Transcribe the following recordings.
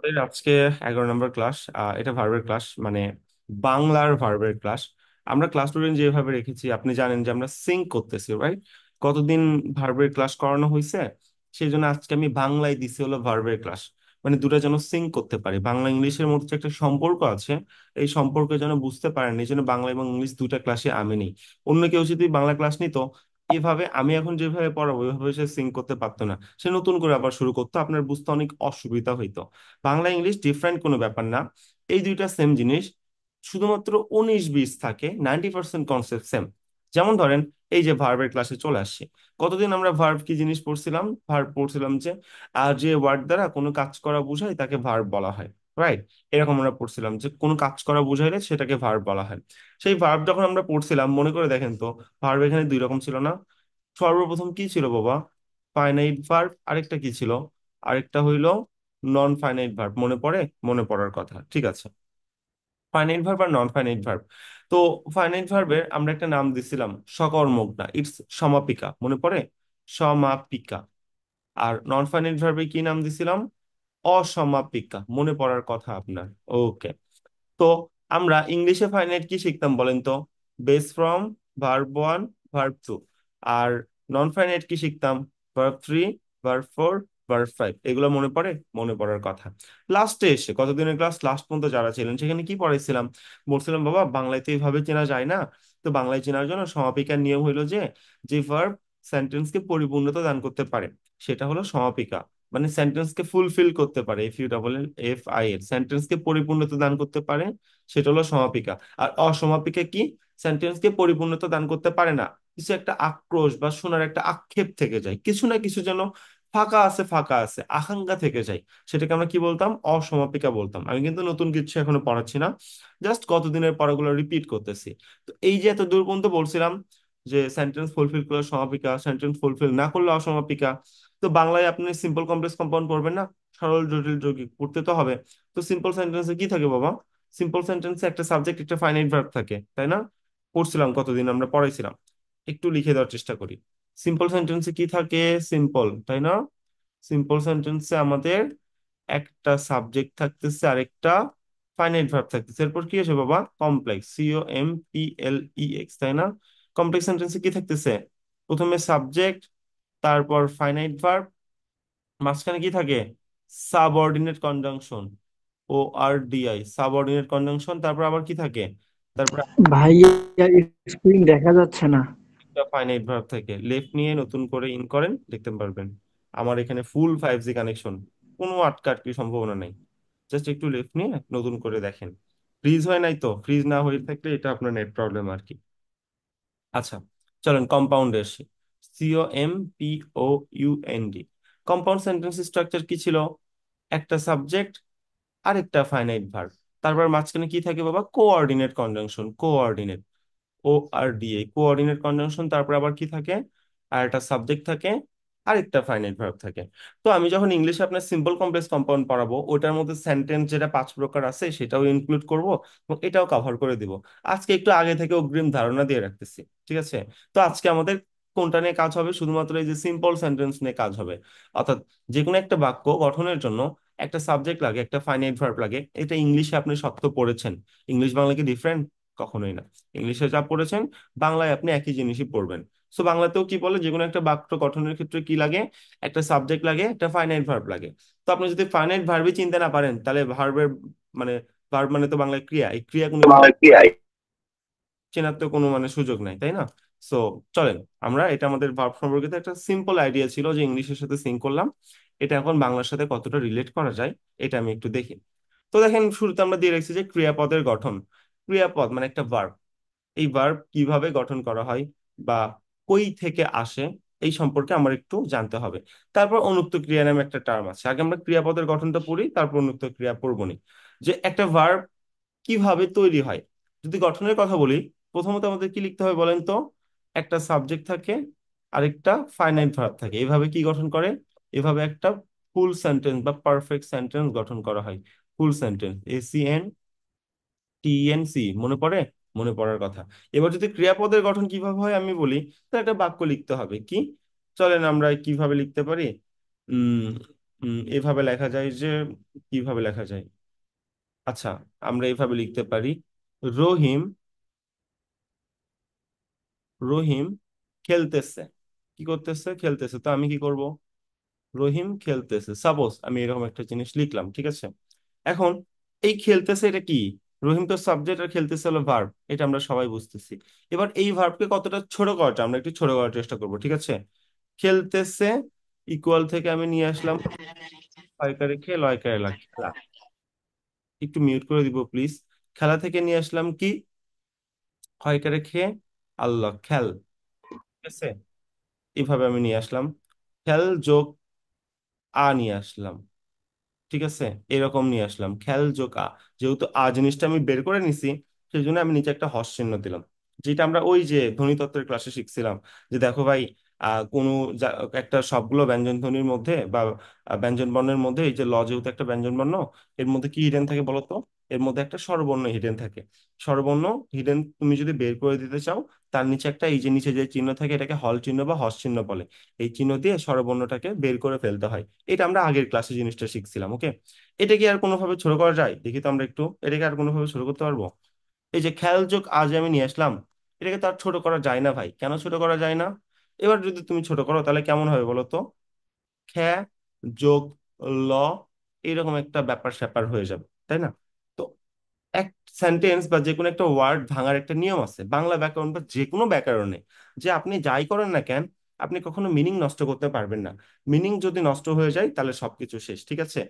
আমাদের আজকে 11 নম্বর ক্লাস। এটা ভার্বের ক্লাস, মানে বাংলার ভার্বের ক্লাস। আমরা ক্লাস রুটিন যেভাবে রেখেছি, আপনি জানেন যে আমরা সিঙ্ক করতেছি, রাইট? কতদিন ভার্বের ক্লাস করানো হয়েছে, সেই জন্য আজকে আমি বাংলায় দিছি হলো ভার্বের ক্লাস। মানে দুটো যেন সিঙ্ক করতে পারি, বাংলা ইংলিশের মধ্যে যে একটা সম্পর্ক আছে, এই সম্পর্ক যেন বুঝতে পারেন, এই জন্য বাংলা এবং ইংলিশ দুটা ক্লাসে আমি নেই। অন্য কেউ যদি বাংলা ক্লাস নিত, এভাবে আমি এখন যেভাবে পড়াবো ওইভাবে সে সিঙ্ক করতে পারতো না, সে নতুন করে আবার শুরু করতো, আপনার বুঝতে অনেক অসুবিধা হইতো। বাংলা ইংলিশ ডিফারেন্ট কোনো ব্যাপার না, এই দুইটা সেম জিনিস, শুধুমাত্র 19-20 থাকে, 90% কনসেপ্ট সেম। যেমন ধরেন, এই যে ভার্বের ক্লাসে চলে আসছে, কতদিন আমরা ভার্ব কি জিনিস পড়ছিলাম? ভার্ব পড়ছিলাম যে যে ওয়ার্ড দ্বারা কোনো কাজ করা বোঝায় তাকে ভার্ব বলা হয়, রাইট? এরকম আমরা পড়ছিলাম যে কোনো কাজ করা বোঝাইলে সেটাকে ভার্ব বলা হয়। সেই ভার্ব যখন আমরা পড়ছিলাম, মনে করে দেখেন তো, ভার্ব এখানে দুই রকম ছিল না? সর্বপ্রথম কি ছিল বাবা? ফাইনাইট ভার্ব, আরেকটা কি ছিল? আরেকটা হইলো নন ফাইনাইট ভার্ব। মনে পড়ে? মনে পড়ার কথা, ঠিক আছে। ফাইনাইট ভার্ব আর নন ফাইনাইট ভার্ব। তো ফাইনাইট ভার্বের আমরা একটা নাম দিছিলাম সকর্মক, না ইটস সমাপিকা, মনে পড়ে? সমাপিকা। আর নন ফাইনাইট ভার্বে কি নাম দিছিলাম? অসমাপিকা, মনে পড়ার কথা আপনার। ওকে। তো আমরা ইংলিশে ফাইনাইট কি শিখতাম বলেন তো? Base form, verb 1, verb 2। আর নন ফাইনাইট কি শিখতাম? Verb 3, verb 4, verb 5। এগুলো মনে পড়ে? মনে পড়ার কথা। লাস্টে এসে কতদিনের ক্লাস লাস্ট পর্যন্ত যারা ছিলেন সেখানে কি পড়াইছিলাম? বলছিলাম বাবা বাংলায় তো এইভাবে চেনা যায় না, তো বাংলায় চেনার জন্য সমাপিকার নিয়ম হইলো যে, যে ভার্ব সেন্টেন্সকে পরিপূর্ণতা দান করতে পারে সেটা হলো সমাপিকা। মানে সেন্টেন্সকে ফুলফিল করতে পারে, FULFIL, সেন্টেন্সকে পরিপূর্ণতা দান করতে পারে, সেটা হলো সমাপিকা। আর অসমাপিকা কি? সেন্টেন্সকে পরিপূর্ণতা দান করতে পারে না, কিছু একটা আক্রোশ বা শোনার একটা আক্ষেপ থেকে যায়, কিছু না কিছু যেন ফাঁকা আছে, ফাঁকা আছে, আকাঙ্ক্ষা থেকে যায়, সেটাকে আমরা কি বলতাম? অসমাপিকা বলতাম। আমি কিন্তু নতুন কিছু এখনো পড়াচ্ছি না, জাস্ট কতদিনের পড়াগুলো রিপিট করতেছি। তো এই যে এত দূর পর্যন্ত বলছিলাম যে সেন্টেন্স ফুলফিল করলে সমাপিকা, সেন্টেন্স ফুলফিল না করলে অসমাপিকা। তো বাংলায় আপনি সিম্পল কমপ্লেক্স কম্পাউন্ড পড়বেন না, সরল জটিল যৌগিক পড়তে তো হবে। তো সিম্পল সেন্টেন্সে কি থাকে বাবা? সিম্পল সেন্টেন্সে একটা সাবজেক্ট একটা ফাইনাইট ভার্ব থাকে, তাই না? পড়ছিলাম কতদিন, আমরা পড়াইছিলাম। একটু লিখে দেওয়ার চেষ্টা করি। সিম্পল সেন্টেন্সে কি থাকে? সিম্পল, তাই না? সিম্পল সেন্টেন্সে আমাদের একটা সাবজেক্ট থাকতেছে, আরেকটা ফাইনাইট ভার্ব থাকতেছে, এরপর কি আছে বাবা? কমপ্লেক্স, COMPLEX, তাই না? কমপ্লেক্স সেন্টেন্সে কি থাকতেছে? প্রথমে সাবজেক্ট, তারপর ফাইনাইট ভার্ব, মাঝখানে কি থাকে? Subordinate conjunction, ORDI, subordinate conjunction. তারপর আবার কি থাকে? তারপর ভাইয়া, স্ক্রিন দেখা যাচ্ছে না। একটা ফাইনাইট ভার্ব থাকে। লেফট নিয়ে নতুন করে ইন করেন, দেখতে পারবেন। আমার এখানে ফুল 5G কানেকশন, কোনো আটকাটকির সম্ভাবনা নাই। জাস্ট একটু লেফট নিয়ে নতুন করে দেখেন। ফ্রিজ হয় নাই তো? ফ্রিজ না হয়ে থাকলে এটা আপনার নেট প্রবলেম আর কি। আচ্ছা, চলেন কম্পাউন্ডে আসি। COMPOUND। কম্পাউন্ড সেন্টেন্স স্ট্রাকচার কি ছিল? একটা সাবজেক্ট, আরেকটা ফাইনাইট ভার্ব, তারপর মাঝখানে কি থাকে বাবা? Coordinate conjunction, coordinate, coordinate conjunction. তারপর আবার কি থাকে? আর একটা সাবজেক্ট থাকে, আরেকটা ফাইনাইট ভার্ব থাকে। তো আমি যখন ইংলিশে আপনার সিম্পল কমপ্লেক্স কম্পাউন্ড পড়াবো, ওটার মধ্যে সেন্টেন্স যেটা 5 প্রকার আছে সেটাও ইনক্লুড করব, এবং এটাও কভার করে দিব। আজকে একটু আগে থেকে অগ্রিম ধারণা দিয়ে রাখতেছি, ঠিক আছে? তো আজকে আমাদের কোনটা নিয়ে কাজ হবে? শুধুমাত্র এই যে সিম্পল সেন্টেন্স নিয়ে কাজ হবে। অর্থাৎ যে কোনো একটা বাক্য গঠনের জন্য একটা সাবজেক্ট লাগে, একটা ফাইনাইট ভার্ব লাগে। এটা ইংলিশে আপনি শক্ত পড়েছেন, ইংলিশ বাংলা কি ডিফারেন্ট? কখনোই না। ইংলিশে যা পড়েছেন বাংলায় আপনি একই জিনিসই পড়বেন। সো বাংলাতেও কি বলে, যে কোনো একটা বাক্য গঠনের ক্ষেত্রে কি লাগে? একটা সাবজেক্ট লাগে, একটা ফাইনাইট ভার্ব লাগে। তো আপনি যদি ফাইনাইট ভার্বই চিনতে না পারেন, তাহলে ভার্বের মানে, ভার্ব মানে তো বাংলায় ক্রিয়া, এই ক্রিয়া কোনো চেনার তো কোনো মানে সুযোগ নাই, তাই না? সো চলেন, আমরা এটা আমাদের ভার্ব সম্পর্কিত একটা সিম্পল আইডিয়া ছিল যে ইংলিশের সাথে সিঙ্ক করলাম, এটা এখন বাংলার সাথে কতটা রিলেট করা যায় এটা আমি একটু দেখি। তো দেখেন, শুরুতে আমরা দিয়ে রাখছি যে ক্রিয়াপদের গঠন। ক্রিয়াপদ মানে একটা ভার্ব, এই ভার্ব কিভাবে গঠন করা হয় বা কই থেকে আসে, এই সম্পর্কে আমার একটু জানতে হবে। তারপর অনুক্ত ক্রিয়া নামে একটা টার্ম আছে, আগে আমরা ক্রিয়াপদের গঠনটা পড়ি, তারপর অনুক্ত ক্রিয়া পড়বো নি। যে একটা ভার্ব কিভাবে তৈরি হয়, যদি গঠনের কথা বলি, প্রথমত আমাদের কি লিখতে হবে বলেন তো? একটা সাবজেক্ট থাকে, আরেকটা ফাইনাইট ভার্ব থাকে, এভাবে কি গঠন করে? এভাবে একটা ফুল সেন্টেন্স বা পারফেক্ট সেন্টেন্স গঠন করা হয়। ফুল সেন্টেন্স, ACNTENC, মনে পড়ে? মনে পড়ার কথা। এবার যদি ক্রিয়াপদের গঠন কিভাবে হয় আমি বলি, তো একটা বাক্য লিখতে হবে কি, চলেন আমরা কিভাবে লিখতে পারি। উম এভাবে লেখা যায় যে, কিভাবে লেখা যায়? আচ্ছা, আমরা এইভাবে লিখতে পারি, রহিম রহিম খেলতেছে। কি করতেছে? খেলতেছে। তো আমি কি করব? রহিম খেলতেছে, সাপোজ আমি এরকম একটা জিনিস লিখলাম, ঠিক আছে। এখন এই খেলতেছে এটা কি? রহিম তো সাবজেক্ট আর খেলতেছে হলো ভার্ব, এটা আমরা সবাই বুঝতেছি। এবার এই ভার্বকে কতটা ছোট করাটা আমরা একটু ছোট করার চেষ্টা করব, ঠিক আছে। খেলতেছে ইকুয়াল থেকে আমি নিয়ে আসলাম হয়কারে খে লয়কারে লাগ, খেলা। একটু মিউট করে দিব প্লিজ। খেলা থেকে নিয়ে আসলাম কি? হয়কারে খে আল্লাহ, খেল। ঠিক আছে, এইভাবে আমি নিয়ে আসলাম। খেল যোগ আ নিয়ে আসলাম, ঠিক আছে। এরকম নিয়ে আসলাম, খেল যোগ আ। যেহেতু আ জিনিসটা আমি বের করে নিছি, সেই জন্য আমি নিচে একটা হস চিহ্ন দিলাম। যেটা আমরা ওই যে ধ্বনিতত্ত্বের ক্লাসে শিখছিলাম, যে দেখো ভাই, কোনো একটা সবগুলো ব্যঞ্জন ধ্বনির মধ্যে বা ব্যঞ্জন বর্ণের মধ্যে এই যে ল যেহেতু একটা ব্যঞ্জন বর্ণ, এর মধ্যে কি হিডেন থাকে বলতো? এর মধ্যে একটা স্বরবর্ণ হিডেন থাকে। স্বরবর্ণ হিডেন তুমি যদি বের করে দিতে চাও, তার নিচে একটা এই যে নিচে যে চিহ্ন থাকে, এটাকে হল চিহ্ন বা হস চিহ্ন বলে। এই চিহ্ন দিয়ে স্বরবর্ণটাকে বের করে ফেলতে হয়। এটা আমরা আগের ক্লাসে জিনিসটা শিখছিলাম, ওকে। এটা কি আর কোনোভাবে ছোট করা যায়? দেখি তো আমরা একটু, এটাকে আর কোনোভাবে ছোট করতে পারবো? এই যে খেয়াল যোগ আজ আমি নিয়ে আসলাম, এটাকে তো আর ছোট করা যায় না ভাই। কেন ছোট করা যায় না? এবার যদি তুমি ছোট করো তাহলে কেমন হবে বলো তো? খ্যা যোগ ল, এরকম একটা ব্যাপার স্যাপার হয়ে যাবে, তাই না? তো এক সেন্টেন্স বা যে কোনো একটা ওয়ার্ড ভাঙার একটা নিয়ম আছে বাংলা ব্যাকরণ বা যে কোনো ব্যাকরণে, যে আপনি যাই করেন না কেন, আপনি কখনো মিনিং নষ্ট করতে পারবেন না। মিনিং যদি নষ্ট হয়ে যায় তাহলে সবকিছু শেষ, ঠিক আছে।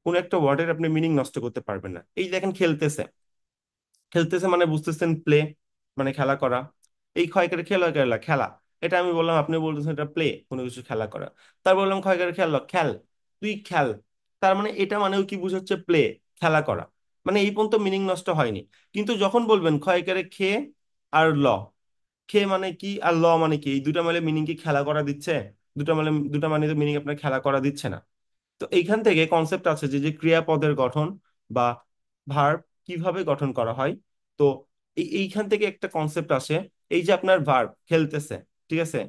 কোন একটা ওয়ার্ডের আপনি মিনিং নষ্ট করতে পারবেন না। এই দেখেন খেলতেছে, খেলতেছে মানে বুঝতেছেন প্লে, মানে খেলা করা। এই ক্ষয়কারী খেলা খেলা খেলা, এটা আমি বললাম, আপনি বলতেছেন এটা প্লে, কোনো কিছু খেলা করা। তার বললাম ক্ষয়কারী খেল, খেল, তুই খেল। তার মানে এটা মানেও কি বুঝাচ্ছে? প্লে, খেলা করা। মানে এই পর্যন্ত মিনিং নষ্ট হয়নি। কিন্তু যখন বলবেন ক্ষয়কারী খে আর ল, খে মানে কি আর ল মানে কি, এই দুটা মানে মিনিং কি খেলা করা দিচ্ছে? দুটা মানে তো মিনিং আপনার খেলা করা দিচ্ছে না। তো এইখান থেকে কনসেপ্ট আছে যে যে ক্রিয়াপদের গঠন বা ভার্ব কিভাবে গঠন করা হয়। তো এইখান থেকে একটা কনসেপ্ট আসে। এই যে আপনার ভার্ব খেলতেছে, ঠিক আছে,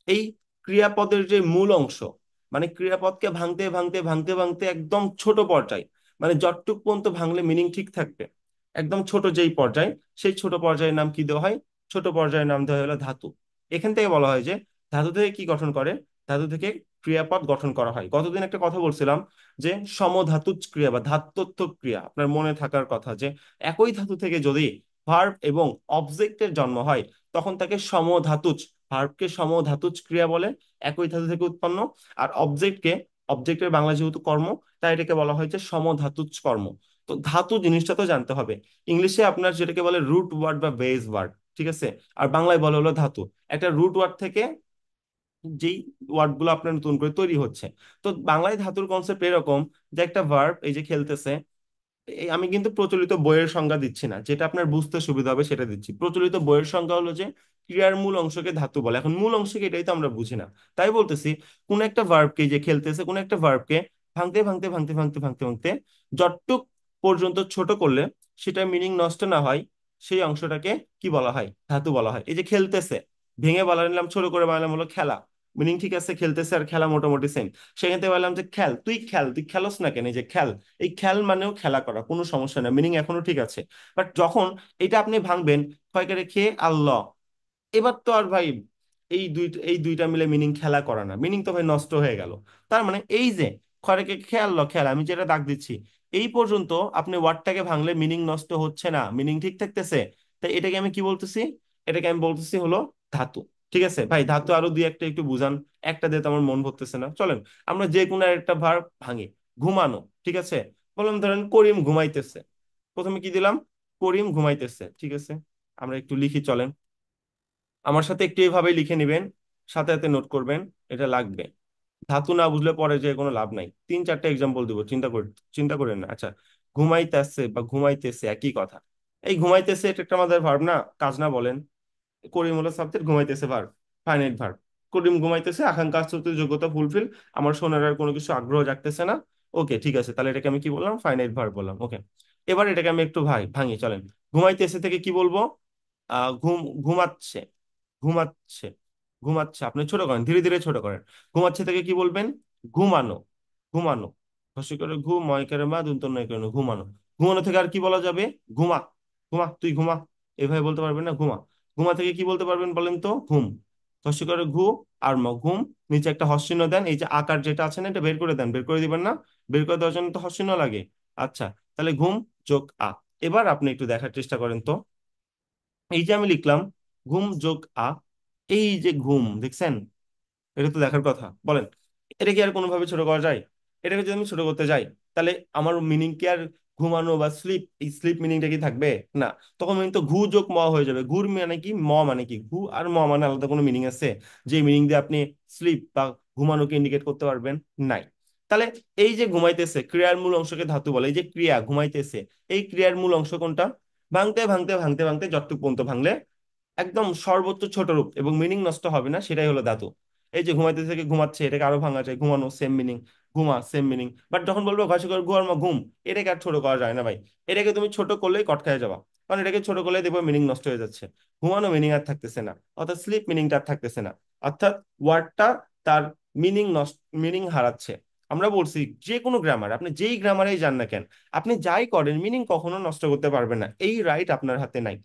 এই ক্রিয়াপদের যে মূল অংশ, মানে ক্রিয়াপদকে ভাঙতে ভাঙতে ভাঙতে ভাঙতে একদম ছোট পর্যায়ে, মানে যতটুক পর্যন্ত ভাঙলে মিনিং ঠিক থাকবে, একদম ছোট যেই পর্যায়, সেই ছোট পর্যায়ের নাম কি দেওয়া হয়? ছোট পর্যায়ের নাম দেওয়া হলো ধাতু। এখান থেকে বলা হয় যে ধাতু থেকে কি গঠন করে? ধাতু থেকে ক্রিয়াপদ গঠন করা হয়। গতদিন একটা কথা বলছিলাম যে সমধাতুজ ক্রিয়া বা ধাত্বোত্তক ক্রিয়া, আপনার মনে থাকার কথা যে একই ধাতু থেকে যদি ভার্ব এবং অবজেক্টের জন্ম হয়, তখন তাকে সমধাতুজ, ভার্বকে সমধাতুজ ক্রিয়া বলে, একই ধাতু থেকে উৎপন্ন। আর অবজেক্টের বাংলা যেহেতু কর্ম, তাই এটাকে বলা হয় যে সমধাতুজ কর্ম। তো ধাতু জিনিসটা তো জানতে হবে। ইংলিশে আপনার যেটাকে বলে রুট ওয়ার্ড বা বেস ওয়ার্ড, ঠিক আছে। আর বাংলায় বলা হলো ধাতু। একটা রুট ওয়ার্ড থেকে যেই ওয়ার্ড গুলো আপনার নতুন করে তৈরি হচ্ছে। তো বাংলায় ধাতুর কনসেপ্ট এরকম যে একটা ভার্ব এই যে খেলতেছে, আমি কিন্তু প্রচলিত বইয়ের সংজ্ঞা দিচ্ছি না, যেটা আপনার বুঝতে সুবিধা হবে সেটা দিচ্ছি। প্রচলিত বইয়ের সংজ্ঞা হলো যে ক্রিয়ার মূল অংশকে ধাতু বলে। এখন মূল অংশকে এটাই তো আমরা বুঝি না। তাই বলতেছি, কোন একটা ভার্বকে যে খেলতেছে, কোন একটা ভার্বকে ভাঙতে ভাঙতে ভাঙতে ভাঙতে ভাঙতে ভাঙতে যতটুক পর্যন্ত ছোট করলে সেটা মিনিং নষ্ট না হয়, সেই অংশটাকে কি বলা হয়? ধাতু বলা হয়। এই যে খেলতেছে, ভেঙে বানালাম, ছোট করে বানালাম হলো খেলা। মিনিং ঠিক আছে, খেলতেছে আর খেলা মোটামুটি সেম। সেখান থেকে বললাম যে খেল, তুই খেল, তুই খেলোস না কেন? এই যে খেল, এই খেল মানেও খেলা করা, কোনো সমস্যা না, মিনিং এখনো ঠিক আছে। বাট যখন এটা আপনি ভাঙবেন, ক্ষয়কে রেখে আল্লাহ, এবার তো আর ভাই এই দুইটা মিলে মিনিং খেলা করা না, মিনিং তো ভাই নষ্ট হয়ে গেল। তার মানে এই যে খয়কে খেয়াল খেয়াল, আমি যেটা দাগ দিচ্ছি, এই পর্যন্ত আপনি ওয়ার্ডটাকে ভাঙলে মিনিং নষ্ট হচ্ছে না, মিনিং ঠিক থাকতেছে। তাই এটাকে আমি কি বলতেছি? এটাকে আমি বলতেছি হলো ধাতু। ঠিক আছে ভাই, ধাতু আরো দুই একটা একটু বুঝান। একটা দিয়ে তো আমার মন ভরতেছে না, চলেন আমরা যে কোনো একটা ভার্ব ভাঙি। ঘুমানো, ঠিক আছে। বললাম ধরেন করিম ঘুমাইতেছে। প্রথমে কি দিলাম? করিম ঘুমাইতেছে, ঠিক আছে। আমরা একটু লিখি, চলেন আমার সাথে একটু এইভাবে লিখে নেবেন, সাথে সাথে নোট করবেন, এটা লাগবে। ধাতু না বুঝলে পরে যে কোনো লাভ নাই। তিন চারটে এক্সাম্পল দিব, চিন্তা করেন না। আচ্ছা, ঘুমাইতেছে বা ঘুমাইতেছে একই কথা। এই ঘুমাইতেছে এটা একটা আমাদের ভার্ব না? কাজ না বলেন। করিম হলো সাবজেক্ট, ঘুমাইতেছে ভার্ব, ফাইনাইট ভার্ব। করিম ঘুমাইতেছে, আকাঙ্ক্ষা আস্তুত যোগ্যতা ফুলফিল, আমার শোনার আর কোনো কিছু আগ্রহ জাগতেছে না। ওকে ঠিক আছে, তাহলে এটাকে আমি কি বললাম? ফাইনাইট ভার্ব বললাম, ওকে। এবার এটাকে আমি একটু ভাঙি, চলেন। ঘুমাইতেছে থেকে কি বলবো? ঘুমাচ্ছে, ঘুমাচ্ছে, ঘুমাচ্ছে। আপনি ছোট করেন, ধীরে ধীরে ছোট করেন। ঘুমাচ্ছে থেকে কি বলবেন? ঘুমানো, ঘুমানো। হস্যই করে ঘু, ময় করে মা, দন্ত নয় করে ন, ঘুমানো। ঘুমানো থেকে আর কি বলা যাবে? ঘুমা। ঘুমা, তুই ঘুমা, এভাবে বলতে পারবেন না? ঘুমা। ঘুমা থেকে কি বলতে পারবেন বলেন তো? ঘুম। হস্যই করে ঘু আর ম, ঘুম। নিচে একটা হস্যিন দেন, এই যে আকার যেটা আছে না, এটা বের করে দেন, বের করে দিবেন না? বের করে দেওয়ার জন্য তো হস্যিন লাগে। আচ্ছা, তাহলে ঘুম যোগ আ। এবার আপনি একটু দেখার চেষ্টা করেন তো, এই যে আমি লিখলাম ঘুম যোগ আ, এই যে ঘুম দেখছেন, এটা তো দেখার কথা, বলেন এটা কি আর কোনোভাবে ছোট করা যায়? এটাকে যদি আমি ছোট করতে যাই, তাহলে আমার মিনিং কি আর ঘুমানো বা স্লিপ, এই স্লিপ মিনিংটা কি থাকবে? না। তখন মিনিং তো ঘু যোগ ম হয়ে যাবে। ঘুর মানে কি, ম মানে কি? ঘু আর ম মানে আলাদা কোনো মিনিং আছে যে মিনিং দিয়ে আপনি স্লিপ বা ঘুমানোকে ইন্ডিকেট করতে পারবেন? নাই। তাহলে এই যে ঘুমাইতেছে, ক্রিয়ার মূল অংশকে ধাতু বলে। এই যে ক্রিয়া ঘুমাইতেছে, এই ক্রিয়ার মূল অংশ কোনটা? ভাঙতে ভাঙতে ভাঙতে ভাঙতে যতটুকু পর্যন্ত ভাঙলে একদম সর্বোচ্চ ছোট রূপ এবং মিনিং নষ্ট হবে না, সেটাই হলো ধাতু। এই যে ঘুমাইতে থেকে ঘুমাচ্ছে, এটাকে আরো ভাঙা যায়, ঘুমানো সেম মিনিং, ঘুমা সেম মিনিং। বাট যখন বলবো ঘাসি করে ঘুমার মা ঘুম, এটাকে আর ছোট করা যায় না ভাই। এটাকে তুমি ছোট করলেই কট খেয়ে যাবা, কারণ এটাকে ছোট করলে দেখবো মিনিং নষ্ট হয়ে যাচ্ছে। ঘুমানো মিনিং আর থাকতেছে না, অর্থাৎ স্লিপ মিনিংটা আর থাকতেছে না, অর্থাৎ ওয়ার্ডটা তার মিনিং নষ্ট, মিনিং হারাচ্ছে। আমরা বলছি যে কোনো গ্রামার, আপনি যেই গ্রামারেই যান না কেন, আপনি যাই করেন, মিনিং কখনো নষ্ট করতে পারবেন না, এই রাইট আপনার হাতে নাই।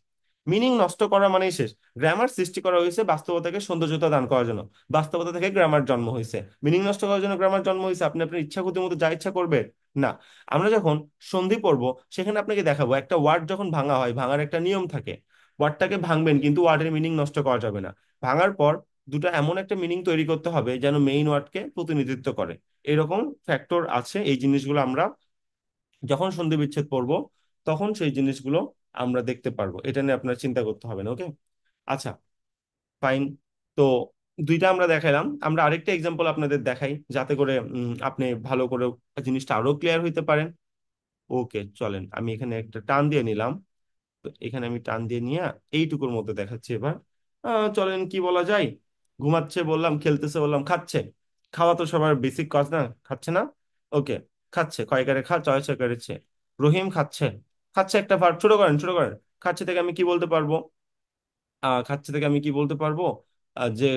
মিনিং নষ্ট করা মানেই শেষ। গ্রামার সৃষ্টি করা হয়েছে বাস্তবতাকে সৌন্দর্যতা দান করার জন্য, বাস্তবতা থেকে গ্রামার জন্ম হয়েছে। মিনিং নষ্ট করার জন্য গ্রামার জন্ম হয়েছে? আপনি আপনার ইচ্ছা ক্ষতি মতো যা ইচ্ছা করবে? না। আমরা যখন সন্ধি পড়বো, সেখানে আপনাকে দেখাবো একটা ওয়ার্ড যখন ভাঙা হয়, ভাঙার একটা নিয়ম থাকে। ওয়ার্ডটাকে ভাঙবেন কিন্তু ওয়ার্ডের মিনিং নষ্ট করা যাবে না। ভাঙার পর দুটো এমন একটা মিনিং তৈরি করতে হবে যেন মেইন ওয়ার্ডকে প্রতিনিধিত্ব করে। এরকম ফ্যাক্টর আছে, এই জিনিসগুলো আমরা যখন সন্ধি বিচ্ছেদ পড়বো তখন সেই জিনিসগুলো আমরা দেখতে পারবো। এটা নিয়ে আপনার চিন্তা করতে হবে না, ওকে? আচ্ছা, ফাইন। তো দুইটা আমরা দেখাইলাম, আমরা আরেকটা এক্সাম্পল আপনাদের দেখাই যাতে করে আপনি ভালো করে জিনিসটা আরো ক্লিয়ার হইতে পারেন। ওকে, চলেন আমি এখানে একটা টান দিয়ে নিলাম। তো এখানে আমি টান দিয়ে নিয়ে এইটুকুর মধ্যে দেখাচ্ছি এবার। চলেন, কি বলা যায়? ঘুমাচ্ছে বললাম, খেলতেছে বললাম, খাচ্ছে। খাওয়া তো সবার বেসিক কাজ না? খাচ্ছে না? ওকে, খাচ্ছে, কয়কারে খা, চয় ছয় করেছে। রহিম খাচ্ছে। খাচ্ছে একটা ভার্ব, ছোট করেন ছোট করেন। খাচ্ছে থেকে আমি কি বলতে পারবো? খাচ্ছে থেকে আমি কি বলতে পারবো? যে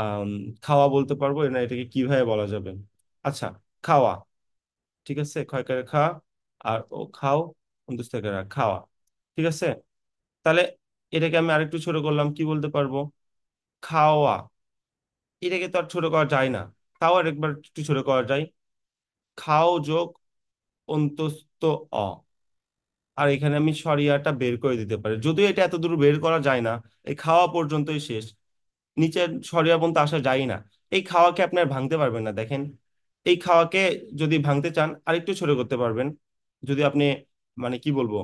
আম, খাওয়া বলতে পারবো না, এটাকে কিভাবে বলা যাবে? আচ্ছা, খাওয়া। ঠিক আছে, কয়কারে খা, আর ও খাও, অন্তুস্থাকারা খাওয়া। ঠিক আছে, তাহলে এটাকে আমি আরেকটু ছোট করলাম, কি বলতে পারবো? খাওয়া। এটাকে তো আর ছোট করা যায় না, তাও আর একবার একটু ছোট করা যায়। খাও যোগ অন্তস্থ অ। আর এখানে আমি সরিয়াটা বের করে দিতে পারি, যদিও এটা এত দূর বের করা যায় না, এই খাওয়া পর্যন্তই শেষ। নিচের সরিয়া পর্যন্ত আসা যায় না। এই খাওয়াকে আপনার ভাঙতে পারবেন না, দেখেন। এই খাওয়াকে যদি ভাঙতে চান আরেকটু ছোট করতে পারবেন, যদি আপনি মানে কি বলবো,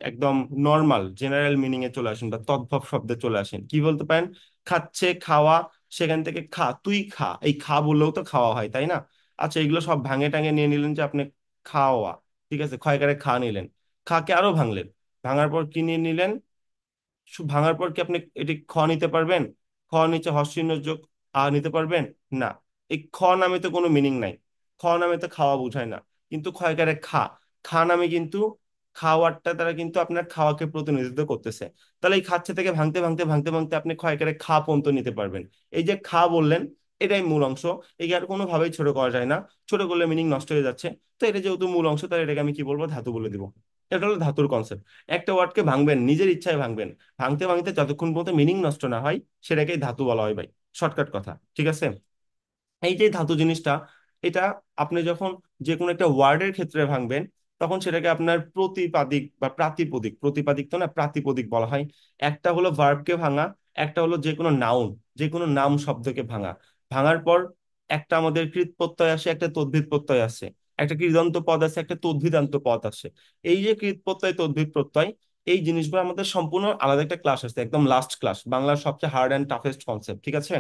একদম নর্মাল জেনারেল মিনিং এ চলে আসেন বা তদ্ভব শব্দে চলে আসেন, কি বলতে পারেন? খাচ্ছে, খাওয়া, সেখান থেকে খা, তুই খা, এই খা বললেও তো খাওয়া হয়, তাই না? আচ্ছা, এগুলো সব ভাঙে টাঙে নিয়ে নিলেন যে আপনি খাওয়া। ঠিক আছে, ক্ষয়কারে খা নিলেন, খাকে আরো ভাঙলেন, ভাঙার পর কি নিয়ে নিলেন? ভাঙার পর কি আপনি এটি খ নিতে পারবেন? খ নিচে হর্ষচিহ্ন যোগ আ নিতে পারবেন? না। এই খ নামে তো কোনো মিনিং নাই, খ নামে তো খাওয়া বোঝায় না। কিন্তু ক্ষয়কারে খা, খা নামে কিন্তু খাওয়ারটা দ্বারা কিন্তু আপনার খাওয়াকে প্রতিনিধিত্ব করতেছে। তাহলে এই খাচ্ছে থেকে ভাঙতে ভাঙতে ভাঙতে ভাঙতে আপনি ক্ষয়কারে খা পর্যন্ত নিতে পারবেন। এই যে খা বললেন, এটাই মূল অংশ। এই আর কোনোভাবেই ছোট করা যায় না, ছোট করলে মিনিং নষ্ট হয়ে যাচ্ছে। তো এটা যেহেতু মূল অংশ, তাহলে এটাকে আমি কি বলবো? ধাতু বলে দিব। এটা হলো ধাতুর কনসেপ্ট। একটা ওয়ার্ডকে ভাঙবেন, নিজের ইচ্ছায় ভাঙবেন, ভাঙতে ভাঙতে যতক্ষণ পর্যন্ত মিনিং নষ্ট না হয়, সেটাকেই ধাতু বলা হয় ভাই। শর্টকাট কথা, ঠিক আছে? এই যে ধাতু জিনিসটা, এটা আপনি যখন যে কোনো একটা ওয়ার্ডের ক্ষেত্রে ভাঙবেন, তখন সেটাকে আপনার প্রতিপাদিক বা প্রাতিপদিক, প্রতিপাদিক তো না, প্রাতিপদিক বলা হয়। একটা হলো ভার্বকে ভাঙা, একটা হলো যে কোনো নাউন, যে কোনো নাম শব্দকে ভাঙা। ভাঙার পর একটা আমাদের কৃৎ প্রত্যয় আসে, একটা তদ্ধিত প্রত্যয় আসে, একটা কৃদন্ত পদ আছে, একটা তদ্ধিতান্ত পদ আসে। এই যে কৃৎ প্রত্যয়, তদ্ধিত প্রত্যয়, এই জিনিসগুলো আমাদের সম্পূর্ণ আলাদা একটা ক্লাস আছে, একদম লাস্ট ক্লাস, বাংলার সবচেয়ে হার্ড অ্যান্ড টাফেস্ট কনসেপ্ট, ঠিক আছে?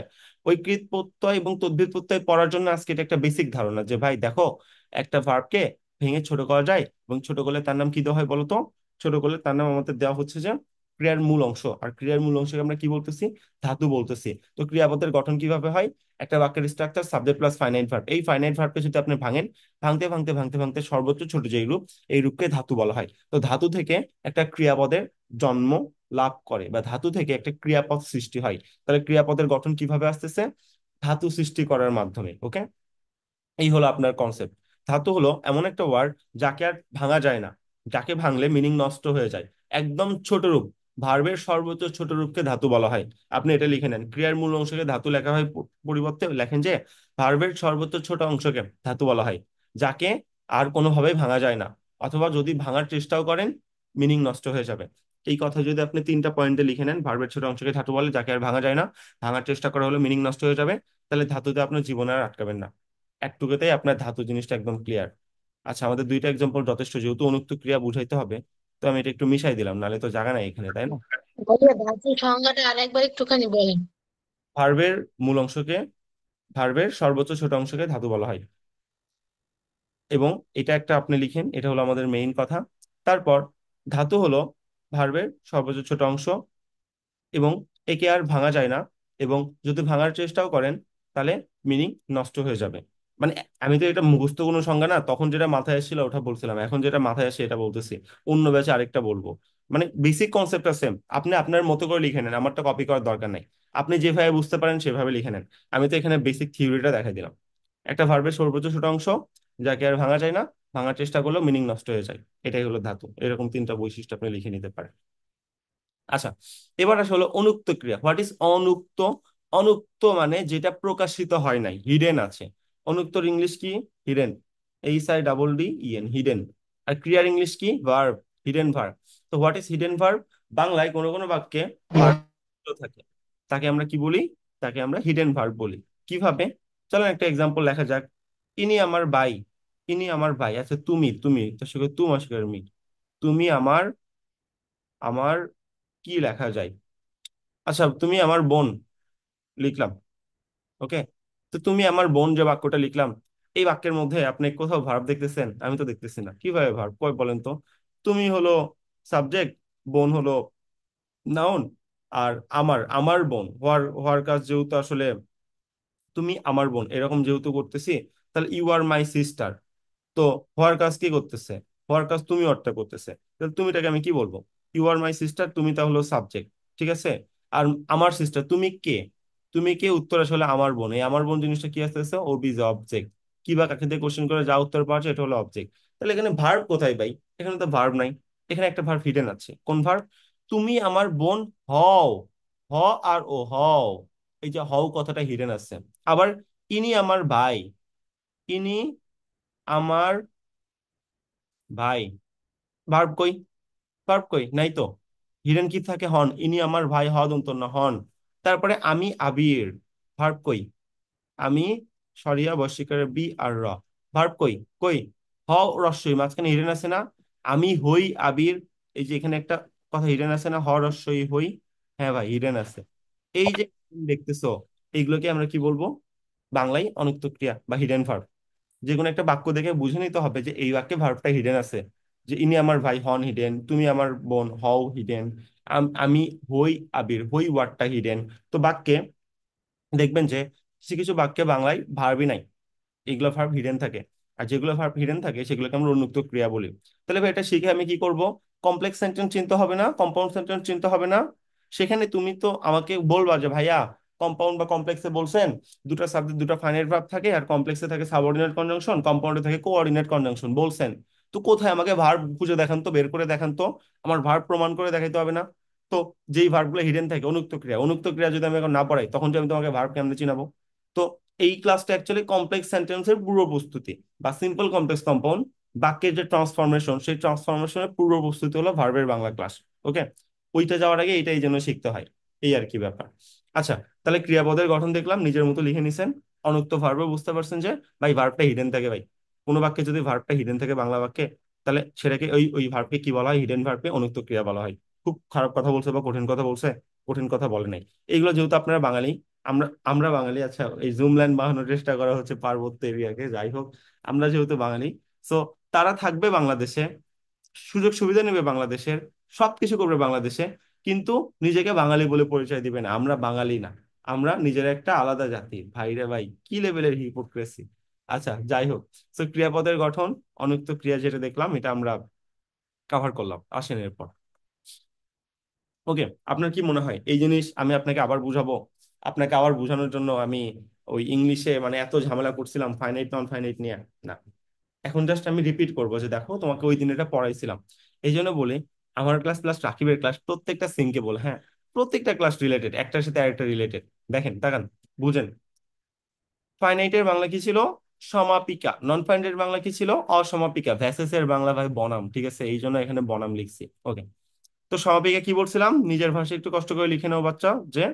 ওই কৃত প্রত্যয় এবং তদ্বির প্রত্যয় পড়ার জন্য আজকে এটা একটা বেসিক ধারণা যে ভাই দেখো, একটা ভার্বকে ভেঙে ছোট করা যায়, এবং ছোট করলে তার নাম কি দেওয়া হয় বলো তো? ছোট করলে তার নাম আমাদের দেওয়া হচ্ছে যে ক্রিয়ার মূল অংশ। আর ক্রিয়ার মূল অংশকে আমরা কি বলতেছি? ধাতু বলতেছি। তো ক্রিয়াপদের গঠন কিভাবে হয়? একটা বাক্যের structure subject plus finite verb, এই ফাইনাইট ভার্বকে যদি আপনি ভাঙেন, ভাঙতে ভাঙতে ভাঙতে ভাঙতে সর্বোচ্চ ছোট যেই রূপ, এই রূপকে ধাতু বলা হয়। তো ধাতু থেকে একটা ক্রিয়াপদের জন্ম লাভ করে, বা ধাতু থেকে একটা ক্রিয়াপদ সৃষ্টি হয়। তাহলে ক্রিয়াপদের গঠন কিভাবে আসতেছে? ধাতু সৃষ্টি করার মাধ্যমে, ওকে? এই হলো আপনার কনসেপ্ট। ধাতু হলো এমন একটা ওয়ার্ড যাকে আর ভাঙা যায় না, যাকে ভাঙলে মিনিং নষ্ট হয়ে যায়। একদম ছোট রূপ, ভার্বের সর্বোচ্চ ছোট রূপকে ধাতু বলা হয়। আপনি এটা লিখে নেন, ক্রিয়ার মূল অংশকে ধাতু লেখা হয়, পরিবর্তে লেখেন যে ভার্বের সর্বোচ্চ ছোট অংশকে ধাতু বলা হয়, যাকে আর কোনোভাবেই ভাঙা যায় না, অথবা যদি ভাঙার চেষ্টাও করেন মিনিং নষ্ট হয়ে যাবে। এই কথা যদি আপনি 3টা পয়েন্টে লিখে নেন, ভার্বের ছোট অংশকে ধাতু বলে, যাকে আর ভাঙা যায় না, ভাঙার চেষ্টা করা হলে মিনিং নষ্ট হয়ে যাবে, তাহলে ধাতুতে আপনার জীবনে আর আটকাবেন না। একটুকুতেই আপনার ধাতু জিনিসটা একদম ক্লিয়ার। আচ্ছা, আমাদের 2টা এক্সাম্পল যথেষ্ট, যেহেতু অনুক্ত ক্রিয়া বুঝাইতে হবে, তো আমি এটা একটু মিশাই দিলাম, নাহলে তো জায়গা নাই এখানে, তাই না? ভাইয়া ধাতুর সংজ্ঞাটা আরেকবার একটুখানি বলেন। ভার্বের মূল অংশকে, ভার্বের সর্বোচ্চ ছোট অংশকে ধাতু বলা হয়। এবং এটা একটা আপনি লিখেন, এটা হলো আমাদের মেইন কথা। তারপর ধাতু হলো ভার্বের সর্বোচ্চ ছোট অংশ, এবং একে আর ভাঙা যায় না, এবং যদি ভাঙার চেষ্টাও করেন তাহলে মিনিং নষ্ট হয়ে যাবে। মানে আমি তো এটা মুখস্থ কোনো সংজ্ঞা না, তখন যেটা মাথায় এসেছিল ওটা বলছিলাম, এখন যেটা মাথায় আসে এটা বলতেছি। অন্য ব্যাচে আরেকটা বলবো। মানে বেসিক কনসেপ্টটা সেম, আপনি আপনার মতো করে লিখে নেন, আমারটা কপি করার দরকার নাই। আপনি যেভাবে বুঝতে পারেন সেভাবে লিখে নেন। আমি তো এখানে বেসিক থিওরিটা দেখাই দিলাম। একটা ভার্বের সর্বোচ্চ ছোট অংশ, যাকে আর ভাঙা যায় না, ভাঙার চেষ্টা করলেও মিনিং নষ্ট হয়ে যায়, এটাই হলো ধাতু। এরকম 3টা বৈশিষ্ট্য আপনি লিখে নিতে পারেন। আচ্ছা, এবার আসলে অনুক্ত ক্রিয়া। What is অনুক্ত? অনুক্ত মানে যেটা প্রকাশিত হয় নাই, হিডেন আছে। অনুক্তর ইংলিশ কি? হিডেন। HIDDEN, hidden. আর ক্রিয়ার ইংলিশ কি? ভার্ব। Hidden verb. তো হোয়াট ইজ হিডেন ভার্ব? বাংলায় কোনো কোনো বাক্যে ভার্ব থাকে, তাকে আমরা কি বলি? তাকে আমরা হিডেন ভার্ব বলি। কিভাবে? চলো একটা এক্সাম্পল লেখা যাক। ইনি আমার ভাই। ইনি আমার ভাই। আচ্ছা, তুমি, তুমি তার সঙ্গে তুম আসবে, মি। তুমি আমার, আমার কি লেখা যায়? আচ্ছা, তুমি আমার বোন লিখলাম। ওকে। তো তুমি আমার বোন যে বাক্যটা লিখলাম, এই বাক্যের মধ্যে আপনি কোথাও ভার্ব দেখতেছেন? আমি তো দেখতেছি না। কিভাবে ভার্ব কয় বলেন তো? তুমি হলো সাবজেক্ট, বোন হলো নাউন, আর আমার, আমার বোন হওয়ার, হওয়ার কাজ যেহেতু আসলে তুমি আমার বোন এরকম যেহেতু করতেছি, তাহলে ইউ আর মাই সিস্টার। তো হওয়ার কাজ কি করতেছে? হওয়ার কাজ তুমি অর্থে করতেছে। তাহলে তুমিটাকে আমি কি বলবো? ইউ আর মাই সিস্টার, তুমিটা হলো সাবজেক্ট। ঠিক আছে। আর আমার সিস্টার, তুমি কে? তুমি কে উত্তর আসলে আমার বোন। এই আমার বোন জিনিসটা কি আসতেছে? OB, object. কি বা কাকে দিয়ে কোশ্চেন করে যা উত্তর পাওয়া যায় এটা হলো অবজেক্ট। তাহলে এখানে ভার্ব কোথায় ভাই? এখানে তো ভার্ব নাই। এখানে একটা ভার্ব হিডেন আছে। কোন ভার্ব? তুমি আমার বোন হও। হ আর ও হও, এই যে হও কথাটা হিডেন আছে। আবার ইনি আমার ভাই। ইনি আমার ভাই। ভার্ব কই? ভার্ব কই? নাই তো। হিডেন কি থাকে? হন। ইনি আমার ভাই, হ দন্ত না, হন। তারপরে আমি আবির। ভার্ব কই? আমি, সরিয়া বর্ষিকার বি আর র। ভার্ব কই? কই? হ রস্বই, মাঝখানে হিডেন আছে না? আমি হই আবির। এই যে এখানে একটা কথা হিডেন আছে না, হ রস্বই হই। হ্যাঁ ভাই, হিডেন আছে। এই যে দেখতেছো, এইগুলোকে আমরা কি বলবো? বাংলায় অনুক্ত ক্রিয়া বা হিডেন ভার্ব। যে কোনো একটা বাক্য দেখে বুঝে নিতে হবে যে এই বাক্যে ভার্বটা হিডেন আছে। যে ইনি আমার ভাই, হন হিডেন। তুমি আমার বোন, হও হিডেন। আমি হই আবির, হই ওয়ার্ডটা হিডেন। তো বাক্যে দেখবেন যে কিছু কিছু বাক্যে বাংলায় ভার্বই নাই, এগুলো ভার্ব হিডেন থাকে। আর যেগুলো ভার্ব হিডেন থাকে সেগুলোকে আমরা উন্মুক্ত ক্রিয়া বলি। তাহলে ভাই এটা শিখে আমি কি করব? কমপ্লেক্স সেন্টেন্স চিনতে হবে না, কম্পাউন্ড সেন্টেন্স চিনতে হবে না। সেখানে তুমি তো আমাকে বলবা যে ভাইয়া, কম্পাউন্ড বা কমপ্লেক্সে বলছেন দুটো সাবজেক্ট, দুটো ফাইনাইট ভার্ব থাকে, আর কমপ্লেক্সে থাকে সাবঅর্ডিনেট কনজাংশন, কম্পাউন্ডে থাকে কোঅর্ডিনেট কনজাংশন বলছেন। তো কোথায় আমাকে ভার্ব খুঁজে দেখান তো, বের করে দেখান তো। আমার ভার্ব প্রমাণ করে দেখাইতে হবে না? তো যেই ভার্বগুলো হিডেন থাকে, অনুক্ত ক্রিয়া, অনুক্ত ক্রিয়া যদি আমি এখন না পড়াই তখন যে আমি তোমাকে ভার্ব কেমনে চিনাবো? তো এই ক্লাসটা অ্যাকচুয়ালি কমপ্লেক্স সেন্টেন্সের পূর্ব প্রস্তুতি, বা সিম্পল কমপ্লেক্স কম্পাউন্ড বাক্যের যে ট্রান্সফরমেশন, সেই ট্রান্সফরমেশনের পূর্ব প্রস্তুতি হলো ভার্বের বাংলা ক্লাস। ওকে। ওইটা যাওয়ার আগে এইটাই যেন শিখতে হয়, এই আর কি ব্যাপার। আচ্ছা, তাহলে ক্রিয়াপদের গঠন দেখলাম, নিজের মতো লিখে নিছেন। অনুক্ত ভার্ব বুঝতে পারছেন যে ভাই ভার্বটা হিডেন থাকে ভাই। কোনো বাক্যে যদি ভার্বটা হিডেন থাকে বাংলা বাক্যে, তাহলে সেটাকে ওই ওই ভার্বকে কি বলা হয়? হিডেন ভার্বকে অনুক্ত ক্রিয়া বলা হয়। খুব খারাপ কথা বলছে বা কঠিন কথা বলছে? কঠিন কথা বলে নাই। এইগুলো যেহেতু আপনারা বাঙালি, আমরা আমরা বাঙালি। আচ্ছা, এই জুম ল্যান্ড বানানোর চেষ্টা করা হচ্ছে পার্বত্য এরিয়াকে, যাই হোক। আমরা যেহেতু বাঙালি, সো তারা থাকবে বাংলাদেশে, সুযোগ সুবিধা নেবে বাংলাদেশের, সবকিছু করবে বাংলাদেশে, কিন্তু নিজেকে বাঙালি বলে পরিচয় দিবে না। আমরা বাঙালি না, আমরা নিজের একটা আলাদা জাতি। ভাই রে ভাই, কি লেভেলের হিপোক্রেসি! আচ্ছা, যাই হোক। তো ক্রিয়াপদের গঠন, অনুক্ত ক্রিয়া যেটা দেখলাম এটা আমরা কভার করলাম। আসেন এরপর। ওকে। আপনার কি মনে হয় এই জিনিস আমি আপনাকে আবার বুঝাবো? আপনাকে আবার বোঝানোর জন্য আমি ওই ইংলিশে মানে এত ঝামেলা করছিলাম ফাইনাইট নন ফাইনাইট নিয়ে? না। এখন জাস্ট আমি রিপিট করবো যে দেখো তোমাকে ওই দিন এটা পড়াইছিলাম। এই জন্য বলি আমার ক্লাস প্লাস রাকিবের ক্লাস প্রত্যেকটা সিঙ্কে বলে, হ্যাঁ প্রত্যেকটা ক্লাস রিলেটেড, একটার সাথে আরেকটা রিলেটেড। দেখেন তাকান, বুঝেন। ফাইনাইটের বাংলা কি ছিল? সমাপিকা। নন ফাইনাইটের বাংলা কি ছিল? অসমাপিকা। ভ্যাসেসের বাংলা ভাই বনাম, ঠিক আছে, এই জন্য এখানে বনাম লিখছি। ওকে, তো সমাপিকা কি বলছিলাম, নিজের ভাষায় একটু কষ্ট করে লিখে নাও বাচ্চা, যে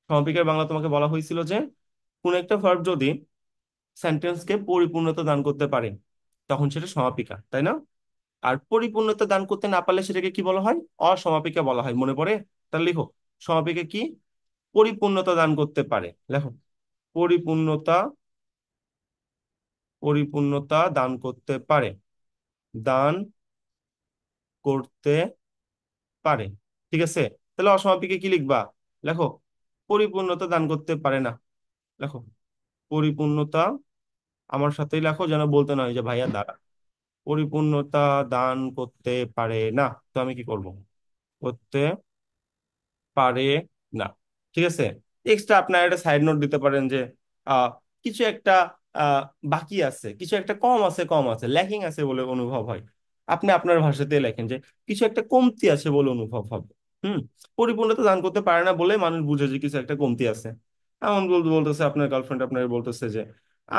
সমাপিকার বাংলা তোমাকে বলা হয়েছিল যে কোন একটা ভার্ব যদি সেন্টেন্সকে পরিপূর্ণতা দান করতে পারে তখন সেটা সমাপিকা, তাই না? আর পরিপূর্ণতা দান করতে না পারলে সেটাকে কি বলা হয়? অসমাপিকা বলা হয়। মনে পড়ে? তাহলে লিখো, সমাপিকা কি? পরিপূর্ণতা দান করতে পারে। লেখো, পরিপূর্ণতা, পরিপূর্ণতা দান করতে পারে, দান করতে পারে। ঠিক আছে, তাহলে অসমাপিকে কি লিখবা? লেখো, পরিপূর্ণতা দান করতে পারে না। লেখো, পরিপূর্ণতা, আমার সাথেই লেখো যেন বলতে না হয় যে ভাইয়া দাঁড়া। পরিপূর্ণতা দান করতে পারে না, তো আমি কি করব? করতে পারে না। ঠিক আছে, এক্সট্রা আপনার একটা সাইড নোট দিতে পারেন যে আহ, কিছু একটা আহ, বাকি আছে, কিছু একটা কম আছে, কম আছে, ল্যাকিং আছে বলে অনুভব হয়। আপনি আপনার ভাষাতে লেখেন যে কিছু একটা কমতি আছে বলে অনুভব হবে। হুম, পরিপূর্ণতা দান করতে পারে না বলে মানুষ বুঝে যে কিছু একটা কমতি আছে। এমন বলতেছে আপনার গার্লফ্রেন্ড আপনার বলতেছে যে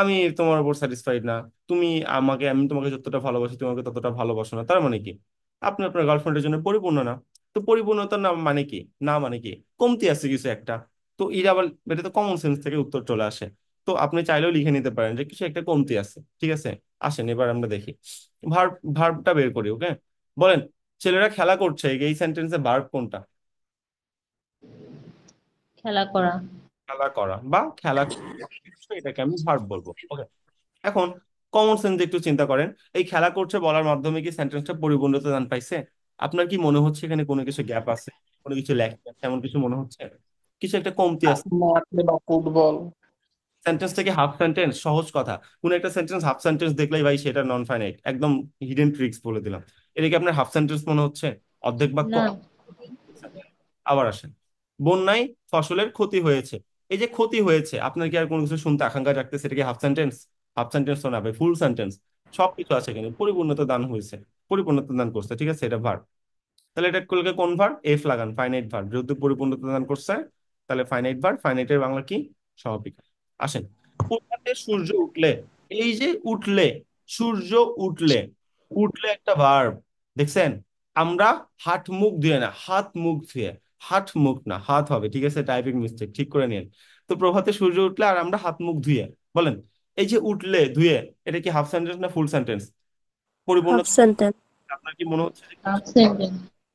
আমি তোমার উপর স্যাটিসফাইড না, তুমি আমাকে, আমি তোমাকে যতটা ভালোবাসি তোমাকে ততটা ভালোবাসো না। তার মানে কি? আপনি আপনার গার্লফ্রেন্ডের জন্য পরিপূর্ণ না। তো পরিপূর্ণতার নাম মানে কি? না মানে কি? কমতি আছে কিছু একটা। তো এর আবার, এটা তো কমন সেন্স থেকে উত্তর চলে আসে। তো আপনি চাইলেও লিখে নিতে পারেন যে কিছু একটা কমতি আছে। ঠিক আছে, আসেন এবার আমরা দেখি ভার্ব, ভার্বটা বের করি। ওকে, বলেন, ছেলেরা খেলা করছে, এই সেন্টেন্সে ভার্ব কোনটা? খেলা করা। খেলা করা বা খেলা করছে, এটাকে আমি ভার্ব বলবো। ওকে, এখন কমন সেন্স একটু চিন্তা করেন, এই খেলা করছে বলার মাধ্যমে কি সেন্টেন্সটা পরিপূর্ণতা দান পাইছে? আপনার কি মনে হচ্ছে এখানে কোনো কিছু গ্যাপ আছে, কোনো কিছু ল্যাকিং আছে, এমন কিছু মনে হচ্ছে? কিছু একটা কমতি আছে? মাঠে বা ফুটবল। সেন্টেন্সটাকে হাফ সেন্টেন্স, সহজ কথা, কোন একটা সেন্টেন্স হাফ সেন্টেন্স দেখলেই ভাই সেটা নন ফাইনাইট, একদম হিডেন ট্রিক্স বলে দিলাম। এটা কি আপনার হাফ সেন্টেন্স মনে হচ্ছে? অর্ধেক বাক্য। না। আবার আসেন, বন্যায় ফসলের ক্ষতি হয়েছে। এই যে ক্ষতি হয়েছে, আপনার কি আর কোনো কিছু শুনতে আকাঙ্ক্ষা রাখতেছে? এটা কি হাফ সেন্টেন্স? হাফ সেন্টেন্স তো না ভাই, ফুল সেন্টেন্স। সবকিছু আছে এখানে, পরিপূর্ণতা দান হয়েছে, পরিপূর্ণতা দান করছে। ঠিক আছে, এটা ভার্ব। তাহলে এটা করলে কোন ভার্ব? এফ লাগান, ফাইনাইট ভার্ব, যেহেতু পরিপূর্ণতা দান করছে। তাহলে ফাইনাইট ভার্ব, ফাইনাইটের বাংলা কি? সমাপিকা। আসেন, পূর্বাতে সূর্য উঠলে, এই যে উঠলে, সূর্য উঠলে, উঠলে একটা ভার্ব, দেখছেন? আমরা হাত মুখ ধুয়ে না, হাত মুখ ধুয়ে, হাত মুখ না হাত হবে। ঠিক আছে, টাইপিং মিস্টেক, ঠিক করে নিন। তো প্রভাতে সূর্য উঠলে আর আমরা হাত মুখ ধুয়ে, বলেন, এই যে উঠলে ধুয়ে, এটা কি হাফ সেন্টেন্স না ফুল সেন্টেন্স? পরিপূর্ণ। Half sentence. আপনার কি মনে হচ্ছে যে কিছু অ্যাবসেন্ট।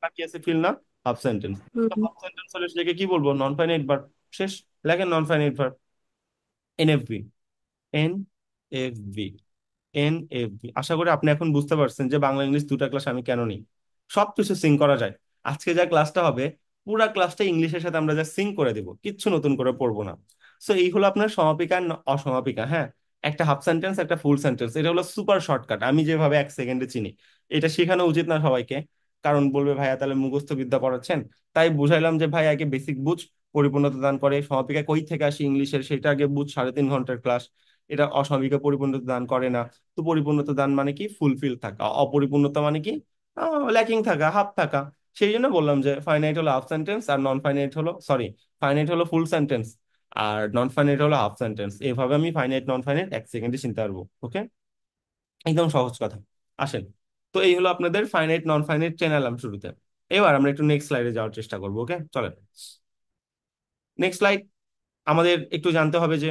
বাকি আছে? ফিল না? Half sentence. তো হুম। হাফ সেন্টেন্স হলে সেটাকে কি বলবো? Non finite verb. শেষ, লেখেন নন ফাইনাইট ভার্ব, এনএফভি, এনএফভি, এনএফভি। আশা করি আপনি এখন বুঝতে পারছেন যে বাংলা ইংলিশ দুটা ক্লাস আমি কেন নিই। সবকিছু সিং করা যায়। আজকে যা ক্লাসটা হবে, পুরা ক্লাসটা ইংলিশের সাথে আমরা যা সিং করে দিব, কিচ্ছু নতুন করে পড়বো না। সো এই হলো আপনার সমাপিকা আর অসমাপিকা। হ্যাঁ, একটা হাফ সেন্টেন্স, একটা ফুল সেন্টেন্স, এটা হলো সুপার শর্টকাট, আমি যেভাবে 1 সেকেন্ডে চিনি। এটা শেখানো উচিত না সবাইকে, কারণ বলবে ভাইয়া তাহলে মুখস্থ বিদ্যা পড়াচ্ছেন। তাই বুঝাইলাম যে ভাই আগে বেসিক বুঝ, পরিপূর্ণতা দান করে সমাপিকা কই থেকে আসে ইংলিশের সেটা আগে বুঝ, 3.5 ঘন্টার ক্লাস। এটা অসমাপিকা পরিপূর্ণতা দান করে না। তো পরিপূর্ণতা দান মানে কি? ফুলফিল থাকা। অপরিপূর্ণতা মানে কি? ল্যাকিং থাকা, হাফ থাকা। সেই জন্য বললাম যে ফাইনাইট হলো হাফ সেন্টেন্স, আর নন ফাইনাইট হলো, সরি, ফাইনাইট হলো ফুল সেন্টেন্স, আর নন ফাইনাইট হলো হাফ সেন্টেন্স। এভাবে আমি ফাইনাইট নন ফাইনাইট 1 সেকেন্ডে চিনতে পারবো। ওকে, একদম সহজ কথা। আসেন, তো এই হলো আপনাদের ফাইনাইট নন ফাইনাইট চেনালাম শুরুতে। এবার আমরা একটু নেক্সট স্লাইডে যাওয়ার চেষ্টা করবো। ওকে, চলেন নেক্সট স্লাইড। আমাদের একটু জানতে হবে যে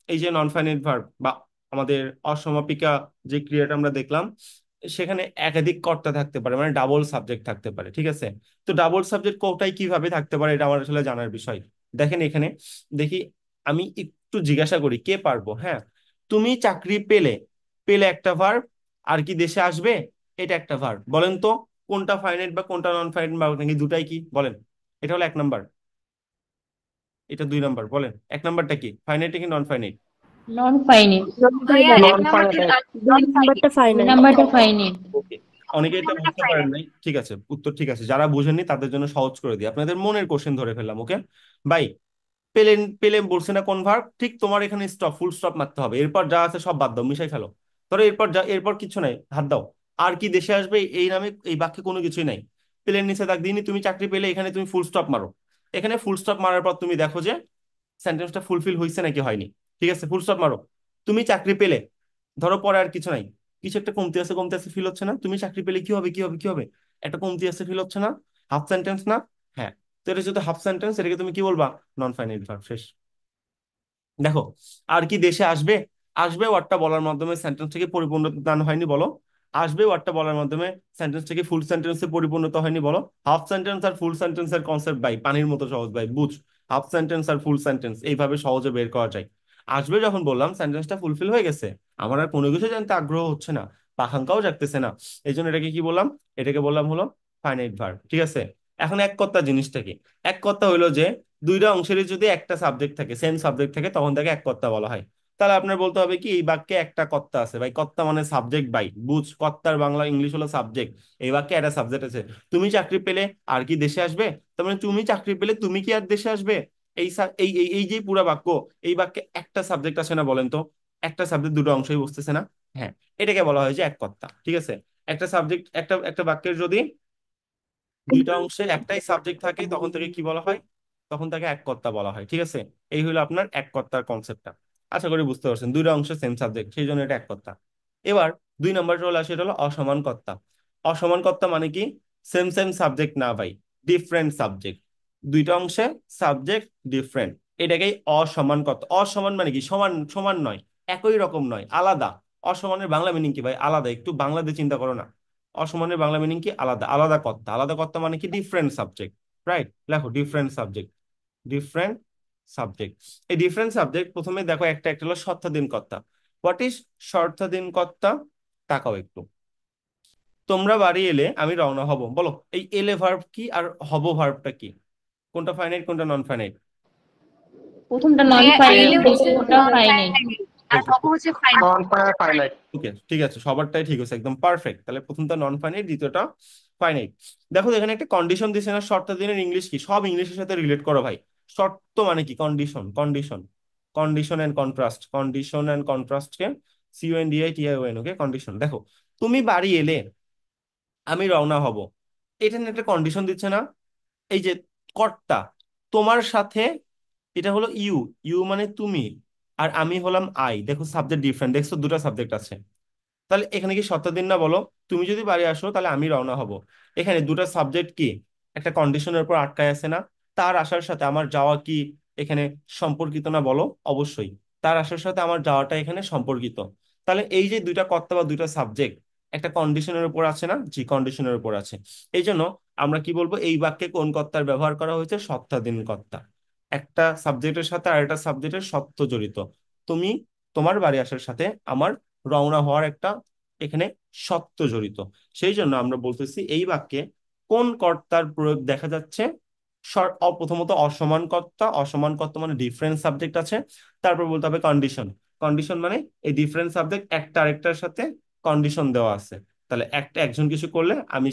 এই যে নন ফাইনাইট ভার্ব বা আমাদের অসমাপিকা যে ক্রিয়াটা আমরা দেখলাম, সেখানে একাধিক কর্তা থাকতে পারে, মানে ডাবল সাবজেক্ট থাকতে পারে। ঠিক আছে, তো ডাবল সাবজেক্ট কোটাই কিভাবে থাকতে পারে এটা আমার আসলে জানার বিষয়। দেখেন এখানে, দেখি, আমি একটু জিজ্ঞাসা করি, কে পারবো? হ্যাঁ, তুমি চাকরি পেলে, পেলে একটা ভার্ব, আর কি দেশে আসবে, এটা একটা ভার্ব। বলেন তো কোনটা ফাইনাইট বা কোনটা নন ফাইনাইট, বা নাকি দুটাই কি? বলেন, এটা হলো 1 নাম্বার, এটা 2 নাম্বার। বলেন 1 নাম্বারটা কি, ফাইনাইট কি নন ফাইনাইট? Non finite. ভাইয়া এক নন নাম্বারটা ফাইনাইট। দুই নাম্বারটা দুই ফাইনাল। নাম্বারটা ফাইনিট। ওকে, অনেকে এটা বুঝতে পারেন নাই, ঠিক আছে, উত্তর ঠিক আছে, যারা বুঝেননি তাদের জন্য সহজ করে দিই, আপনাদের মনের কোশ্চেন ধরে ফেললাম। ওকে ভাই, পেলেন, পেলে বলছে না কোন ভার্ব, ঠিক তোমার এখানে স্টপ, ফুল স্টপ মারতে হবে, এরপর যা আছে সব বাদ দাও, মিশাই ফেলো। ধরো এরপর এরপর কিছু নাই, হাত দাও। আর কি দেশে আসবে এই নামে এই বাক্যে কোনো কিছুই নাই। প্লেন নিচে দাগ দিইনি, তুমি চাকরি পেলে, এখানে তুমি ফুল স্টপ মারো। এখানে ফুল স্টপ মারার পর তুমি দেখো যে সেন্টেন্সটা ফুলফিল হয়েছে নাকি হয়নি। ঠিক আছে, ফুল স্টপ মারো। তুমি চাকরি পেলে, ধরো পরে আর কিছু নাই, কিছু একটা কমতি আছে ফিল হচ্ছে না, তুমি চাকরি পেলে কি হবে কি হবে কি হবে, একটা কমতি আছে ফিল হচ্ছে না, হাফ সেন্টেন্স না? হ্যাঁ। তো এটা যেহেতু হাফ সেন্টেন্স, এটাকে তুমি কি বলবা? নন ফাইনাইট ভার্ব, শেষ। দেখো, আর কি দেশে আসবে, আসবে ওয়ার্ডটা বলার মাধ্যমে সেন্টেন্সটাকে পরিপূর্ণতা দান হয়নি, বলো। আসবে ওয়ার্ডটা বলার মাধ্যমে সেন্টেন্সটাকে ফুল সেন্টেন্সে পরিপূর্ণতা হয়নি, বলো। হাফ সেন্টেন্স আর ফুল সেন্টেন্সের কনসেপ্ট ভাই পানির মতো সহজ ভাই, বুঝ। হাফ সেন্টেন্স আর ফুল সেন্টেন্স এইভাবে সহজে বের করা যায়। আসবে যখন বললাম, সেন্টেন্সটা ফুলফিল হয়ে গেছে, আমার আর কোনো কিছু জানতে আগ্রহ হচ্ছে না, পাখাঙ্কাও জাগতেছে না, এই জন্য এটাকে কি বললাম? এটাকে বললাম হলো ফাইনাইট ভার্ব। ঠিক আছে। এখন এক কথা জিনিসটা কি? এক কথা হইলো যে দুইটা অংশেরই যদি একটা সাবজেক্ট থাকে, সেম সাবজেক্ট থাকে, তখন তাকে এক কর্তা বলা হয়। তাহলে আপনার বলতে হবে কি, এই বাক্যে একটা কর্তা আছে ভাই, কর্তা মানে সাবজেক্ট ভাই, বুঝ, কর্তার বাংলা ইংলিশ হলো সাবজেক্ট। এই বাক্যে একটা সাবজেক্ট আছে। তুমি চাকরি পেলে আর কি দেশে আসবে, তার মানে তুমি চাকরি পেলে তুমি কি আর দেশে আসবে? এই এই এই এই যে পুরা বাক্য, এই বাক্যে একটা সাবজেক্ট আছে না বলেন তো? একটা সাবজেক্ট দুটো অংশই বুঝতেছে না? হ্যাঁ, এটাকে বলা হয় যে এক কর্তা। ঠিক আছে। একটা সাবজেক্ট, একটা একটা বাক্যের যদি দুইটা অংশে একটাই সাবজেক্ট থাকে, তখন তাকে কি বলা হয়? তখন তাকে এক কর্তা বলা হয়। ঠিক আছে। এই হলো আপনার এক কর্তার কনসেপ্টটা। আশা করি বুঝতে পারছেন, দুইটা অংশে সেম সাবজেক্ট, সেই জন্য এটা এক কর্তা। এবার দুই নাম্বার চলে আসে, এটা হলো অসমান কর্তা। অসমান কর্তা মানে কি? সেম সেম সাবজেক্ট না ভাই, ডিফারেন্ট সাবজেক্ট। দুইটা অংশে সাবজেক্ট ডিফারেন্ট, এটাকেই অসমান কর্তা। অসমান মানে কি? সমান সমান নয়, একই রকম নয়, আলাদা। অসমানের বাংলা মিনিং কি ভাই? আলাদা। একটু বাংলাতে চিন্তা করো না। অসমানের বাংলা মিনিং কি? আলাদা। আলাদা কর্তা, আলাদা কর্তা মানে কি? Different subject. রাইট, লেখো ডিফারেন্ট সাবজেক্ট। Different subject. এই ডিফারেন্ট সাবজেক্ট প্রথমে দেখো, একটা একটা হলো শর্তাধীন কর্তা। হোয়াট ইজ শর্তাধীন কর্তা? তাকাও একটু। তোমরা বাড়ি এলে আমি রওনা হব, বলো। এই এলে ভার্ব কি আর হব ভার্বটা কি? কোনটা ফাইনাইট কোনটা নন ফাইনাইট? প্রথমটা নন ভাইয়া ফাইনাইট, এলে হচ্ছে দ্বিতীয়টা নন ফাইনাইট। ফাইনাইট আর হব হচ্ছে ফাইনাইট। ফাইনাইট। ওকে, ঠিক আছে, সবারটাই ঠিক আছে, একদম পারফেক্ট। তাহলে প্রথমটা নন ফাইনাইট, দ্বিতীয়টা ফাইনাইট। দেখো এখানে একটা কন্ডিশন দিছে না, শর্তাধীনের ইংলিশ কি? সব ইংলিশের সাথে রিলেট করো ভাই। শর্ত মানে কি? Condition, condition. Condition and contrast, condition and contrast কে CONDITION, ওকে, কন্ডিশন। দেখো, তুমি বাড়ি এলে আমি রওনা হব, এটা নিয়ে একটা কন্ডিশন দিচ্ছে না? এই যে কর্তা, তোমার সাথে, এটা হলো ইউ, ইউ মানে তুমি, আর আমি হলাম আই। দেখো সাবজেক্ট ডিফারেন্ট, দেখছো দুটো সাবজেক্ট আছে। তাহলে এখানে কি সত্য দিন না বলো? তুমি যদি বাড়ি আসো তাহলে আমি রওনা হব, এখানে দুটো সাবজেক্ট কি একটা কন্ডিশনের উপর আটকায় আছে না? তার আসার সাথে আমার যাওয়া কি এখানে সম্পর্কিত না বলো? অবশ্যই। তার আসার সাথে আমার যাওয়াটা এখানে সম্পর্কিত। তাহলে এই যে দুইটা কর্তা বা দুইটা সাবজেক্ট একটা কন্ডিশনের উপর আছে না? জি, কন্ডিশনের উপর আছে। এই জন্য আমরা কি বলবো, এই বাক্যে কোন কর্তার ব্যবহার করা হয়েছে? সত্তাধীন কর্তা। একটা সাবজেক্টের সাথে আরেকটা সাবজেক্টের সত্য জড়িত। তুমি, তোমার বাড়ি আসার সাথে আমার রওনা হওয়ার একটা এখানে সত্য জড়িত। সেই জন্য আমরা বলতেছি এই বাক্যে কোন কর্তার প্রয়োগ দেখা যাচ্ছে? প্রথমত অসমান কর্তা, অসমান কর্তা মানে ডিফারেন্ট সাবজেক্ট আছে। তারপর বলতে হবে কন্ডিশন। কন্ডিশন মানে এই ডিফারেন্ট সাবজেক্ট একটা আরেকটার সাথে কন্ডিশন দেওয়া আছে। তাহলে একটা একজন কিছু করলে আমি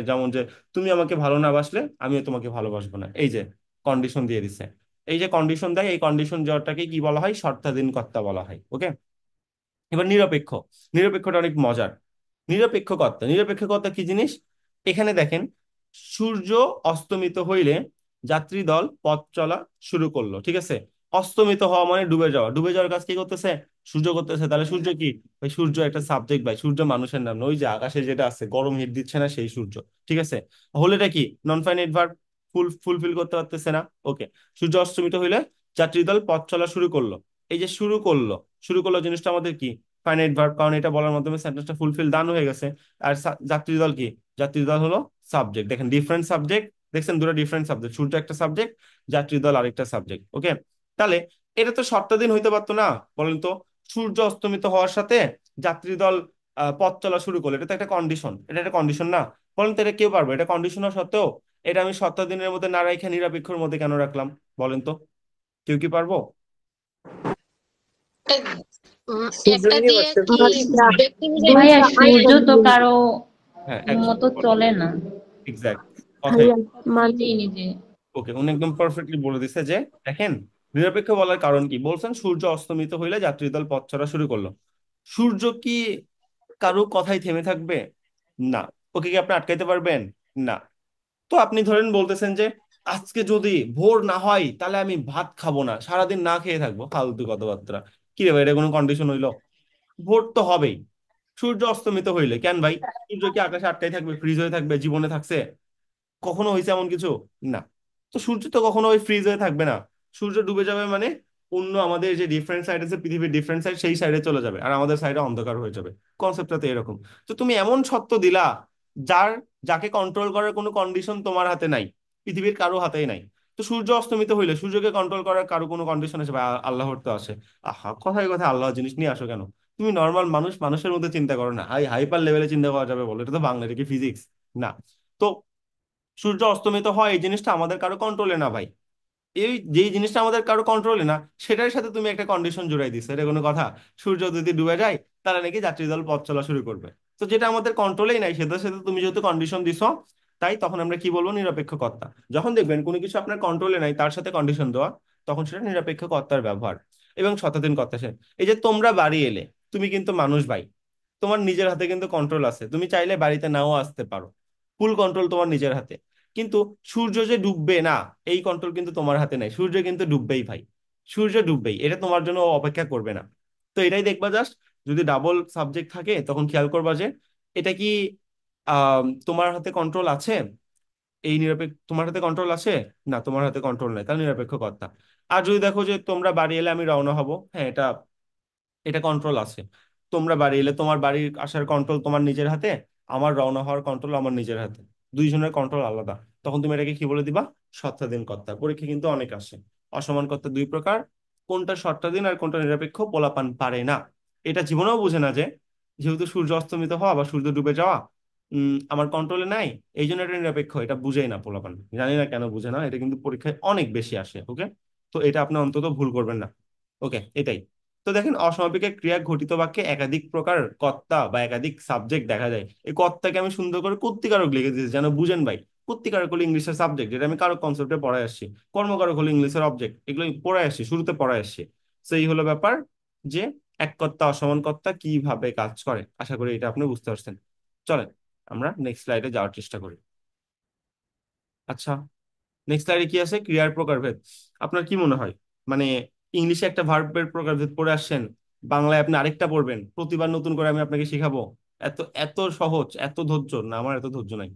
যেমন যে তুমি আমাকে ভালো না বাসলে আমিও তোমাকে ভালোবাসবো না, এই যে কন্ডিশন দিয়ে দিছে। এই যে কন্ডিশন দেয়, এই কন্ডিশন দেওয়াটাকে কি বলা হয়? শর্তাধীন কর্তা বলা হয়। ওকে। এবার নিরপেক্ষ। নিরপেক্ষটা অনেক মজার। নিরপেক্ষকতা, নিরপেক্ষকতা কি জিনিস? এখানে দেখেন, সূর্য অস্তমিত হইলে যাত্রী দল পথ চলা শুরু করলো। ঠিক আছে। অস্তমিত হওয়া মানে ডুবে যাওয়া, ডুবে যাওয়ার কাজ কে করতেছে? সূর্য করতেছে। তাহলে সূর্য কি ভাই? সূর্য একটা সাবজেক্ট ভাই, সূর্য মানুষের নাম না। ওই যে আকাশে যেটা আছে গরম হিট দিচ্ছে না, সেই সূর্য। ঠিক আছে। হলেটা কি? নন ফাইনাইট ভার্ব, ফুলফিল করতে পারতেছে না। ওকে। সূর্য অস্তমিত হইলে যাত্রী দল পথ চলা শুরু করলো। এই যে শুরু করলো, শুরু করলো জিনিসটা আমাদের কি? ফাইনাইট ভার্ব, কারণ এটা বলার মাধ্যমে সেন্টেন্সটা ফুলফিল ডান হয়ে গেছে। আর যাত্রী দল কি? যাত্রী দল হলো সাবজেক্ট। দেখেন ডিফারেন্ট সাবজেক্ট, দেখছেন দুটো ডিফারেন্ট সাবজেক্ট, সূর্য একটা সাবজেক্ট, যাত্রী দল আরেকটা সাবজেক্ট। ওকে। তাহলে এটা তো সপ্তাহ হইতে পারতো না? বলেন তো। সূর্য অস্তমিত হওয়ার সাথে যাত্রী দল পথ চলা শুরু করলো, এটা তো একটা কন্ডিশন, এটা একটা কন্ডিশন না? বলেন তো এটা কেউ পারবে? এটা কন্ডিশন হওয়া সত্ত্বেও এটা আমি সপ্তাহ দিনের মধ্যে না রেখে নিরপেক্ষর মধ্যে কেন রাখলাম? বলেন তো, কেউ কি পারবো? একটা দিয়ে কি ব্যক্তি বুঝাই ভাইয়া দিছে? সূর্য তো কারো হ্যাঁ, মতো চলে না, এক্সাক্ট কথাই। নিজেই নিজে। ওকে, উনি একদম পারফেক্টলি বলে দিছে যে দেখেন, নিরপেক্ষ বলার কারণ কি বলছেন? সূর্য অস্তমিত হইলে যাত্রী দল পথ চলা শুরু করলো। সূর্য কি কারো কথাই থেমে থাকবে? না। ওকে কি আপনি আটকাইতে পারবেন? না। তো আপনি ধরেন বলতেছেন যে আজকে যদি ভোর না হয় তাহলে আমি ভাত খাবো না, সারাদিন না খেয়ে থাকবো। ফালতু কথাবার্তা। কি রে ভাই, এটা কোনো কন্ডিশন হইলো? ভোর তো হবেই। সূর্য অস্তমিত হইলে কেন ভাই? সূর্য কি আকাশে আটকাই থাকবে, ফ্রিজ হয়ে থাকবে, জীবনে থাকছে? কখনো হয়েছে এমন কিছু? না। তো সূর্য তো কখনো ওই ফ্রিজ হয়ে থাকবে না। সূর্য ডুবে যাবে মানে অন্য আমাদের যে ডিফারেন্ট সাইড আছে, পৃথিবীর ডিফারেন্ট সাইড, সেই সাইডে চলে যাবে আর আমাদের সাইডে অন্ধকার হয়ে যাবে। কনসেপ্টটা তো এরকম। তো তুমি এমন সত্য দিলা যার যাকে কন্ট্রোল করার কোনো কন্ডিশন তোমার হাতে নাই, পৃথিবীর কারো হাতেই নাই। তো সূর্য অস্তমিত হইলে সূর্যকে কন্ট্রোল করার কারো কোনো কন্ডিশন আছে বা আল্লাহর তো আছে। আহা, কথায় কথায় আল্লাহ জিনিস নিয়ে আসো কেন? তুমি নর্মাল মানুষ, মানুষের মধ্যে চিন্তা করো না, হাইপার লেভেলে চিন্তা করা যাবে বলো? এটা তো বাংলা, এটা কি ফিজিক্স? না। তো সূর্য অস্তমিত হয় এই জিনিসটা আমাদের কারো কন্ট্রোলে না ভাই। এই যেই জিনিসটা আমাদের কারো কন্ট্রোলে না, সেটার সাথে তুমি একটা কন্ডিশন জুড়াই দিচ্ছ, এটা কোনো কথা? সূর্য যদি ডুবে যায় তাহলে নাকি যাত্রী দল পথ চলা শুরু করবে। তো যেটা আমাদের কন্ট্রোলেই নাই সেটার সাথে তুমি যেহেতু কন্ডিশন দিছো, তাই তখন আমরা কি বলবো? নিরপেক্ষ কর্তা। যখন দেখবেন কোনো কিছু আপনার কন্ট্রোলে নাই তার সাথে কন্ডিশন দেওয়া, তখন সেটা নিরপেক্ষ কর্তার ব্যবহার। এবং শতাধীন কর্তা সে। এই যে তোমরা বাড়ি এলে, তুমি কিন্তু মানুষ ভাই, তোমার নিজের হাতে কিন্তু কন্ট্রোল আছে, তুমি চাইলে বাড়িতে নাও আসতে পারো। ফুল কন্ট্রোল তোমার নিজের হাতে। কিন্তু সূর্য যে ডুববে না, এই কন্ট্রোল কিন্তু তোমার হাতে নাই। সূর্য কিন্তু ডুববেই ভাই। সূর্য ডুববেই, এটা তোমার জন্য ও অপেক্ষা করবে না। তো এটাই দেখবা জাস্ট। যদি ডাবল সাবজেক্ট থাকে তখন খেয়াল করবা যে এটা কি তোমার হাতে কন্ট্রোল আছে? এই নিরপেক্ষ তোমার হাতে কন্ট্রোল আছে? না, তোমার হাতে কন্ট্রোল নাই, তাহলে নিরপেক্ষ কর্তা। আর যদি দেখো যে তোমরা বাড়ি এলে আমি রওনা হব, হ্যাঁ, এটা এটা কন্ট্রোল আছে। তোমরা বাড়ি এলে তোমার বাড়ির আসার কন্ট্রোল তোমার নিজের হাতে, আমার রওনা হওয়ার কন্ট্রোল আমার নিজের হাতে। দুইজনের কন্ট্রোল আলাদা। তখন তুমি এটাকে কি বলে দিবা? স্বত্বাধীন কর্তা। পরীক্ষা কিন্তু অনেক আসে। অসমান কর্তা দুই প্রকার, কোনটা স্বত্বাধীন আর কোনটা নিরপেক্ষ পোলাপান পারে না। এটা জীবনেও বুঝে না যে যেহেতু সূর্য অস্তমিত হওয়া বা সূর্য ডুবে যাওয়া আমার কন্ট্রোলে নাই, এই জন্য এটা নিরপেক্ষ। এটা বুঝেই না পোলাপান। জানি না কেন বুঝে না, এটা কিন্তু পরীক্ষায় অনেক বেশি আসে। ওকে, তো এটা আপনি অন্তত ভুল করবেন না। ওকে, এটাই। তো দেখেন, অসমাপিকা ক্রিয়া ঘটিত বাক্যে একাধিক প্রকার কর্তা বা একাধিক সাবজেক্ট দেখা যায়। এই কর্তাকে আমি সুন্দর করে কর্তৃকারক লিখে দিয়েছি যেন বুঝেন ভাই। কর্তৃকারক হলো ইংলিশের সাবজেক্ট, যেটা আমি কারো কনসেপ্টে পড়ায় আসছি। কর্মকারক হলো ইংলিশের অবজেক্ট, এগুলো আমি পড়ায় আসছি, শুরুতে পড়ায় আসছি। তো এই হলো ব্যাপার যে এক কর্তা অসমান কর্তা কিভাবে কাজ করে। আশা করি এটা আপনি বুঝতে পারছেন। চলেন আমরা নেক্সট স্লাইডে যাওয়ার চেষ্টা করি। আচ্ছা, নেক্সট স্লাইডে কি আছে? ক্রিয়ার প্রকারভেদ। আপনার কি মনে হয়, মানে ইংলিশে একটা ভার্বের প্রকারভেদ পড়ে আসছেন, বাংলায় আপনি আরেকটা পড়বেন, প্রতিবার নতুন করে আমি আপনাকে শিখাবো? এত এত সহজ, এত ধৈর্য না আমার, এত ধৈর্য নাই।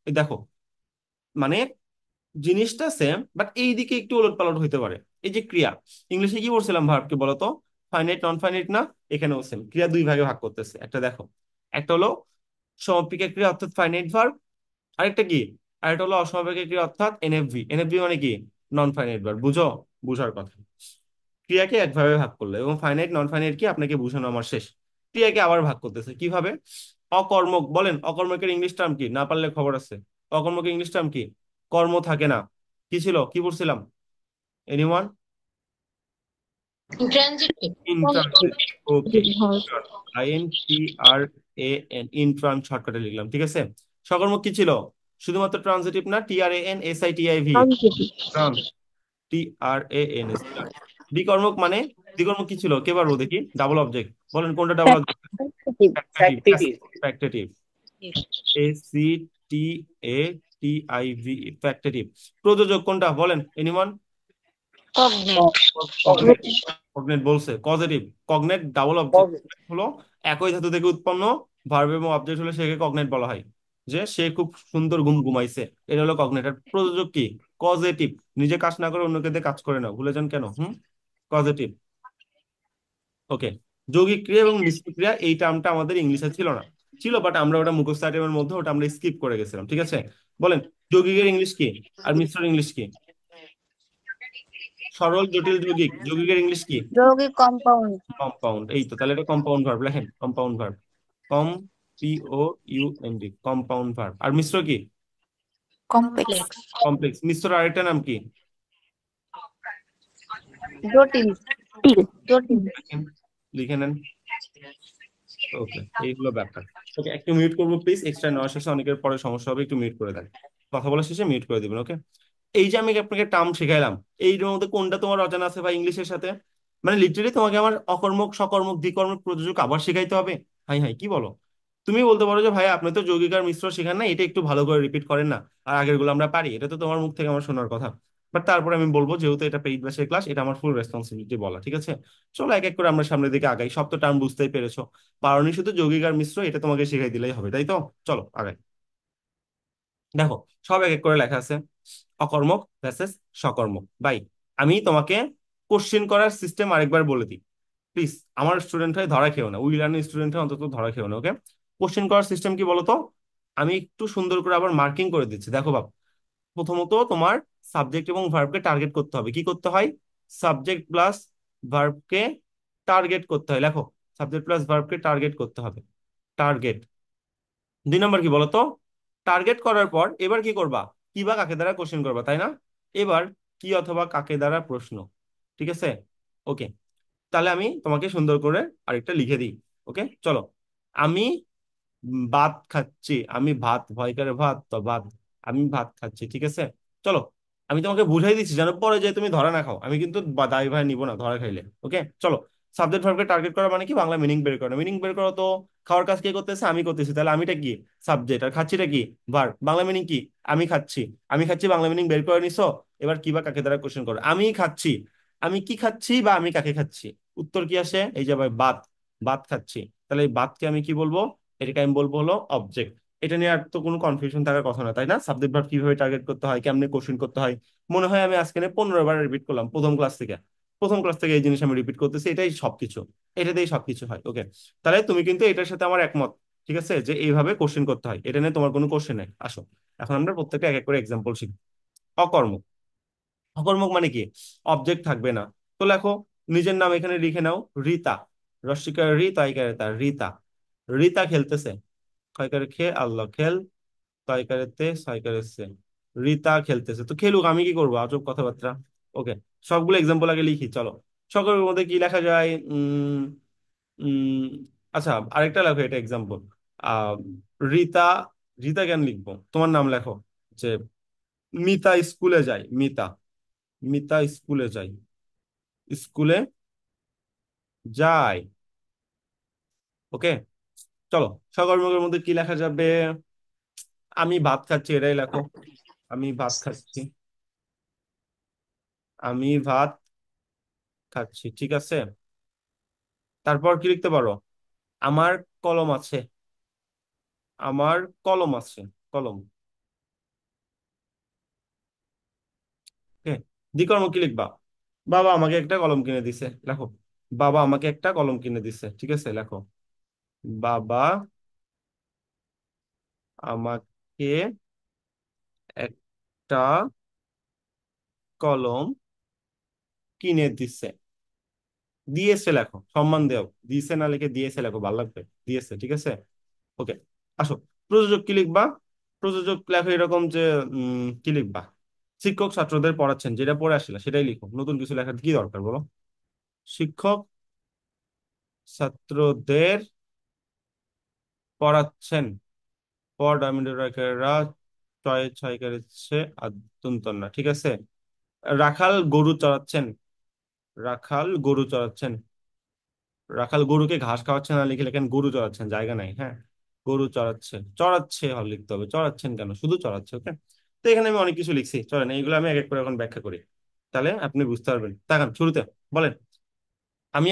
এই দেখো, মানে জিনিসটা সেম বাট এই দিকে একটু ওলটপালট হইতে পারে। এই যে ক্রিয়া, ইংলিশে কি বলছিলাম ভার্বকে বলতো? ফাইনাইট নন ফাইনাইট না? এখানেও সেম, ক্রিয়া দুই ভাগে ভাগ করতেছে। একটা দেখো, একটা হলো সমাপিকা ক্রিয়া অর্থাৎ ফাইনাইট ভার্ব, আরেকটা কি? আরেকটা হলো অসমাপিকা ক্রিয়া অর্থাৎ এনএফভি। এনএফভি মানে কি? Non finite verb. বুঝো? বুঝার কথা। ক্রিয়াকে একভাবে ভাগ করলো এবং ফাইনাইট নন ফাইনাইট কি আপনাকে বুঝানো আমার শেষ। ক্রিয়াকে আবার ভাগ করতেছে কিভাবে? অকর্মক, বলেন অকর্মকের ইংলিশ টার্ম কি? না পারলে খবর আছে। অকর্মকের ইংলিশ টার্ম কি? কর্ম থাকে না। কি ছিল, কি পড়ছিলাম? এনিওয়ান? ইন্ট্রানজিটিভ। ইন্ট্রানজিট। ওকে, INTRAN, ইন্ট্রান শর্টকাটে লিখলাম, ঠিক আছে। সকর্মক কি ছিল? শুধুমাত্র ট্রানজিটিভ না, TRANSITIV। TRANS। দ্বিকর্মক মানে? দ্বিকর্মক কি ছিল? কে পারবো দেখি? ডাবল অবজেক্ট, বলেন কোনটা double object? Factitive. Factitive. ACTATIV, factitive. প্রযোজক কোনটা বলেন এনিওয়ান? কগনেট। কগনেট। কগনেট বলছে পজিটিভ। কগনেট ডাবল অবজেক্ট হলো একই ধাতু থেকে উৎপন্ন, ভার্ব এবং অবজেক্ট হলে সেকে কগনেট বলা হয়। যে সে খুব সুন্দর ঘুম ঘুমাইছে, এটা হলো কগনেট। আর প্রযোজক কি? কজেটিভ। নিজে কাজ না করে অন্যকে দিয়ে কাজ করে না, ভুলে যান কেন? কজেটিভ। ওকে। যৌগিক ক্রিয়া এবং মিশ্র ক্রিয়া, এই টার্মটা আমাদের ইংলিশে ছিল না। ছিল বাট আমরা ওটা মুখস্থ আইটেমের মধ্যে ওটা আমরা স্কিপ করে গেছিলাম, ঠিক আছে। বলেন যৌগিকের ইংলিশ কি আর মিশ্রের ইংলিশ কি? সরল জটিল যৌগিক, যৌগিকের ইংলিশ কি? যৌগিক কম্পাউন্ড। কম্পাউন্ড। এই তো, তাহলে এটা কম্পাউন্ড ভার্ব লেখেন, কম্পাউন্ড ভার্ব। কম, POUND, কম্পাউন্ড ভার্ব। আর মিশ্র কি? কমপ্লেক্স। কমপ্লেক্স। মিশ্র আরেকটা নাম কি? জটিল। জটিল। লেখেন, লিখে নেন। ওকে, এইগুলো ব্যাপার। ওকে, একটু মিউট করবো প্লিজ, এক্সট্রা নেওয়ার শেষে অনেকের পরে সমস্যা হবে, একটু মিউট করে দেন। কথা বলার শেষে মিউট করে দিবেন, ওকে। এই যে আমি আপনাকে টার্ম শেখাইলাম, এইটার মধ্যে কোনটা তোমার অজানা আছে ভাই ইংলিশের সাথে? মানে লিটারেলি তোমাকে আমার অকর্মক সকর্মক দ্বিকর্মক প্রযোজক আবার শেখাইতে হবে? হাই হাই, কি বলো? তুমি বলতে পারো যে ভাই আপনি তো যৌগিক আর মিশ্র শেখান না, এটা একটু ভালো করে রিপিট করেন না, আর আগের গুলো আমরা পারি। এটা তো তোমার মুখ থেকে আমার শোনার কথা। বাট তারপরে আমি বলবো, যেহেতু এটা পেইড ব্যাচের ক্লাস, এটা আমার ফুল রেসপন্সিবিলিটি বলা, ঠিক আছে? চলো এক এক করে আমরা সামনের দিকে আগাই। সব তো টার্ম বুঝতেই পেরেছো। পারনি শুধু যৌগিক আর মিশ্র, এটা তোমাকে শিখাই দিলেই হবে, তাই তো? চলো আগাই। দেখো, সব এক এক করে লেখা আছে। অকর্মক ভার্সেস সকর্মক। ভাই, আমি তোমাকে কোশ্চেন করার সিস্টেম আরেকবার বলে দিই, প্লিজ। আমার স্টুডেন্ট হয়ে ধরা খেও না, উই লার্নিং স্টুডেন্ট হয়ে অন্তত ধরা খেও না, ওকে? কোশ্চেন করার সিস্টেম কি বলো তো? আমি একটু সুন্দর করে আবার মার্কিং করে দিচ্ছি, দেখো বাপ। প্রথমত তোমার সাবজেক্ট এবং ভার্বকে টার্গেট করতে হবে। কি করতে হয়? সাবজেক্ট প্লাস ভার্বকে টার্গেট করতে হয়, লেখো। সাবজেক্ট প্লাস ভার্বকে টার্গেট করতে হবে। টার্গেট। 2 নম্বর কি বলতো? টার্গেট করার পর এবার কি করবা? কি বা কাকে দ্বারা কোশ্চেন করবা, তাই না? এবার কি অথবা কাকে দ্বারা প্রশ্ন। ঠিক আছে? ওকে। তাহলে আমি তোমাকে সুন্দর করে আরেকটা লিখে দিই। ওকে, চলো। আমি ভাত খাচ্ছি। আমি ভাত, ভয় করে ভাত তো ভাত। আমি ভাত খাচ্ছি, ঠিক আছে? চলো, আমি তোমাকে বুঝাই দিচ্ছি যেন পরে যে তুমি ধরা না খাও। আমি কিন্তু দায় ভাই নিব না ধরা খাইলে। ওকে, চলো। সাবজেক্ট ভার্বকে টার্গেট করা মানে কি? বাংলা মিনিং বের করা। মিনিং বের করো তো। খাওয়ার কাজ কে করতেছে? আমি করতেছি, তাহলে আমিটা কি? সাবজেক্ট। আর খাচ্ছিটা কি? ভার্ব। বাংলা মিনিং কি? আমি খাচ্ছি। আমি খাচ্ছি বাংলা মিনিং বের করে নিছো। এবার কি বা কাকে দ্বারা কোশ্চেন করো। আমি খাচ্ছি। আমি কি খাচ্ছি বা আমি কাকে খাচ্ছি? উত্তর কি আসে? এই যে ভাই, ভাত। ভাত খাচ্ছি। তাহলে এই ভাতকে আমি কি বলবো? এটাকে আমি বলবো হলো অবজেক্ট। এটা নিয়ে আর তো কোনো কনফিউশন থাকার কথা না, তাই না? সাবজেক্ট ভার্ব কিভাবে টার্গেট করতে হয়, কেমনে কোশ্চেন করতে হয়, মনে হয় আমি আজকে 15 বার রিপিট করলাম প্রথম ক্লাস থেকে। প্রথম ক্লাস থেকে এই জিনিস আমি রিপিট করতেছি, এটাই সবকিছু। এটাতেই সবকিছু হয়, ওকে? তাহলে তুমি কিন্তু এটার সাথে আমার একমত, ঠিক আছে, যে এইভাবে কোশ্চেন করতে হয়। এটা নিয়ে তোমার কোনো কোশ্চেন নেই। আসো, এখন আমরা প্রত্যেকটা এক এক করে এক্সাম্পল শিখি। অকর্মক। অকর্মক মানে কি? অবজেক্ট থাকবে না। তো লেখো, নিজের নাম এখানে লিখে নাও। রীতা। রসিকার রি, তয়কারে তা, রীতা। রীতা খেলতেছে। ক্ষয়কারে খে, আল্লাহ খেল। তয়কারে তে, ছয়কারে সে। রীতা খেলতেছে, তো খেলুক, আমি কি করবো? আজব কথাবার্তা। ওকে, সবগুলো এক্সাম্পল আগে লিখি, চলো। সকলের মধ্যে কি লেখা যায়? উম আচ্ছা, আরেকটা লেখো, এটা এক্সাম্পল। আহ রীতা। রীতা কেন লিখবো? তোমার নাম লেখো। যে মিতা স্কুলে যায়। মিতা। মিতা স্কুলে যায়। স্কুলে যায়। ওকে, চলো। সকর্মকের মধ্যে কি লেখা যাবে? আমি ভাত খাচ্ছি, এটাই লেখো। আমি ভাত খাচ্ছি। আমি ভাত খাচ্ছি, ঠিক আছে। তারপর কি লিখতে পারো? আমার কলম আছে। আমার কলম আছে। কলম। ওকে। দ্বিকর্ম কি লিখবা? বাবা আমাকে একটা কলম কিনে দিছে, লেখো। বাবা আমাকে একটা কলম কিনে দিছে, ঠিক আছে, লেখো। বাবা আমাকে একটা কলম কিনে দিছে। দিয়েছে লেখো, সম্মান দেও। দিয়েছে না লিখে দিয়েছে লেখো, ভালো লাগবে। দিয়েছে, ঠিক আছে। ওকে, আসো। প্রযোজক কি লিখবা? প্রযোজক লেখো এরকম যে কি লিখবা? শিক্ষক ছাত্রদের পড়াচ্ছেন, যেটা পড়ে আসলে সেটাই লিখো। নতুন কিছু লেখার কি দরকার বলো? শিক্ষক ছাত্রদের পড়াচ্ছেন। পড় ডামিডরা, ছয় ছয় করেছে আদন্তন না, ঠিক আছে। রাখাল গরু চড়াচ্ছেন। রাখাল গরু চড়াচ্ছেন। রাখাল গরুকে ঘাস খাওয়াচ্ছে না লিখে লেখেন গরু চড়াচ্ছেন, জায়গা নাই, হ্যাঁ। গরু চড়াচ্ছে। চড়াচ্ছে হল লিখতে হবে, চড়াচ্ছেন কেন, শুধু চড়াচ্ছে, ওকে? তো এখানে আমি অনেক কিছু লিখছি, চলেন এইগুলো আমি এক এক করে এখন ব্যাখ্যা করি। তাহলে আপনি বুঝতে পারবেন। তাকান শুরুতে। বলেন। আমি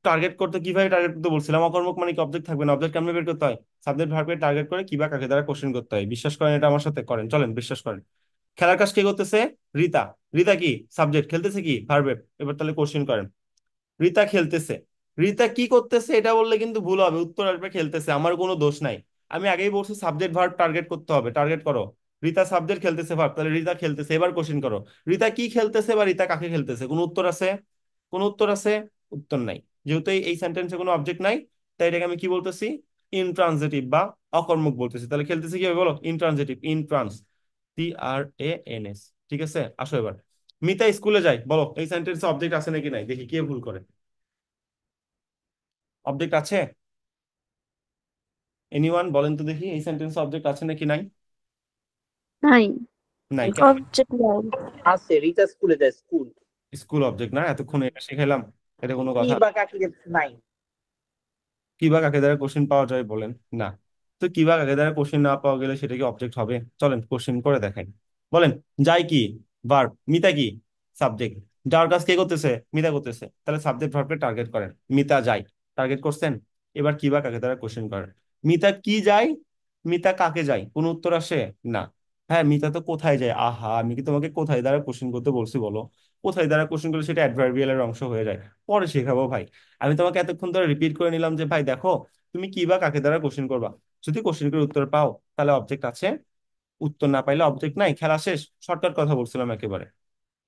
টার্গেট করতে, কিভাবে টার্গেট করতে বলছিলাম? অকর্মক মানে কি? অবজেক্ট থাকবে না। অবজেক্ট কেমনে বের করতে হয়? সাবজেক্ট ভার্বকে টার্গেট করে কিবা কাকে দ্বারা কোশ্চেন করতে হয়। বিশ্বাস করেন এটা আমার সাথে? করেন, চলেন বিশ্বাস করেন। খেলার কাজ কে করতেছে? রীতা। রীতা কি? সাবজেক্ট। খেলতেছে কি? ভার্বের। এবার তাহলে কোশ্চেন করেন। রিতা খেলতেছে। রিতা কি করতেছে এটা বললে কিন্তু ভুল হবে, উত্তর আসবে খেলতেছে। আমার কোনো দোষ নাই। আমি আগেই বলছি সাবজেক্ট ভার্ব টার্গেট করতে হবে, টার্গেট করো। রিতা সাবজেক্ট, খেলতেছে ভার্ব, তাহলে রিতা খেলতেছে। এবার কোশ্চেন করো। রিতা কি খেলতেছে বা রিতা কাকে খেলতেছে? কোনো উত্তর আছে? কোনো উত্তর আছে? উত্তর নাই। যেহেতু এই সেন্টেন্সে কোনো অবজেক্ট নাই, তাই এটাকে আমি কি বলতেছি? ইনট্রানজিটিভ বা অকর্মক বলতেছি। তাহলে খেলতেছে কি হবে বলো? ইনট্রানজিটিভ। ইনট্রান্স। TRANS। ঠিক আছে, আসো এবার। মিতা স্কুলে যায়, বলো এই সেন্টেন্সে অবজেক্ট আছে নাকি নাই, দেখি কে ভুল করে। অবজেক্ট আছে? এনিওয়ান বলেন তো দেখি, এই সেন্টেন্সে অবজেক্ট আছে নাকি নাই? নাই। নাই কেন? অবজেক্ট নাই। আছে, রিতা স্কুলে যায়, স্কুল। স্কুল অবজেক্ট না? এতক্ষণ এটা শিখাইলাম। এটা কোনো কি কথা? বা কাকে নাই। কি বা কাকে দ্বারা কোশ্চেন পাওয়া যায় বলেন? না। তো কি বা কাকে দ্বারা কোশ্চেন না পাওয়া গেলে সেটা কি অবজেক্ট হবে? চলেন কোশ্চেন করে দেখেন। বলেন। যাই কি? ভার্ব। মিতা কি? সাবজেক্ট। যার কাজ কে করতেছে? মিতা করতেছে, তাহলে সাবজেক্ট ভার্বকে টার্গেট করেন। মিতা যায়, টার্গেট করছেন। এবার কি বা কাকে দ্বারা কোশ্চেন করেন। মিতা কি যায়? মিতা কাকে যায়? কোনো উত্তর আসে? না। হ্যাঁ, মিতা তো কোথায় যায়? আহা, আমি কি তোমাকে কোথায় দ্বারা কোশ্চেন করতে বলছি বলো? কোথায় দ্বারা কোশ্চেন করলে সেটা অ্যাডভার্বিয়ালের অংশ হয়ে যায়। পরে শেখাবো ভাই। আমি তোমাকে এতক্ষণ ধরে রিপিট করে নিলাম যে ভাই দেখো, তুমি কি বা কাকে দ্বারা কোশ্চেন করবা। যদি কোশ্চেন করে উত্তর পাও তাহলে অবজেক্ট আছে, উত্তর না পাইলে অবজেক্ট নাই, খেলা শেষ। শর্টকাট কথা বলছিলাম একেবারে।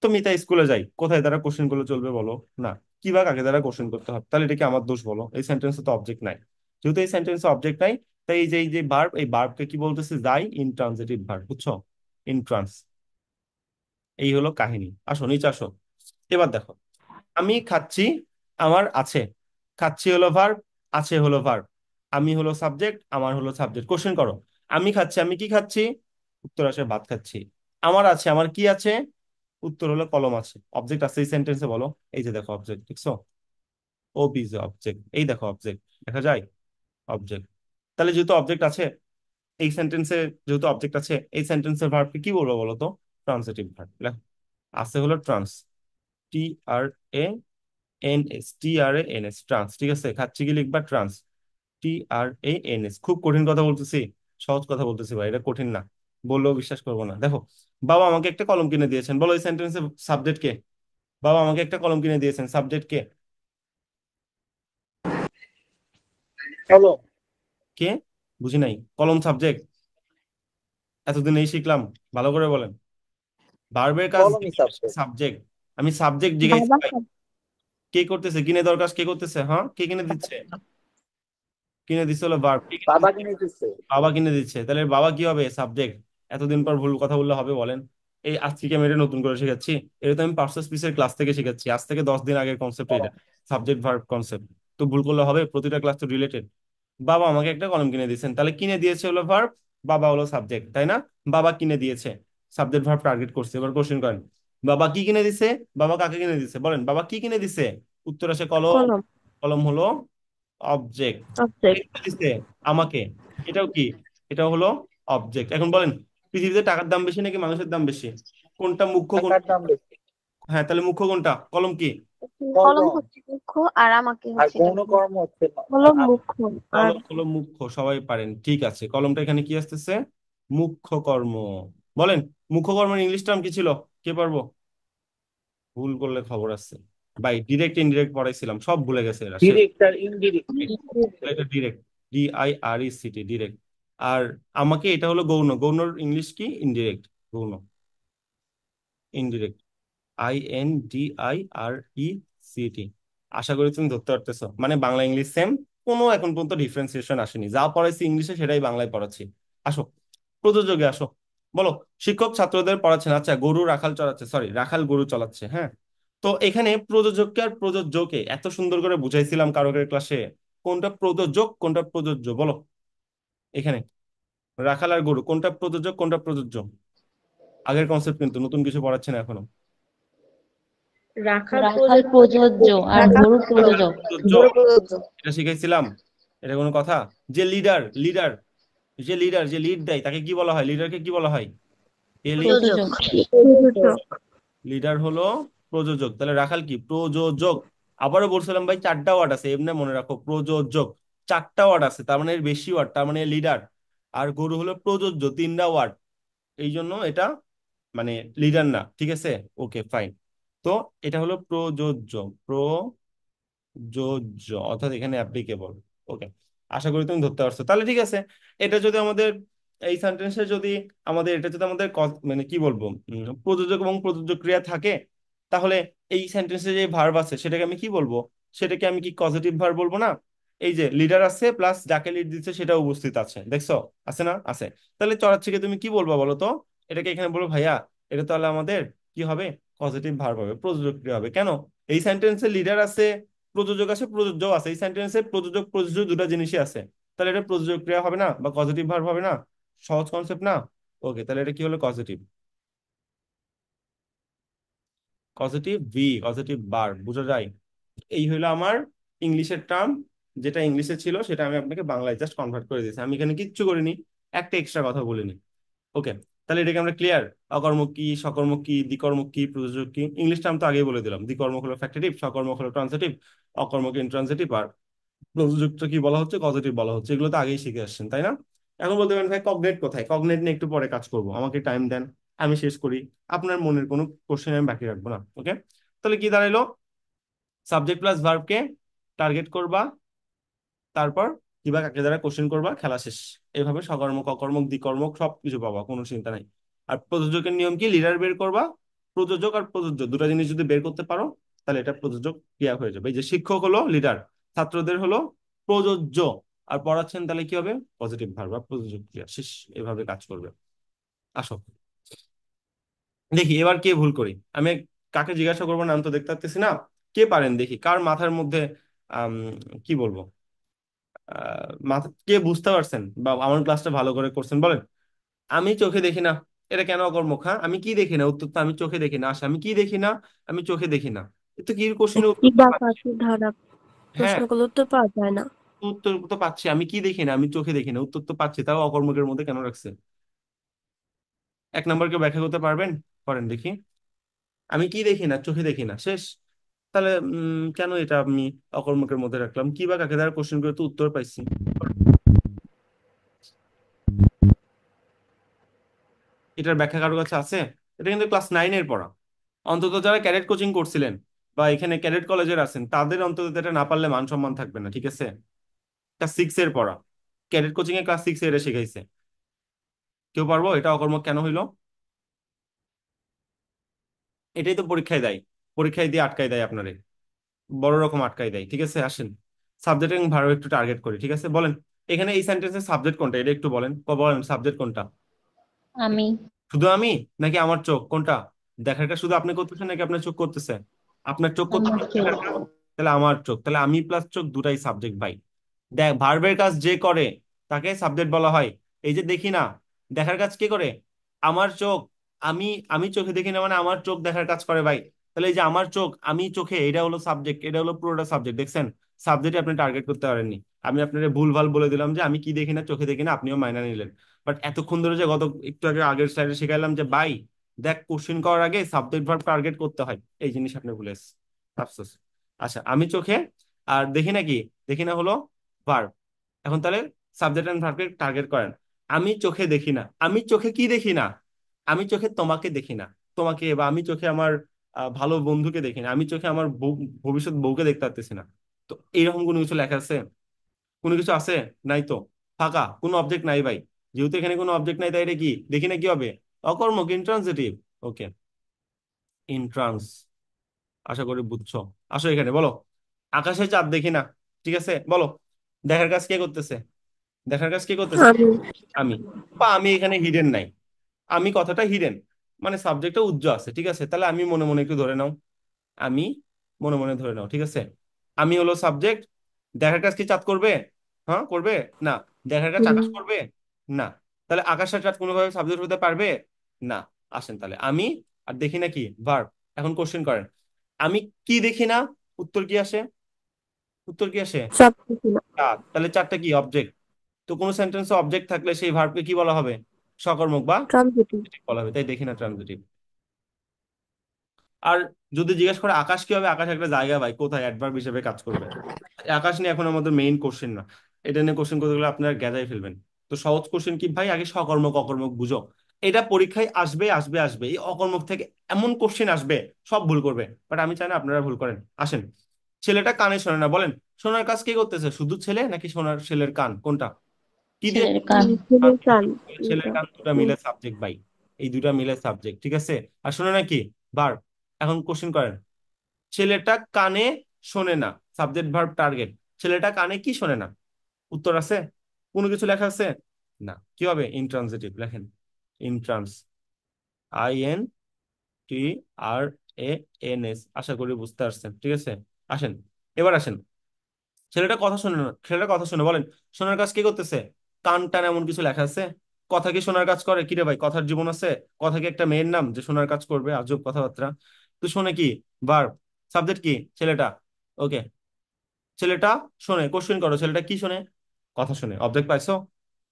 তো মিতা স্কুলে যাই, কোথায় দ্বারা কোশ্চেন করলে চলবে বলো? না। কি বা কাকে দ্বারা কোশ্চেন করতে হবে, তাহলে এটা কি আমার দোষ বলো? এই সেন্টেন্সে তো অবজেক্ট নাই। যেহেতু এই সেন্টেন্সে অবজেক্ট নাই, তাই এই যে ভার্ব, এই ভার্বকে কি বলতেছে? যাই, ইনট্রানজিটিভ ভার্ব, বুঝছো? ইনট্রান্স। এই হলো কাহিনী। আসো নিচে আসো। এবার দেখো, আমি খাচ্ছি, আমার আছে। খাচ্ছি হলো ভার্ব, আছে হলো ভার্ব। আমি হলো সাবজেক্ট, আমার হলো সাবজেক্ট। কোশ্চেন করো। আমি খাচ্ছি, আমি কি খাচ্ছি? উত্তর আসে ভাত খাচ্ছি। আমার আছে, আমার কি আছে? উত্তর হলো কলম আছে। অবজেক্ট আছে এই সেন্টেন্সে বলো। এই যে দেখো অবজেক্ট, দেখছো? ও বিজ অবজেক্ট, এই দেখো অবজেক্ট, দেখা যায় অবজেক্ট। তাহলে যেহেতু অবজেক্ট আছে এই সেন্টেন্সে, যেহেতু অবজেক্ট আছে এই সেন্টেন্সের ভার্বকে কি বলবো বলো তো? Transitive verb. আছে হলো trans, T R A N S, T R A N S, trans. ঠিক আছে, খাচ্ছি কি লিখবা? Trans, T R A N S. খুব কঠিন কথা বলতেছি? সহজ কথা বলতেছি ভাই, এটা কঠিন না। বললেও বিশ্বাস করবো না। দেখো, বাবা আমাকে একটা কলম কিনে দিয়েছেন, বলো এই সেন্টেন্সে সাবজেক্ট কে? বাবা আমাকে একটা কলম কিনে দিয়েছেন, সাবজেক্ট কে? হ্যালো। কে? বুঝি নাই, কলম সাবজেক্ট? এতদিন এই শিখলাম, ভালো করে বলেন। ভার্বের কাজ কলমি সাবজেক্ট। সাবজেক্ট। আমি সাবজেক্ট জিজ্ঞাসা বাবা ভাই। কে করতেছে? কিনে দেওয়ার কাজ কে করতেছে? হ্যাঁ, কে কিনে দিচ্ছে? কিনে দিচ্ছে হলো ভার্ব। কে কিনে বাবা দিচ্ছে? কিনে দিচ্ছে। বাবা কিনে দিচ্ছে, তাহলে বাবা কি হবে? সাবজেক্ট। এতদিন পর ভুল কথা বললে হবে বলেন? এই আজকে কি আমি এটা নতুন করে শেখাচ্ছি? এটা তো আমি পার্সেস পিসের ক্লাস থেকে শিখাচ্ছি, আজ থেকে 10 দিন আগের কনসেপ্ট এটা। Subject verb concept. তো ভুল করলে হবে? প্রতিটা ক্লাস তো রিলেটেড। বাবা আমাকে একটা কলম কিনে দিয়েছেন, তাহলে কিনে দিয়েছে হলো ভার্ব, বাবা হলো সাবজেক্ট, তাই না? বাবা কিনে দিয়েছে, সাবজেক্ট ভার্ব টার্গেট করছে। এবার কোশ্চেন করেন। বাবা কি কিনে দিছে? বাবা কাকে কিনে দিছে? বলেন, বাবা কি কিনে দিছে? উত্তর আসে কলম। কলম। কলম হলো অবজেক্ট। কে অবজেক্ট। কিনে দিছে? আমাকে। এটাও কি? এটাও হলো অবজেক্ট। এখন বলেন, পৃথিবীতে টাকার দাম বেশি নাকি মানুষের দাম বেশি? কোনটা মুখ্য, টাকার কোনটা? দাম বেশি। হ্যাঁ, তাহলে মুখ্য কোনটা? কলম কি? কলম কলম। হচ্ছে মুখ্য আর আমাকে আর হচ্ছে গৌণ টাকা। কর্ম হচ্ছে কলম আমি। মুখ্য। আর কলম হলো মুখ্য, সবাই পারেন, ঠিক আছে। কলমটা এখানে কি আসতেছে? মুখ্য কর্ম। বলেন, মুখ্য কর্মের ইংলিশ টার্ম কি ছিল? কে পারবো? ভুল করলে খবর আছে ভাই। ডিরেক্ট ইনডিরেক্ট পড়াইছিলাম, সব ভুলে গেছে এরা, শেষ। ডিরেক্ট আর ইনডিরেক্ট। এটা ডিরেক্ট, DIRECT, ডিরেক্ট। আর আমাকে, এটা হলো গৌণ। গৌণর ইংলিশ কি? ইনডিরেক্ট। গৌণ, ইনডিরেক্ট। INDIRECT। আশা করি তুমি ধরতে পারতেছো, মানে বাংলা ইংলিশ সেম। কোনো এখন পর্যন্ত ডিফারেন্সিয়েশন আসেনি, যা পড়াইছি ইংলিশে সেটাই বাংলায় পড়াচ্ছি। আসো, প্রযোজকে আসো। বলো, শিক্ষক ছাত্রদের পড়াচ্ছেন, আচ্ছা গরু রাখাল চড়াচ্ছে, সরি রাখাল গরু চালাচ্ছে, হ্যাঁ। তো এখানে প্রযোজককে আর প্রযোজ্যকে এত সুন্দর করে বুঝাইছিলাম কারকের ক্লাসে। কোনটা প্রযোজক, কোনটা প্রযোজ্য বলো? এখানে রাখাল আর গরু, কোনটা প্রযোজক, কোনটা প্রযোজ্য? আগের কনসেপ্ট কিন্তু, নতুন কিছু পড়াচ্ছে না এখনো। রাখাল রাখাল প্রযোজ্য। প্রযোজ্য আর রাখাল গরু রাখাল প্রযোজক। প্রযোজ্য, গরু প্রযোজ্য। এটা শিখাইছিলাম। এটা কোনো কথা? যে লিডার, লিডার, যে লিডার, যে লিড দেয় তাকে কি বলা হয়? লিডারকে কি বলা হয়? এ প্রযোজক। প্রযোজক। প্রযোজক। লিডার হলো প্রযোজক, তাহলে রাখাল কি? প্রযোজক। আবারও বলছিলাম ভাই, 4টা ওয়ার্ড আছে, এমনি মনে রাখো। প্রযোজক 4টা ওয়ার্ড আছে, তার মানে এর বেশি ওয়ার্ড, তার মানে লিডার। আর গরু হলো প্রযোজ্য, 3টা ওয়ার্ড। এই জন্য এটা মানে লিডার না, ঠিক আছে? Okay fine. তো এটা হলো প্রযোজ্য, প্রযোজ্য, অর্থাৎ এখানে অ্যাপ্লিকেবল। ওকে, আশা করি তুমি ধরতে পারছো। তাহলে ঠিক আছে, এটা যদি আমাদের এই সেন্টেন্সে যদি আমাদের এটা যদি আমাদের মানে কি বলবো, প্রযোজক এবং প্রযোজ্য ক্রিয়া থাকে, তাহলে এই সেন্টেন্সে যে ভার্ব আছে সেটাকে আমি কি বলবো? সেটাকে আমি কি পজিটিভ ভার্ব বলবো না? এই যে লিডার আছে প্লাস যাকে লিড দিচ্ছে সেটা উপস্থিত আছে, দেখছো? আছে না? আছে। তাহলে চড়াচ্ছিকে তুমি কি বলবো বলো তো? এটাকে এখানে বলবো ভাইয়া, এটা তাহলে আমাদের কি হবে? পজিটিভ ভার্ব হবে, প্রযোজক ক্রিয়া হবে। কেন? এই সেন্টেন্সে লিডার আছে, প্রযোজক আছে, প্রযোজ্য আছে। এই সেন্টেন্সে প্রযোজক প্রযোজ্য দুটা জিনিসই আছে, তাহলে এটা প্রযোজক ক্রিয়া হবে না বা পজিটিভ ভার্ব হবে না? সহজ কনসেপ্ট না? ওকে, তাহলে এটা কি হলো? Positive, positive V, positive verb, বুঝা যায়? এই হলো আমার ইংলিশের টার্ম, যেটা ইংলিশে ছিল সেটা আমি আপনাকে বাংলায় জাস্ট কনভার্ট করে দিয়েছি, আমি এখানে কিচ্ছু করিনি, একটা এক্সট্রা কথা বলিনি। ওকে, তাহলে এটাকে আমরা ক্লিয়ার। অকর্মক কি, সকর্মক কি, দ্বিকর্মক কি, প্রযোজক কি, ইংলিশ টার্ম তো আগেই বলে দিলাম। দ্বিকর্মক হলো ফ্যাক্টেটিভ, সকর্মক হলো ট্রান্সিটিভ, অকর্মক ইনট্রান্সিটিভ, আর প্রযোজকটা কি বলা হচ্ছে, কজেটিভ বলা হচ্ছে। এগুলো তো আগেই শিখে আসছেন, তাই না? এখন বলতে পারেন ভাই কগনেট কোথায়, কগনেট নিয়ে একটু পরে কাজ করব, আমাকে টাইম দেন, আমি শেষ করি, আপনার মনের কোনো কোশ্চেন আমি বাকি রাখবো না। ওকে, তাহলে কি দাঁড়াইলো, সাবজেক্ট প্লাস ভার্বকে টার্গেট করবা, তারপর কিবা কাকে দ্বারা কোশ্চেন করবা, খেলা শেষ। এইভাবে সকর্মক, অকর্মক, দ্বিকর্মক সবকিছু পাবা, কোনো চিন্তা নাই। আর প্রযোজকের নিয়ম কি, লিডার বের করবা, প্রযোজক আর প্রযোজ্য দুটা জিনিস যদি বের করতে পারো তাহলে এটা প্রযোজক ক্রিয়া হয়ে যাবে। এই যে শিক্ষক হলো লিডার, ছাত্রদের হলো প্রযোজ্য, আর পড়াচ্ছেন তাহলে কি হবে, পজিটিভ ভার্ব বা প্রযোজক ক্রিয়া, শেষ। এভাবে কাজ করবে। আসো দেখি এবার কে ভুল করি। আমি কাকে জিজ্ঞাসা করবো নাম তো দেখতে পাচ্ছি না, কে পারেন দেখি, কার মাথার মধ্যে আম, কি বলবো, মাথা কে বুঝতে পারছেন বা আমার ক্লাসটা ভালো করে করছেন বলেন। আমি চোখে দেখি না, এটা কেন অকর্মক? হ্যাঁ, আমি কি দেখি না, উত্তর তো আমি চোখে দেখি না। আশা, আমি কি দেখি না, আমি চোখে দেখি না। এ তো কি কোশ্চেনের একটি উত্তর তো বা পাচ্ছি। পাখির ধারা হ্যাঁ, প্রশ্নগুলো তো পাওয়া যায় না। উত্তর তো পাচ্ছি, আমি কি দেখি না, আমি চোখে দেখি না, উত্তর তো পাচ্ছি, তাও অকর্মকের মধ্যে কেন রাখছে? এক নম্বরকে ব্যাখ্যা করতে পারবেন? করেন দেখি। আমি কি দেখি না, চোখে দেখি না, শেষ। তাহলে কেন এটা আমি অকর্মকের মধ্যে রাখলাম? কি বা কাকে দ্বারা কোশ্চেন করে তো উত্তর পাইছি। এটার ব্যাখ্যা কারো কাছে আছে? এটা কিন্তু ক্লাস 9-এর পড়া। অন্তত যারা ক্যাডেট কোচিং করছিলেন বা এখানে ক্যাডেট কলেজের আছেন তাদের অন্তত এটা না পারলে মান সম্মান থাকবে না, ঠিক আছে? এটা 6-এর পড়া, ক্যাডেট কোচিং এ ক্লাস 6-এ এটা শিখাইছে। কেউ পারবো এটা অকর্মক কেন হইলো? এটাই তো পরীক্ষায় দেয়, পরীক্ষায় দিয়ে আটকায় দেয় আপনারে, বড় রকম আটকায় দেয়। ঠিক আছে, আসেন সাবজেক্ট এবং ভার্ব একটু টার্গেট করি। ঠিক আছে, বলেন এখানে এই সেন্টেন্সের সাবজেক্ট কোনটা, এটা একটু বলেন, বলেন সাবজেক্ট কোনটা। আমি। শুধু আমি নাকি আমার চোখ, কোনটা? দেখার কাজ শুধু আপনি করতেছেন নাকি আপনার চোখ করতেছে? আপনার চোখ আমার করতেছে চোখ। দেখার কাজ, তাহলে আমার চোখ, তাহলে আমি প্লাস চোখ দুটাই সাবজেক্ট ভাই। দেখ, ভার্বের কাজ যে করে তাকে সাবজেক্ট বলা হয়। এই যে দেখি না, দেখার কাজ কে করে? আমার চোখ। আমি আমি চোখে দেখি না মানে আমার চোখ দেখার কাজ করে ভাই। তাহলে এই যে আমার চোখ, আমি চোখে, এটা হলো সাবজেক্ট, এটা হলো পুরোটা সাবজেক্ট। দেখছেন, সাবজেক্টে আপনি টার্গেট করতে পারেননি। আমি আপনাকে ভুলভাল বলে দিলাম যে আমি কি দেখি না, চোখে দেখি না, আপনিও মাইনা নিলেন। বাট এতক্ষণ ধরে যে গত একটু আগে আগের স্লাইডে শিখাইলাম যে ভাই দেখ, কোশ্চেন করার আগে সাবজেক্ট ভার্ব টার্গেট করতে হয়, এই জিনিস আপনি ভুলে এসেছেন। আফসোস। আচ্ছা, আমি চোখে আর দেখি না কি, দেখি না হলো ভার্ব। এখন তাহলে সাবজেক্ট এন্ড ভার্বকে টার্গেট করেন। আমি চোখে দেখি না, আমি চোখে কি দেখি না, আমি চোখে তোমাকে দেখি না, তোমাকে, বা আমি চোখে আমার ভালো বন্ধুকে দেখি না, আমি চোখে আমার ভবিষ্যৎ বউকে দেখতে পারতেছি না। তো এইরকম কোনো কিছু লেখা আছে? কোনো কিছু আছে? নাই তো, ফাঁকা, কোনো অবজেক্ট নাই ভাই। যেহেতু এখানে কোনো অবজেক্ট নাই তাই এটা কি, দেখি না কি হবে, অকর্মক, ইন্ট্রান্সিটিভ। ওকে, ইন্ট্রান্স, আশা করি বুঝছো। আসো এখানে বলো, আকাশে চাঁদ দেখি না, ঠিক আছে বলো, দেখার কাজ কে করতেছে, দেখার কাজ কে করতেছে? আমি। আমি। বা আমি এখানে হিডেন নাই, আমি কথাটা হিডেন, মানে সাবজেক্টটা উজ্জ্ব আছে, ঠিক আছে? তাহলে আমি মনে মনে একটু ধরে নাও, আমি মনে মনে ধরে নাও, ঠিক আছে? আমি হলো সাবজেক্ট, দেখার কাজ কি চাঁদ করবে? হ্যাঁ করবে? না। দেখার কাজ হুম। আকাশ করবে? না। তাহলে আকাশ আর চাঁদ কোনোভাবে সাবজেক্ট হতে পারবে? না। আসেন তাহলে আমি আর দেখি না কি ভার্ব। এখন কোশ্চেন করেন, আমি কি দেখি না, উত্তর কি আসে? উত্তর কি আসে? সব কিছু না। চাঁদ। তাহলে চারটা কি অবজেক্ট? তো কোনো সেন্টেন্সে অবজেক্ট থাকলে সেই ভার্বকে কি বলা হবে, সকর্মক বা ট্রানজিটিভ। transitive বলা হবে, তাই দেখি না ট্রানজিটিভ। আর যদি জিজ্ঞেস করে আকাশ কি হবে, আকাশ একটা জায়গা ভাই, কোথায় অ্যাডভার্ব হিসেবে কাজ করবে। আকাশ নিয়ে এখন আমাদের মেইন কোশ্চেন না, এটা নিয়ে কোশ্চেন করতে গেলে আপনারা গেজাই ফেলবেন। তো সহজ কোশ্চেন কি ভাই, আগে সকর্মক অকর্মক বুঝো। এটা পরীক্ষায় আসবে আসবে আসবে, এই অকর্মক থেকে এমন কোশ্চেন আসবে সব ভুল করবে, বাট আমি চাই না আপনারা ভুল করেন। আসেন, ছেলেটা কানে শোনে না, বলেন শোনার কাজ কে করতেছে, শুধু ছেলে নাকি শোনার ছেলের কান, কোনটা? কি দিয়ে? ছেলের কান। কান ছেলের দিয়ে। কান। ছেলের এটা। কান দুটা হুম। মিলে সাবজেক্ট ভাই, এই দুটা মিলে সাবজেক্ট, ঠিক আছে? আর শোনে নাকি ভার্ব। এখন কোশ্চেন করেন, ছেলেটা কানে শোনে না, সাবজেক্ট ভার্ব টার্গেট, ছেলেটা কানে কি শোনে না, উত্তর আছে? কোনো কিছু লেখা আছে? না। কি হবে, ইনট্রান্সিটিভ লেখেন, ইনট্রান্স, INTRANS। আশা করি বুঝতে পারছেন, ঠিক আছে? আসেন, এবার আসেন, ছেলেটা কথা শোনে না, ছেলেটা কথা শুনে, বলেন শোনার কাজ কে করতেছে? কান টান এমন কিছু লেখা আছে? কথা কি শোনার কাজ করে? কিরে ভাই, কথার জীবন আছে? কথা কি একটা মেয়ের নাম যে শোনার কাজ করবে? আজব কথাবার্তা। তো শোনে কি, ভার্ব, সাবজেক্ট কি, ছেলেটা, ওকে, ছেলেটা শোনে, কোশ্চেন করো, ছেলেটা কি শোনে? কথা শোনে। অবজেক্ট পাইছো?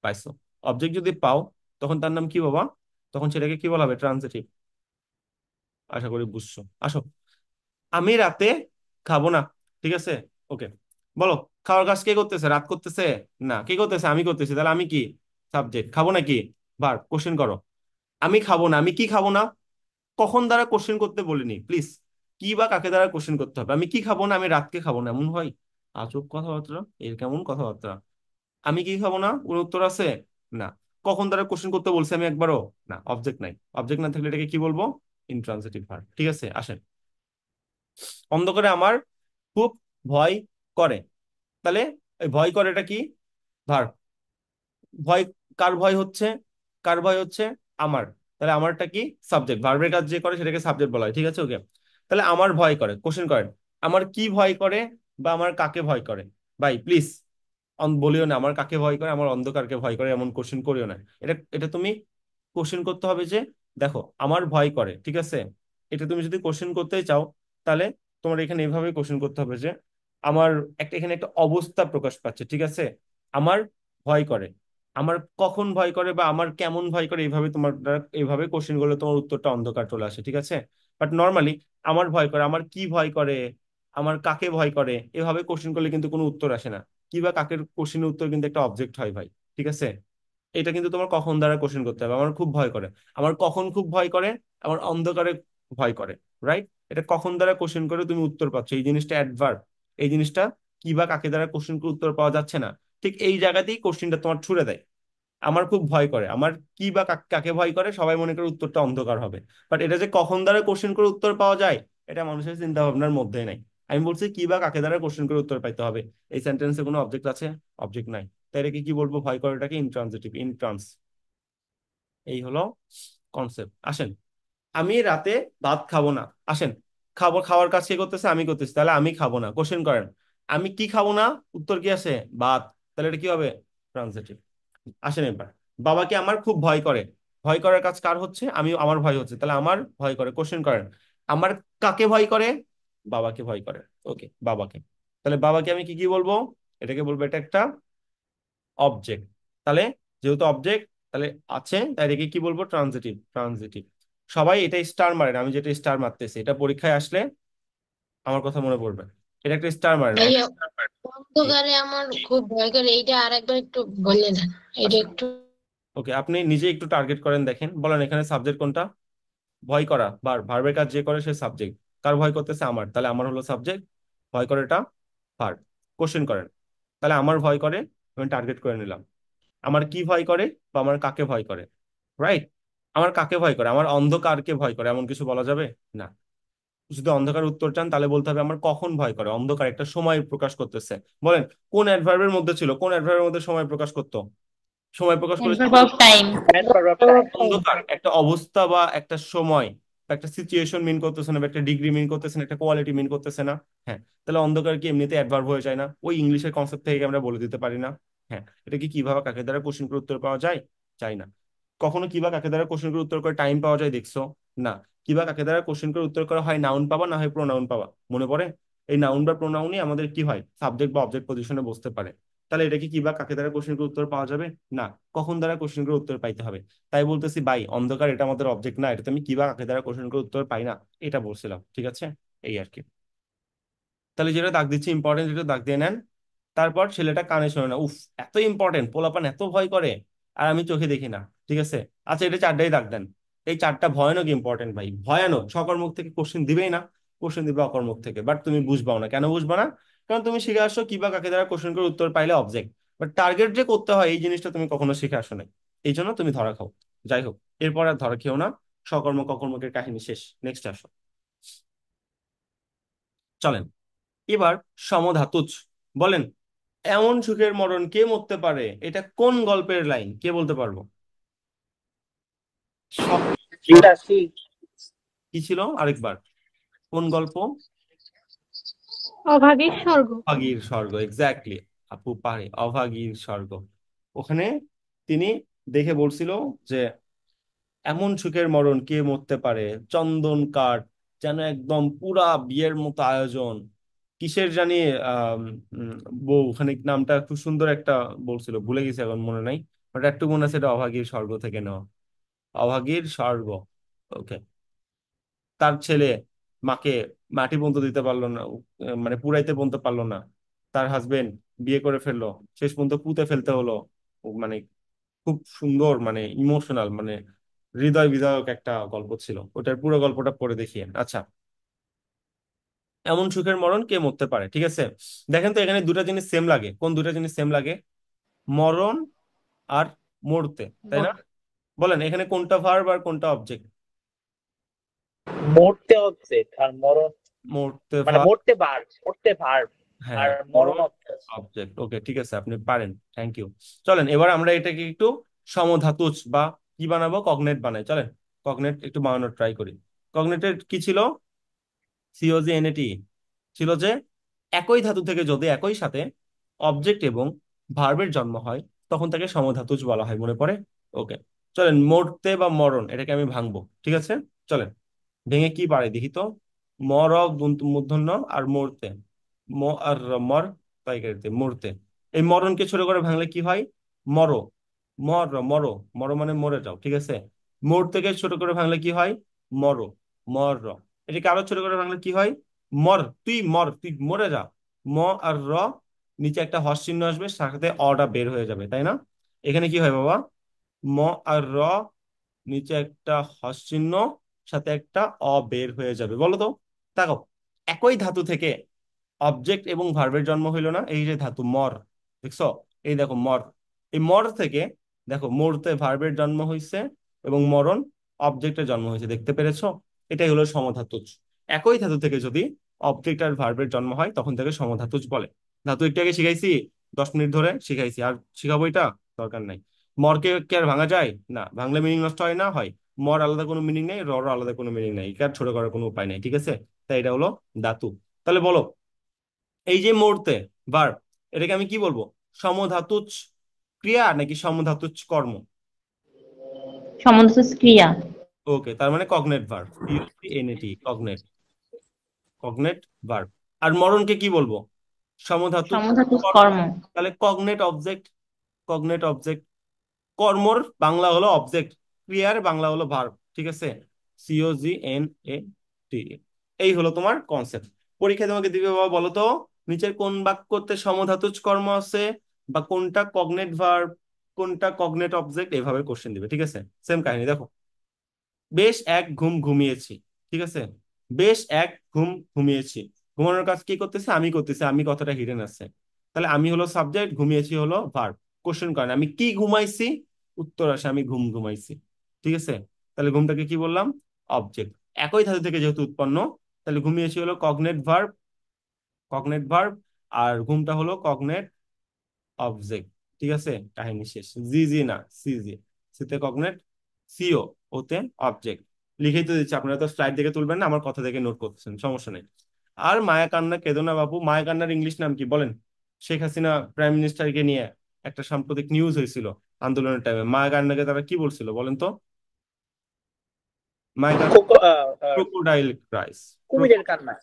পাইছো। অবজেক্ট যদি পাও তখন তার নাম কি বাবা? তখন সেটাকে কি বলা হবে? ট্রান্সিটিভ। আশা করি বুঝছো। আসো, আমি রাতে খাবো না। ঠিক আছে, ওকে, বলো। খাওয়ার কাজ কে করতেছে? রাত করতেছে? না, কে করতেছে? আমি করতেছি। তাহলে আমি কি? সাবজেক্ট। খাবো না কি? ভার্ব। কোশ্চেন করো। আমি খাবো না, আমি কি খাবো না? কখন দ্বারা কোশ্চেন করতে বলিনি প্লিজ। কি বা কাকে দ্বারা কোশ্চেন করতে হবে? আমি কি খাবো না, আমি রাতকে খাবো না, এমন হয়? আজব কথাবার্তা, এর কেমন কথাবার্তা। আমি কি খাবো না, কোন উত্তর আছে? না। কখন দ্বারা কোশ্চেন করতে বলছি আমি একবারও? না। অবজেক্ট নাই, অবজেক্ট না থাকলে এটাকে কি বলবো? Intransitive verb. ঠিক আছে, আসেন। অন্ধকারে আমার খুব ভয় করে। তাহলে এই ভয় করে এটা কি? ভার্ব। ভয়, কার ভয় হচ্ছে? কার ভয় হচ্ছে? আমার। তাহলে আমারটা কি? সাবজেক্ট। ভার্বের কাজ যে করে সেটাকে সাবজেক্ট বলা হয়। ঠিক আছে, ওকে। তাহলে আমার ভয় করে, কোশ্চেন করেন। আমার কি ভয় করে বা আমার কাকে ভয় করে? ভাই প্লিজ বলিও না আমার কাকে ভয় করে, আমার অন্ধকারকে ভয় করে, এমন কোশ্চেন করিও না। এটা এটা তুমি কোশ্চেন করতে হবে যে, দেখো আমার ভয় করে, ঠিক আছে। এটা তুমি যদি কোশ্চেন করতে চাও তাহলে তোমার এখানে এভাবে কোশ্চেন করতে হবে যে, আমার একটা এখানে একটা অবস্থা প্রকাশ পাচ্ছে, ঠিক আছে। আমার ভয় করে, আমার কখন ভয় করে বা আমার কেমন ভয় করে, এইভাবে তোমার এইভাবে কোশ্চেন করলে তোমার উত্তরটা অন্ধকার চলে আসে, ঠিক আছে। বাট নর্মালি আমার ভয় করে, আমার কি ভয় করে, আমার কাকে ভয় করে, এভাবে কোশ্চেন করলে কিন্তু কোনো উত্তর আসে না। কি বা কাকের কোশ্চেনের উত্তর কিন্তু একটা অবজেক্ট হয় ভাই, ঠিক আছে। এটা কিন্তু তোমার কখন দ্বারা কোশ্চেন করতে হবে। আমার খুব ভয় করে, আমার কখন খুব ভয় করে, আমার অন্ধকারে ভয় করে, রাইট। এটা কখন দ্বারা কোশ্চেন করে তুমি উত্তর পাচ্ছ, এই জিনিসটা অ্যাডভার্ব। এই জিনিসটা কি বা কাকে দ্বারা কোশ্চেন করে উত্তর পাওয়া যাচ্ছে না, ঠিক এই জায়গাতেই কোশ্চেনটা তোমার ছুড়ে দেয়। আমার খুব ভয় করে, আমার কি বা কাকে ভয় করে, সবাই মনে করে উত্তরটা অন্ধকার হবে। বাট এটা যে কখন দ্বারা কোশ্চেন করে উত্তর পাওয়া যায়, এটা মানুষের চিন্তা ভাবনার মধ্যে নাই। আমি বলছি কি বা কাকে দ্বারা কোশ্চেন করে উত্তর পাইতে হবে। এই সেন্টেন্সে কোনো অবজেক্ট আছে? অবজেক্ট নাই। তাই এটাকে কি বলবো? ভয় করে, এটাকে ইনট্রানজিটিভ, ইনট্রান্স। এই হলো কনসেপ্ট। আসেন, আমি রাতে ভাত খাবো না। আসেন, খাওয়ার কাজ কে করতেছে? আমি করতেছি। তাহলে আমি খাবো না। কোশ্চেন করেন, আমি কি খাবো না? উত্তর কি আছে? ভাত। তাহলে এটা কি হবে? ট্রান্সিটিভ। আসেন এবার, বাবাকে আমার খুব ভয় করে। ভয় করার কাজ কার হচ্ছে? আমি, আমার ভয় হচ্ছে, তাহলে আমার ভয় করে। কোশ্চেন করেন, আমার কাকে ভয় করে? বাবাকে ভয় করে। ওকে, বাবাকে। তাহলে বাবাকে আমি কি কি বলবো? এটাকে বলবো এটা একটা অবজেক্ট। তাহলে যেহেতু অবজেক্ট, তাহলে আছে, তাই এটাকে কি বলবো? Transitive, transitive. সবাই এটা স্টার মারেন, আমি যেটা স্টার মারতেছি এটা পরীক্ষায় আসলে আমার কথা মনে পড়বে। এটা একটা স্টার মারেন। ভাইয়া, অন্ধকারে আমার খুব ভয় করে, এইটা আর একবার একটু বলে দেন। এটা আচ্ছা, একটু ওকে, আপনি নিজে একটু টার্গেট করেন, দেখেন, বলেন এখানে সাবজেক্ট কোনটা? ভয় করা, ভার্বের কাজ যে করে সে সাবজেক্ট। কার ভয় করতেছে? আমার। তাহলে আমার হলো সাবজেক্ট, ভয় করে এটা ভার্ব। কোশ্চেন করেন, তাহলে আমার ভয় করে, আমি টার্গেট করে নিলাম। আমার কি ভয় করে বা আমার কাকে ভয় করে, রাইট। আমার কাকে ভয় করে, আমার অন্ধকারকে ভয় করে, এমন কিছু বলা যাবে না। যদি অন্ধকার উত্তর চান তাহলে বলতে হবে আমার কখন ভয় করে। অন্ধকার একটা সময় প্রকাশ করতেছে। বলেন কোন অ্যাডভার্বের মধ্যে ছিল, কোন অ্যাডভার্বের মধ্যে সময় প্রকাশ করতো? সময় প্রকাশ করেছিল। Adverb of time. Adverb of time. অন্ধকার একটা অবস্থা বা একটা সময় বা একটা সিচুয়েশন মিন করতেছে না, বা একটা ডিগ্রি মিন করতেছে না, একটা কোয়ালিটি মিন করতেছে না। হ্যাঁ, তাহলে অন্ধকার কি এমনিতে অ্যাডভার্ব হয়ে যায় না? ওই ইংলিশের কনসেপ্ট থেকে আমরা বলে দিতে পারি না? হ্যাঁ, এটা কি কিভাবে কাকে দ্বারা কোশ্চেন করে উত্তর পাওয়া যায়? যায় না। কখনো কিবা কাকে দ্বারা কোশ্চেন করে উত্তর করে টাইম পাওয়া যায় দেখছো? না। কিবা কাকে দ্বারা কোশ্চেন করে উত্তর করা হয় নাউন পাবা, না হয় প্রোনাউন পাবা। মনে পড়ে? এই নাউন বা প্রোনাউনই আমাদের কি হয়? সাবজেক্ট বা অবজেক্ট পজিশনে বসতে পারে। তাহলে এটা কি কিবা কাকে দ্বারা কোশ্চেন করে উত্তর পাওয়া যাবে? না। কখন দ্বারা কোশ্চেন করে উত্তর পাইতে হবে। তাই বলতেছি ভাই, অন্ধকার এটা আমাদের অবজেক্ট না, এটা আমি কিবা কাকে দ্বারা কোশ্চেন করে উত্তর পাই না, এটা বলছিলাম, ঠিক আছে। এই আর কি। তাহলে যেটা দাগ দিচ্ছি ইম্পর্টেন্ট, যেটা দাগ দিয়ে নেন। তারপর ছেলেটা কানে শোনে না। উফ, এত ইম্পর্টেন্ট, পোলাপান এত ভয় করে আর আমি চোখে দেখি না, ঠিক আছে। আচ্ছা, এটা চারটাই দাগ দেন। এই চারটা ভয়ানক ইম্পর্টেন্ট ভাই, ভয়ানক। সকর্মক থেকে কোশ্চেন দিবেই না, কোশ্চেন দিবে অকর্মক থেকে। বাট তুমি বুঝবাও না, কেন বুঝবা না? কারণ তুমি শিখে আসছো কিবা কাকে দ্বারা কোশ্চেন করে উত্তর পাইলে অবজেক্ট, বাট টার্গেট যে করতে হয় এই জিনিসটা তুমি কখনো শিখে আসো নাই। এই জন্য তুমি ধরা খাও। যাই হোক, এরপর আর ধরা খেও না। সকর্মক অকর্মকের কাহিনী শেষ। নেক্সট আসো, চলেন। এবার সমধাতুজ। বলেন, এমন সুখের মরণ কে মরতে পারে? এটা কোন গল্পের লাইন, কে বলতে পারবো? সব বিরাশি। কি ছিল আরেকবার? কোন গল্প? অভাগীর স্বর্গ। অভাগীর স্বর্গ, এক্স্যাক্টলি। আপু পারে, অভাগীর স্বর্গ। ওখানে তিনি দেখে বলছিল যে, এমন সুখের মরণ কে মরতে পারে, চন্দন কাঠ, যেন একদম পুরা বিয়ের মতো আয়োজন, কিসের জানি আহ বউ, ওখানে নামটা খুব সুন্দর একটা বলছিল, ভুলে গেছি এখন, মনে নাই। বাট একটু মনে আছে, এটা অভাগীর স্বর্গ থেকে নেওয়া। অভাগীর স্বর্গ। ওকে। তার ছেলে মাকে মাটি পর্যন্ত দিতে পারলো না, মানে পুরাইতে পর্যন্ত পারলো না। তার হাজবেন্ড বিয়ে করে ফেললো, শেষ পর্যন্ত পুঁতে ফেলতে হলো। মানে খুব সুন্দর, মানে ইমোশনাল, মানে হৃদয় বিদারক একটা গল্প ছিল। ওটার পুরো গল্পটা পড়ে দেখিয়ে। আচ্ছা, এমন সুখের মরণ কে মরতে পারে, ঠিক আছে। দেখেন তো এখানে দুটা জিনিস সেম লাগে, কোন দুটা জিনিস সেম লাগে? মরণ আর মরতে, তাই না? বলেন এখানে কোনটা ভার্ব আর কোনটা অবজেক্ট? মরতে অবজেক্ট আর মরণ, মরতে মানে ভার্ব। মরতে ভার্ব আর হ্যাঁ, মরণ মরণ অবজেক্ট। অবজেক্ট। ওকে, ঠিক আছে, আপনি পারেন, থ্যাংক ইউ। চলেন এবার আমরা এটাকে একটু সমধাতুজ বা কি বানাবো, কগনেট বানাই, চলেন। কগনেট একটু বানানোর ট্রাই করি। কগনেটের কি ছিল? সিওজি এনএটি ছিল যে একই ধাতু থেকে যদি একই সাথে অবজেক্ট এবং ভার্বের জন্ম হয়, তখন তাকে সমধাতুজ বলা হয়, মনে পড়ে? ওকে। চলেন মরতে বা মরণ এটাকে আমি ভাঙবো, ঠিক আছে। চলেন ভেঙে কি পারে দেখি তো। মর মূর্ধন্য আর মরতে, ম আর মর পাইকারিতে মরতে। এই মরণকে ছোট করে ভাঙলে কি হয়? মরো। মরো, মরো মানে মরে যাও, ঠিক আছে। মোর থেকে ছোট করে ভাঙলে কি হয়? মরো, মর। এটাকে আরো ছোট করে ভাঙলে কি হয়? মর, তুই মরে যা। ম আর র, নিচে একটা হর্ষ চিহ্ন আসবে, সাথে অটা বের হয়ে যাবে, তাই না? এখানে কি হয় বাবা? ম আর র, নিচে একটা হর্ষ চিহ্ন, সাথে একটা অ বের হয়ে যাবে, বলো তো। দেখো, একই ধাতু থেকে অবজেক্ট এবং ভার্বের জন্ম হইলো না? এই যে ধাতু মর, দেখছো? এই দেখো মর, এই মর থেকে দেখো মরতে ভার্বের জন্ম হয়েছে এবং মরণ অবজেক্টের জন্ম হয়েছে, দেখতে পেরেছো? এটাই হলো সমধাতুজ। একই ধাতু থেকে যদি অবজেক্ট আর ভার্বের জন্ম হয়, তখন তাকে সমধাতুজ বলে। ধাতু একটু আগে শিখাইছি, 10 মিনিট ধরে শিখাইছি, আর শিখাবো এটা? দরকার নাই। মরকে কি আর ভাঙা যায়? না, ভাঙলে মিনিং নষ্ট হয় না হয়? মর আলাদা কোনো মিনিং নেই, র আলাদা কোনো মিনিং নেই, একে আর ছোট করার কোনো উপায় নেই, ঠিক আছে। তাই এটা হলো ধাতু। তাহলে বলো, এই যে মরতে ভার্ব, এটাকে আমি কি বলবো? সমধাতুজ ক্রিয়া নাকি সমধাতুজ কর্ম? সমুদ্র ক্রিয়া। ওকে, তার মানে cognate verb, C O N A T, cognate, cognate verb. আর মরণকে কি বলবো? সমধাতুজ সমধাতুজ কর্ম। কর্ম। তাহলে কগনেট অবজেক্ট, কগনেট অবজেক্ট। কর্মর বাংলা হলো অবজেক্ট, ক্রিয়ার বাংলা হলো ভার্ব, ঠিক আছে। COGNAT। এই হলো তোমার কনসেপ্ট। পরীক্ষায় তোমাকে দিবে বাবা, বলো তো নিচের কোন বাক্যতে সমধাতুজ কর্ম আছে, বা কোনটা কগনেট ভার্ব, কোনটা কগনেট অবজেক্ট, এভাবে কোশ্চেন দিবে, ঠিক আছে। সেম কাহিনী দেখো। বেশ এক ঘুম ঘুমিয়েছি, ঠিক আছে। বেশ এক ঘুম ঘুমিয়েছি, ঘুমানোর কাজ কি করতেছে? আমি করতেছি, আমি কথাটা হিডেন আছে। তাহলে আমি হলো সাবজেক্ট, ঘুমিয়েছি হলো ভার্ব। কোশ্চেন করেন আমি কি ঘুমাইছি, উত্তর আসে আমি ঘুম ঘুমাইছি, ঠিক আছে। তাহলে ঘুমটাকে কি বললাম? অবজেক্ট। একই ধাতু থেকে যেহেতু উৎপন্ন, তাহলে ঘুমিয়েছি হলো কগনেট ভার্ব, কগনেট ভার্ব। আর ঘুমটা হলো কগনেট অবজেক্ট, ঠিক আছে। কাহিনী শেষ। জি জি না, সিজি। সিতে কগনেট, সিও ওতে অবজেক্ট। লিখেই তো দিচ্ছি, আপনারা তো স্লাইড দেখে তুলবেন না, আমার কথা দেখে নোট করতেছেন, সমস্যা নেই। আর মায়া কান্না কেঁদো না বাবু, মায়া কান্নার ইংলিশ নাম কি বলেন? শেখ হাসিনা প্রাইম মিনিস্টারকে নিয়ে একটা সাম্প্রতিক নিউজ হয়েছিল আন্দোলনের টাইমে, মায়া কান্নাকে তারা কি বলছিল বলেন তো? মায়া কান্না, ক্রোকোডাইল ক্রাইস। কুমিরের কান্না।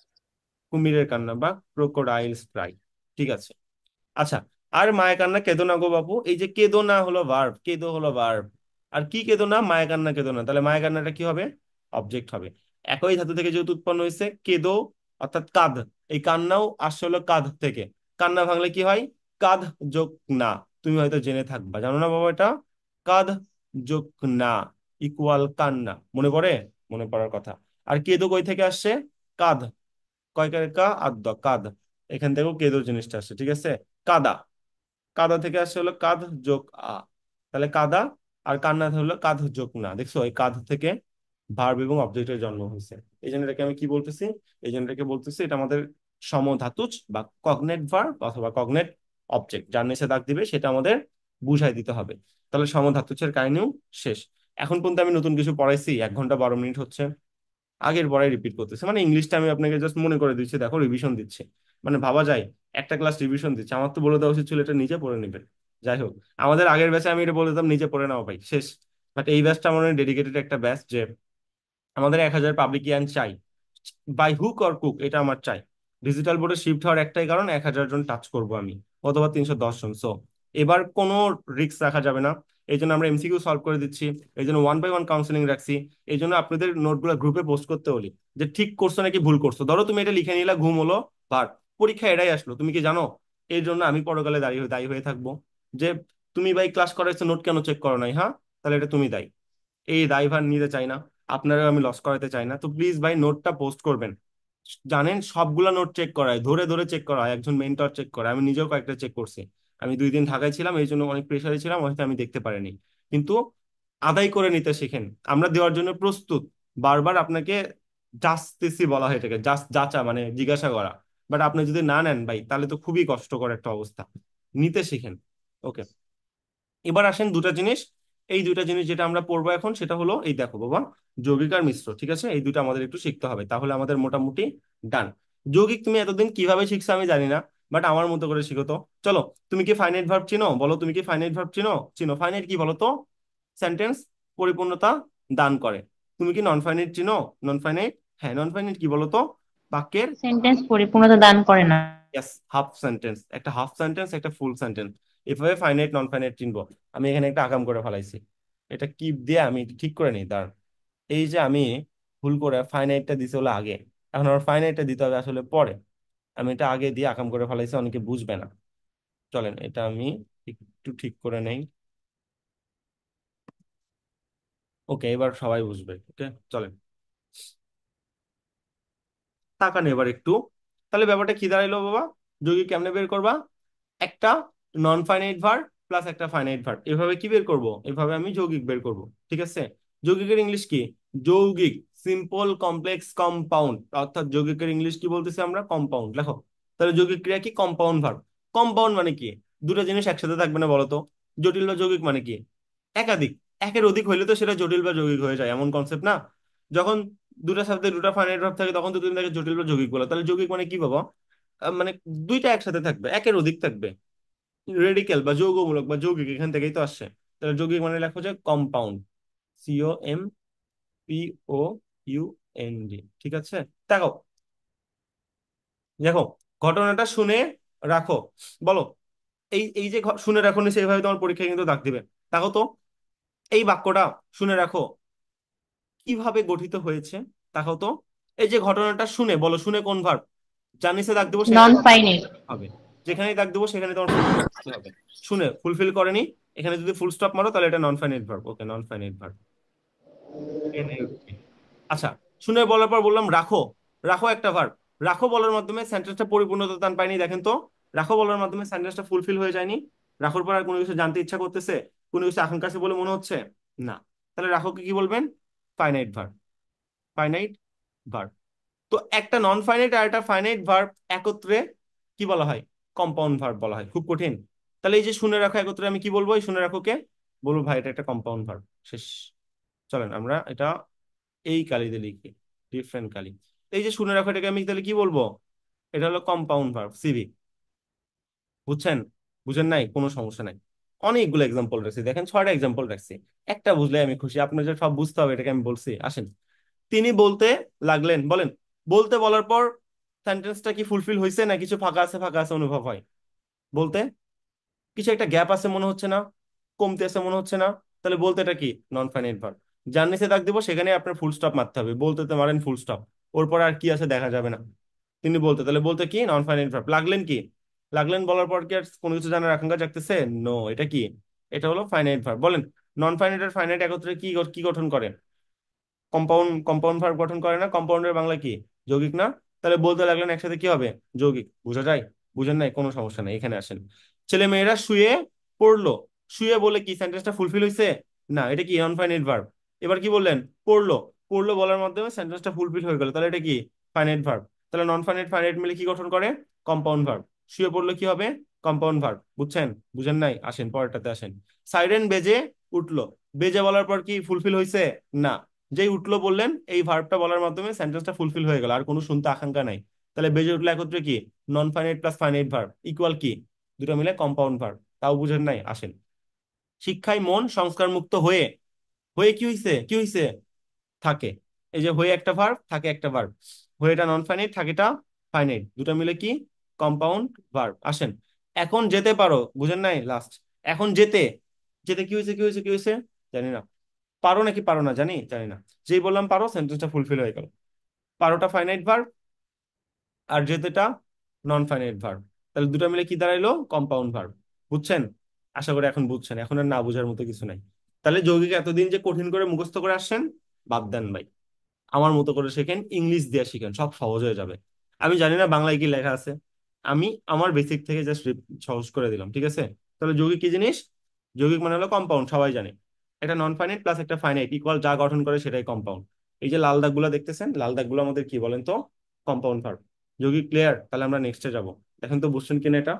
কুমিরের কান্না বা ক্রোকোডাইলস ক্রাই, ঠিক আছে। আচ্ছা, আর মায়া কান্না কেঁদো না গো বাবু, এই যে কেঁদো না হলো ভার্ব, কেঁদো হলো ভার্ব। আর কি কেঁদো না? মায়া কান্না কেঁদো না, তাহলে মায়া কান্নাটা কি হবে? অবজেক্ট হবে। একই ধাতু থেকে যেহেতু উৎপন্ন হয়েছে, কেঁদো অর্থাৎ কাঁধ, এই কান্নাও আসছে হলো কাঁধ থেকে। কান্না ভাঙলে কি হয়? কাঁধ যোগ না। তুমি হয়তো জেনে থাকবা, জানো না বাবা এটা? কাঁধ যোগ না ইকুয়াল কান্না, মনে পড়ে? মনে পড়ার কথা। আর কেঁদো কই থেকে আসছে? কাঁধ, কয়কার কা আদ্য কাঁধ, এখান থেকেও কেঁদো জিনিসটা আসছে, ঠিক আছে। কাদা, কাদা থেকে আসছে হলো কাঁধ যোগ আ, তাহলে কাদা। আর কান্না হলো কাঁধ যোগ না, দেখছো এই কাঁধ থেকে ভার্ব এবং অবজেক্টের জন্ম হয়েছে। এই জন্য এটাকে আমি কি বলতেছি? এই জন্য এটাকে বলতেছি এটা আমাদের সমধাতুজ বা কগনেট ভার্ব অথবা কগনেট অবজেক্ট, যার নিচে দাগ দিবে সেটা আমাদের বুঝাই দিতে হবে। তাহলে সমধাতুজের কাহিনীও শেষ। এখন পর্যন্ত আমি নতুন কিছু পড়াইছি? 1 ঘন্টা 12 মিনিট হচ্ছে, আগের পড়াই রিপিট করতেছে, মানে ইংলিশটা আমি আপনাকে জাস্ট মনে করে দিচ্ছি, দেখো রিভিশন দিচ্ছে। মানে ভাবা যায় একটা ক্লাস রিভিশন দিচ্ছে, আমার তো বলে দেওয়া উচিত ছিল এটা নিজে পড়ে নেবেন। যাই হোক, আমাদের আগের ব্যাচে আমি এটা বলে দিতাম নিজে পড়ে নাও ভাই, শেষ। বাট এই ব্যাচটা আমার ডেডিকেটেড একটা ব্যাচ, যে আমাদের 1000 পাবলিক ইয়ান চাই, বাই হুক অর কুক, এটা আমার চাই। ডিজিটাল বোর্ডে শিফট হওয়ার একটাই কারণ, 1000 জন টাচ করব আমি, অথবা 310 জন। সো এবার কোনো রিস্ক রাখা যাবে না, এই জন্য আমরা এমসিকিউ সলভ করে দিচ্ছি, এই জন্য 1 বাই 1 কাউন্সেলিং রাখছি, এই জন্য আপনাদের নোটগুলো গ্রুপে পোস্ট করতে বলি, যে ঠিক করছো নাকি ভুল করছো। ধরো তুমি এটা লিখে নিলা ঘুম হলো ভার, পরীক্ষা এটাই আসলো, তুমি কি জানো এর জন্য আমি পরকালে দায়ী হয়ে থাকবো, যে তুমি ভাই ক্লাস করাইছো নোট কেন চেক করো নাই, হ্যাঁ তাহলে এটা তুমি দায়ী। এই দায়ভার নিতে চাই না, আপনারা আমি লস করাতে চাই না, তো প্লিজ ভাই নোটটা পোস্ট করবেন। জানেন সবগুলা নোট চেক করায়, ধরে ধরে চেক করা হয়, একজন মেন্টর চেক করে, আমি নিজেও কয়েকটা চেক করছি। আমি 2 দিন ঢাকায় ছিলাম, এই জন্য অনেক প্রেশারে ছিলাম, হয়তো আমি দেখতে পারিনি। কিন্তু আদায় করে নিতে শিখেন, আমরা দেওয়ার জন্য প্রস্তুত। বারবার আপনাকে জাস্টিসই বলা হয়ে থাকে, জাস্ট যাচা মানে জিজ্ঞাসা করা, বাট আপনি যদি না নেন ভাই তাহলে তো খুবই কষ্টকর একটা অবস্থা। নিতে শিখেন। ওকে, এবার আসেন দুটা জিনিস, এই দুটা জিনিস যেটা আমরা পড়বো এখন সেটা হলো, এই দেখো বাবা, যৌগিক আর মিশ্র, ঠিক আছে, এই দুটো আমাদের একটু শিখতে হবে, তাহলে আমাদের মোটামুটি ডান। যৌগিক তুমি এতদিন কিভাবে শিখছো আমি জানি না, বাট আমার মতো করে শিখো তো। চলো, তুমি কি ফাইনাইট ভার্ব চিনো, বলো তুমি কি ফাইনাইট ভার্ব চিনো? চিনো, ফাইনাইট কি বলো তো? সেন্টেন্স পরিপূর্ণতা দান করে। তুমি কি নন ফাইনাইট চিনো? নন ফাইনাইট, হ্যাঁ নন ফাইনাইট কি বলো তো? বাক্যের, সেন্টেন্স পরিপূর্ণতা দান করে না। ইয়েস, হাফ সেন্টেন্স, একটা হাফ সেন্টেন্স একটা ফুল সেন্টেন্স, এভাবে ফাইনাইট নন ফাইনাইট চিনবো। আমি এখানে একটা আকাম করে ফেলাইছি, এটা কি দিয়ে আমি ঠিক করে নিই দাঁড়ান। এই যে আমি ভুল করে ফাইনাইটটা দিতে হলো আগে, এখন আমার ফাইনাইটটা দিতে হবে আসলে পরে, আমি এটা আগে দিয়ে আকাম করে ফেলাইছি, অনেকে বুঝবে না। চলেন এটা আমি একটু ঠিক করে নেই। ওকে, এবার সবাই বুঝবে। ওকে চলেন, তাকান এবার একটু। তাহলে ব্যাপারটা কি দাঁড়াইলো বাবা, যৌগিক কেমনে বের করবা? একটা নন ফাইনাইট ভার্ব প্লাস একটা ফাইনাইট ভার্ব, এভাবে কি বের করব, এভাবে আমি যৌগিক বের করব। ঠিক আছে, যৌগিকের ইংলিশ কি? যৌগিক, সিম্পল কমপ্লেক্স কম্পাউন্ড, অর্থাৎ যৌগিকের ইংলিশ কি বলতেছি আমরা? কম্পাউন্ড। লেখো তাহলে যৌগিক ক্রিয়া কি? Compound verb. কম্পাউন্ড মানে কি? দুটো জিনিস একসাথে থাকবে না বলো তো। জটিল বা যৌগিক মানে কি? একাধিক, একের অধিক হইলে তো সেটা জটিল বা যৌগিক হয়ে যায়, এমন কনসেপ্ট না। যখন দুটা শব্দে দুটা ফাইনাইট ভার্ব থাকে তখন তো তুমি তাকে জটিল বা যৌগিক বলো, তাহলে যৌগিক মানে কি বাবা? মানে দুইটা একসাথে থাকবে, একের অধিক থাকবে, রেডিক্যাল বা যৌগমূলক বা যৌগিক এখান থেকেই তো আসছে। তাহলে যৌগিক মানে লেখা যায় কম্পাউন্ড, COMPOUND। ঠিক আছে, দেখো, দেখো ঘটনাটা শুনে রাখো, বলো। এই এই যে শুনে রাখো নি সেইভাবে তোমার পরীক্ষায় কিন্তু দাগ দিবে। দেখো তো, এই বাক্যটা শুনে রাখো কিভাবে গঠিত হয়েছে, দেখো তো। এই যে ঘটনাটা শুনে, বলো শুনে কোন ভার্ব? যার নিচে দাগ দেবো সেখানে নন ফাইনাইট। হবে, যেখানেই দাগ দেবো সেখানে তোমার ফুলফিল করতে হবে। শুনে ফুলফিল করেনি, এখানে যদি ফুল স্টপ মারো তাহলে এটা নন ফাইনাইট ভার্ব। ওকে, নন ফাইনাইট ভার্ব। আচ্ছা, শুনে বলার পর বললাম রাখো, রাখো একটা ভার্ব, রাখো বলার মাধ্যমে সেন্টেন্সটা পরিপূর্ণতা দান পায়নি, দেখেন তো। রাখো বলার মাধ্যমে সেন্টেন্সটা ফুলফিল হয়ে যায়নি। রাখোর পর আর কোনো কিছু জানতে ইচ্ছা করতেছে, কোনো কিছু আকাঙ্ক্ষা আছে বলে মনে হচ্ছে না, তাহলে রাখোকে কি বলবেন? Finite verb. Finite verb. তো একটা নন ফাইনাইট আর একটা ফাইনাইট ভার্ব একত্রে কি বলা হয়? কম্পাউন্ড ভার্ব বলা হয়। খুব কঠিন। তাহলে এই যে শুনে রাখো একত্রে আমি কি বলবো? এই শুনে রাখোকে বলবো ভাই এটা একটা কম্পাউন্ড ভার্ব। শেষ। চলেন আমরা এটা এই কালিতে লিখি, ডিফারেন্ট কালি। এই যে শুনে রাখো এটাকে আমি তাহলে কি বলবো? এটা হলো কম্পাউন্ড ভার্ব, সিভি। বুঝছেন? বুঝেন নাই? কোনো সমস্যা নাই, অনেকগুলো এক্সাম্পল রাখছি, দেখেন 6টা এক্সাম্পল রাখছি, একটা বুঝলে আমি খুশি। আপনার যে সব বুঝতে হবে এটাকে আমি বলছি, আসেন। তিনি বলতে লাগলেন, বলেন। বলতে বলার পর সেন্টেন্সটা কি ফুলফিল হয়েছে না কিছু ফাঁকা আছে, ফাঁকা আছে অনুভব হয়? বলতে কিছু একটা গ্যাপ আছে মনে হচ্ছে না, কমতে আছে মনে হচ্ছে না, তাহলে বলতে এটা কি? Non finite verb. যার নিচে দাগ দিব সেখানে আপনার ফুল স্টপ মারতে হবে, বলতে তো মারেন ফুল স্টপ, ওর পর আর কি আছে দেখা যাবে না। তিনি বলতে, তাহলে বলতে কি? Non finite verb. লাগলেন কি? লাগলেন বলার পর কি আর কোনো কিছু জানার আকাঙ্ক্ষা জাগতেছে? নো, এটা কি? এটা হলো ফাইনাইট ভার্ব। বলেন, নন ফাইনাইট আর ফাইনাইট একত্রে কি কি গঠন করে? কম্পাউন্ড, কম্পাউন্ড ভার্ব গঠন করে না? কম্পাউন্ডের বাংলা কি? যৌগিক না? তাহলে বলতে লাগলেন একসাথে কি হবে? যৌগিক। বোঝা যায়? বুঝেন নাই? কোনো সমস্যা নাই, এখানে আসেন। ছেলে মেয়েরা শুয়ে পড়লো, শুয়ে বলে কি সেন্টেন্সটা ফুলফিল হয়েছে? না, এটা কি? নন-ফাইনাইট ভার্ব। এবার কি বললেন? পড়লো, পড়লো বলার মাধ্যমে সেন্টেন্সটা ফুলফিল হয়ে গেল, তাহলে এটা কি? Finite verb. তাহলে নন-ফাইনাইট ফাইনাইট মিলে কি গঠন করে? Compound verb. শুয়ে পড়লো কি হবে? Compound verb. বুঝছেন? বুঝেন নাই? আসেন পরেরটাতে আসেন। সাইরেন বেজে উঠলো, বেজে বলার পর কি ফুলফিল হয়েছে? না, যেই উঠলো বললেন এই ভার্বটা বলার মাধ্যমে সেন্টেন্সটা ফুলফিল হয়ে গেল, আর কোনো শুনতে আকাঙ্ক্ষা নাই। তাহলে বেজে উঠলো একত্রে কি? Non finite plus finite verb equal কি? দুটো মিলে কম্পাউন্ড ভার্ব। তাও বুঝেন নাই? আসেন। শিক্ষায় মন সংস্কার মুক্ত হয়ে, হয়ে কি হইছে? কি হইছে? থাকে। এই যে হয়ে একটা ভার্ব, থাকে একটা ভার্ব, হয়েটা নন ফাইনাইট, থাকেটা ফাইনাইট, দুটো মিলে কি কম্পাউন্ড ভার্ব। আসেন, এখন যেতে পারো, বুঝেন নাই লাস্ট, এখন যেতে, যেতে কি হয়েছে কি হয়েছে কি হয়েছে জানি না, পারো নাকি পারো না জানি জানি না, যেই বললাম পারো সেন্টেন্সটা ফুলফিল হয়ে গেল। পারোটা ফাইনাইট ভার্ব আর যেতেটা নন ফাইনাইট ভার্ব, তাহলে দুটো মিলে কি দাঁড়াইলো কম্পাউন্ড ভার্ব। বুঝছেন? আশা করি এখন বুঝছেন, এখন আর না বোঝার মতো কিছু নাই। তাহলে যৌগিক এতদিন যে কঠিন করে মুখস্থ করে আসছেন, বাদ দেন ভাই, আমার মতো করে শেখেন, ইংলিশ দিয়ে শিখেন, সব সহজ হয়ে যাবে। আমি জানি না বাংলায় কি লেখা আছে, আমি আমার বেসিক থেকে জাস্ট সহজ করে দিলাম, ঠিক আছে? তাহলে যৌগিক কি জিনিস? যৌগিক মানে হলো কম্পাউন্ড, সবাই জানে। একটা নন ফাইনাইট প্লাস একটা ফাইনাইট ইকুয়াল যা গঠন করে সেটাই কম্পাউন্ড। এই যে লাল দাগগুলো দেখতেছেন, লাল দাগগুলো আমাদের কি বলেন তো? Compound verb. যৌগিক ক্লিয়ার? তাহলে আমরা নেক্সটে যাব। দেখেন তো বুঝছেন কিনা এটা,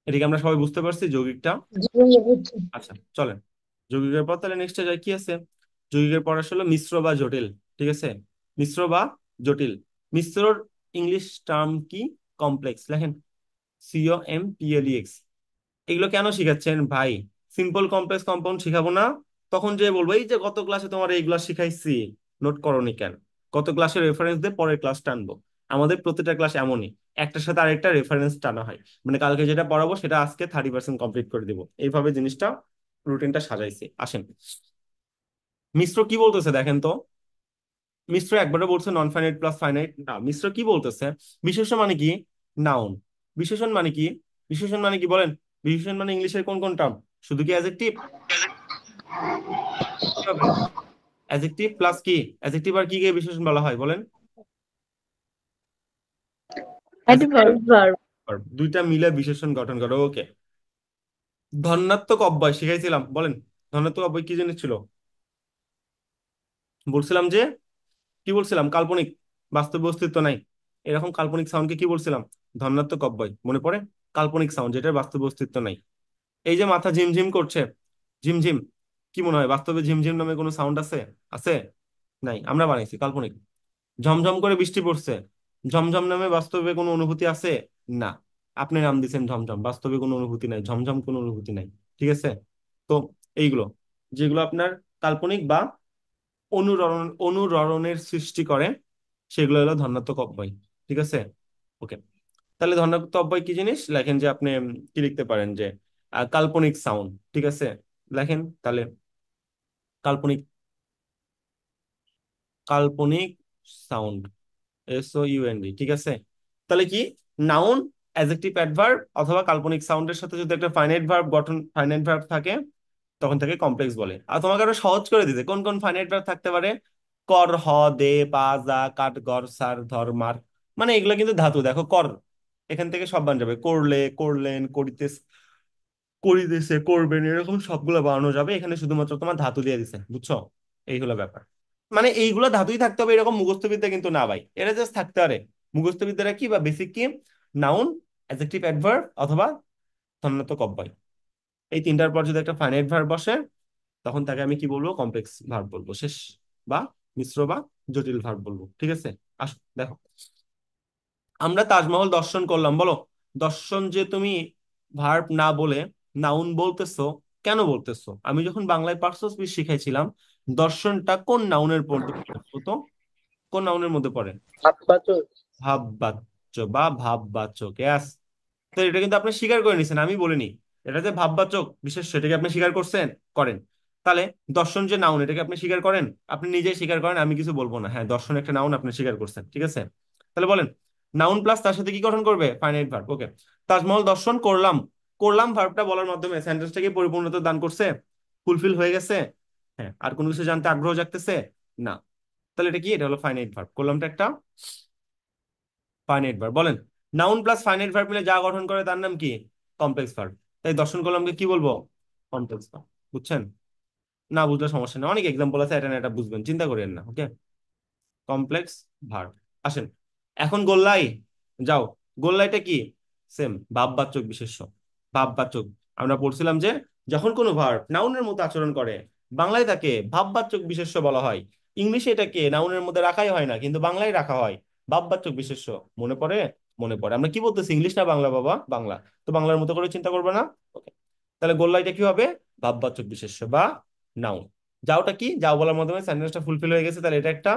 এদিকে আমরা সবাই বুঝতে পারছি যৌগিকটা। জি ভাইয়া বুঝছি। আচ্ছা চলেন, যৌগিকের পর তাহলে নেক্সটে যাই, কি আছে? যৌগিকের পর আসলে মিশ্র বা জটিল, ঠিক আছে? মিশ্র বা জটিল। মিশ্রর ইংলিশ টার্ম কি? কমপ্লেক্স। লেখেন COMPLEX। এগুলো কেন শিখাচ্ছেন ভাই? সিম্পল কমপ্লেক্স কম্পাউন্ড শিখাবো না? তখন যে বলবো এই যে গত ক্লাসে তোমার এইগুলা শিখাইছি, নোট করোনি কেন? গত ক্লাসের রেফারেন্স দিয়ে পরের ক্লাস টানবো। আমাদের প্রতিটা ক্লাস এমনই, একটার সাথে আরেকটা রেফারেন্স টানা হয়, মানে কালকে যেটা পড়াবো সেটা আজকে 30% কমপ্লিট করে দিব, এইভাবে জিনিসটা রুটিনটা সাজাইছি। আসেন, মিশ্র কি বলতেছে দেখেন তো। মিশ্র একবারে বলছে নন ফাইনাইট প্লাস ফাইনাইট না, মিশ্র কি বলতেছে? বিশেষ্য মানে কি? নাউন। বিশেষণ মানে কি? বিশেষণ মানে কি বলেন? বিশেষণ মানে ইংলিশের কোন কোন টার্ম? শুধু কি অ্যাজেক্টিভ? কি হবে? অ্যাজেক্টিভ প্লাস কি? অ্যাজেক্টিভ আর কি কে বিশেষণ বলা হয় বলেন? অ্যাডভার্ব। Adverb। দুইটা মিলে বিশেষণ গঠন করে, ওকে। ধনাত্মক অব্যয় শিখাইছিলাম, বলেন ধনাত্মক অব্যয় কি জিনিস ছিল? বলছিলাম যে, কি বলছিলাম? কাল্পনিক, বাস্তবে অস্তিত্ব নাই, এরকম কাল্পনিক সাউন্ডকে কি বলছিলাম? ধনাত্মক অব্যয়, মনে পড়ে? কাল্পনিক সাউন্ড যেটার বাস্তবে অস্তিত্ব নাই। এই যে মাথা ঝিমঝিম করছে, ঝিমঝিম, কি মনে হয় বাস্তবে ঝিমঝিম নামে কোনো সাউন্ড আছে? আছে? নাই, আমরা বানাইছি, কাল্পনিক। ঝমঝম করে বৃষ্টি পড়ছে, ঝমঝম নামে বাস্তবে কোনো অনুভূতি আছে? না। আপনি নাম দিচ্ছেন ঝমঝম, বাস্তবে কোনো অনুভূতি নাই, ঝমঝম কোনো অনুভূতি নাই, ঠিক আছে? তো এইগুলো যেগুলো আপনার কাল্পনিক বা অনুরণনের সৃষ্টি করে, সেগুলো হলো ধনাত্মক অব্যয়, ঠিক আছে? ওকে, তাহলে ধনাত্মক অব্যয় কি জিনিস লেখেন, যে আপনি কি লিখতে পারেন যে কাল্পনিক সাউন্ড, ঠিক আছে? লেখেন তাহলে কাল্পনিক, কাল্পনিক সাউন্ড, SOUND, ঠিক আছে? তাহলে কি, নাউন, অ্যাডজেক্টিভ, অ্যাডভার্ব অথবা কাল্পনিক সাউন্ডের সাথে যদি একটা ফাইনাইট ভার্ব গঠন, ফাইনাইট ভার্ব থাকে, তখন তাকে কমপ্লেক্স বলে। আর তোমাকে আরো সহজ করে দিতে, কোন কোন ফাইনাইট ভার্ব থাকতে পারে? কর, হ, দে, পা, যা, কাট, গর, সার, ধর, মার, মানে এগুলো কিন্তু ধাতু। দেখো কর, এখান থেকে সব বান যাবে, করলে, করলেন, করিতে, করিতেছে, করবেন, এরকম সবগুলো বানানো যাবে, এখানে শুধুমাত্র তোমার ধাতু দিয়ে দিছে, বুঝছো? এই হলো ব্যাপার। মানে এইগুলো ধাতুই থাকতে হবে এরকম মুখস্থবিদ্যা কিন্তু না ভাই, এরা জাস্ট থাকতে পারে। মুখস্থবিদ্যাটা কি বা বেসিক কি? নাউন, অ্যাডজেক্টিভ, অ্যাডভার্ব অথবা ধনাত্মক অব্যয়, এই তিনটার পর যদি একটা ফাইনাইট ভার্ব বসে, তখন তাকে আমি কি বলবো? কমপ্লেক্স ভার্ব বলবো, শেষ। বা মিশ্র বা জটিল ভার্ব বলবো, ঠিক আছে? আসো দেখো, আমরা তাজমহল দর্শন করলাম, বলো দর্শন যে তুমি ভার্ব না বলে নাউন বলতেছো, কেন বলতেছো? আমি যখন বাংলায় পার্টস অফ স্পিচ শিখাইছিলাম, দর্শনটা কোন নাউনের মধ্যে পড়ে তো? কোন নাউনের মধ্যে পড়ে? ভাববাচক। ভাববাচ্য বা ভাববাচক, ইয়াস। তো এটা কিন্তু আপনি স্বীকার করে নিছেন, আমি বলিনি। এটা যে ভাববাচক বিশেষ, সেটাকে আপনি স্বীকার করছেন, করেন। তাহলে দর্শন যে নাউন, এটাকে আপনি স্বীকার করেন, আপনি নিজেই স্বীকার করেন, আমি কিছু বলবো না। হ্যাঁ, দর্শন একটা নাউন, আপনি স্বীকার করছেন, ঠিক আছে? তাহলে বলেন, নাউন প্লাস তার সাথে কি গঠন করবে? ফাইনাইট ভার্ব, ওকে। তাজমহল দর্শন করলাম, করলাম ভার্বটা বলার মাধ্যমে সেন্টেন্সটাকে পরিপূর্ণতা দান করছে, ফুলফিল হয়ে গেছে। হ্যাঁ, আর কোনো কিছু জানতে আগ্রহ জাগতেছে? না। তাহলে এটা কি? এটা হলো ফাইনাইট ভার্ব, করলামটা একটা ফাইনাইট ভার্ব। বলেন, নাউন প্লাস ফাইনাইট ভার্ব মিলে যা গঠন করে তার নাম কি? Complex verb. তাই দর্শন কলামকে কি বলবো? Complex verb. বুঝছেন? না বুঝলে সমস্যা নেই, অনেক এক্সাম্পল আছে, এটা না এটা বুঝবেন, চিন্তা করেন না, ওকে। Complex verb. আসেন, এখন গোল্লাই যাও। গোল্লাইটা কি? সেম, ভাববাচক বিশেষ্য। ভাববাচক, আমরা পড়ছিলাম যে যখন কোনো ভার্ব নাউনের মতো আচরণ করে, বাংলায় তাকে ভাববাচক বিশেষ্য বলা হয়। ইংলিশে এটাকে নাউনের মধ্যে রাখাই হয় না, কিন্তু বাংলায় রাখা হয় ভাববাচক বিশেষ্য। মনে পড়ে? মনে পড়ে। আমরা কি বলতেছি, ইংলিশ না বাংলা বাবা? বাংলা। তো বাংলার মতো করে চিন্তা করবে না? ওকে, তাহলে গোল্লাইটা কি হবে? ভাববাচক বিশেষ্য বা নাউন। যাওটা কি? যাও বলার মাধ্যমে সেন্টেন্সটা ফুলফিল হয়ে গেছে, তাহলে এটা একটা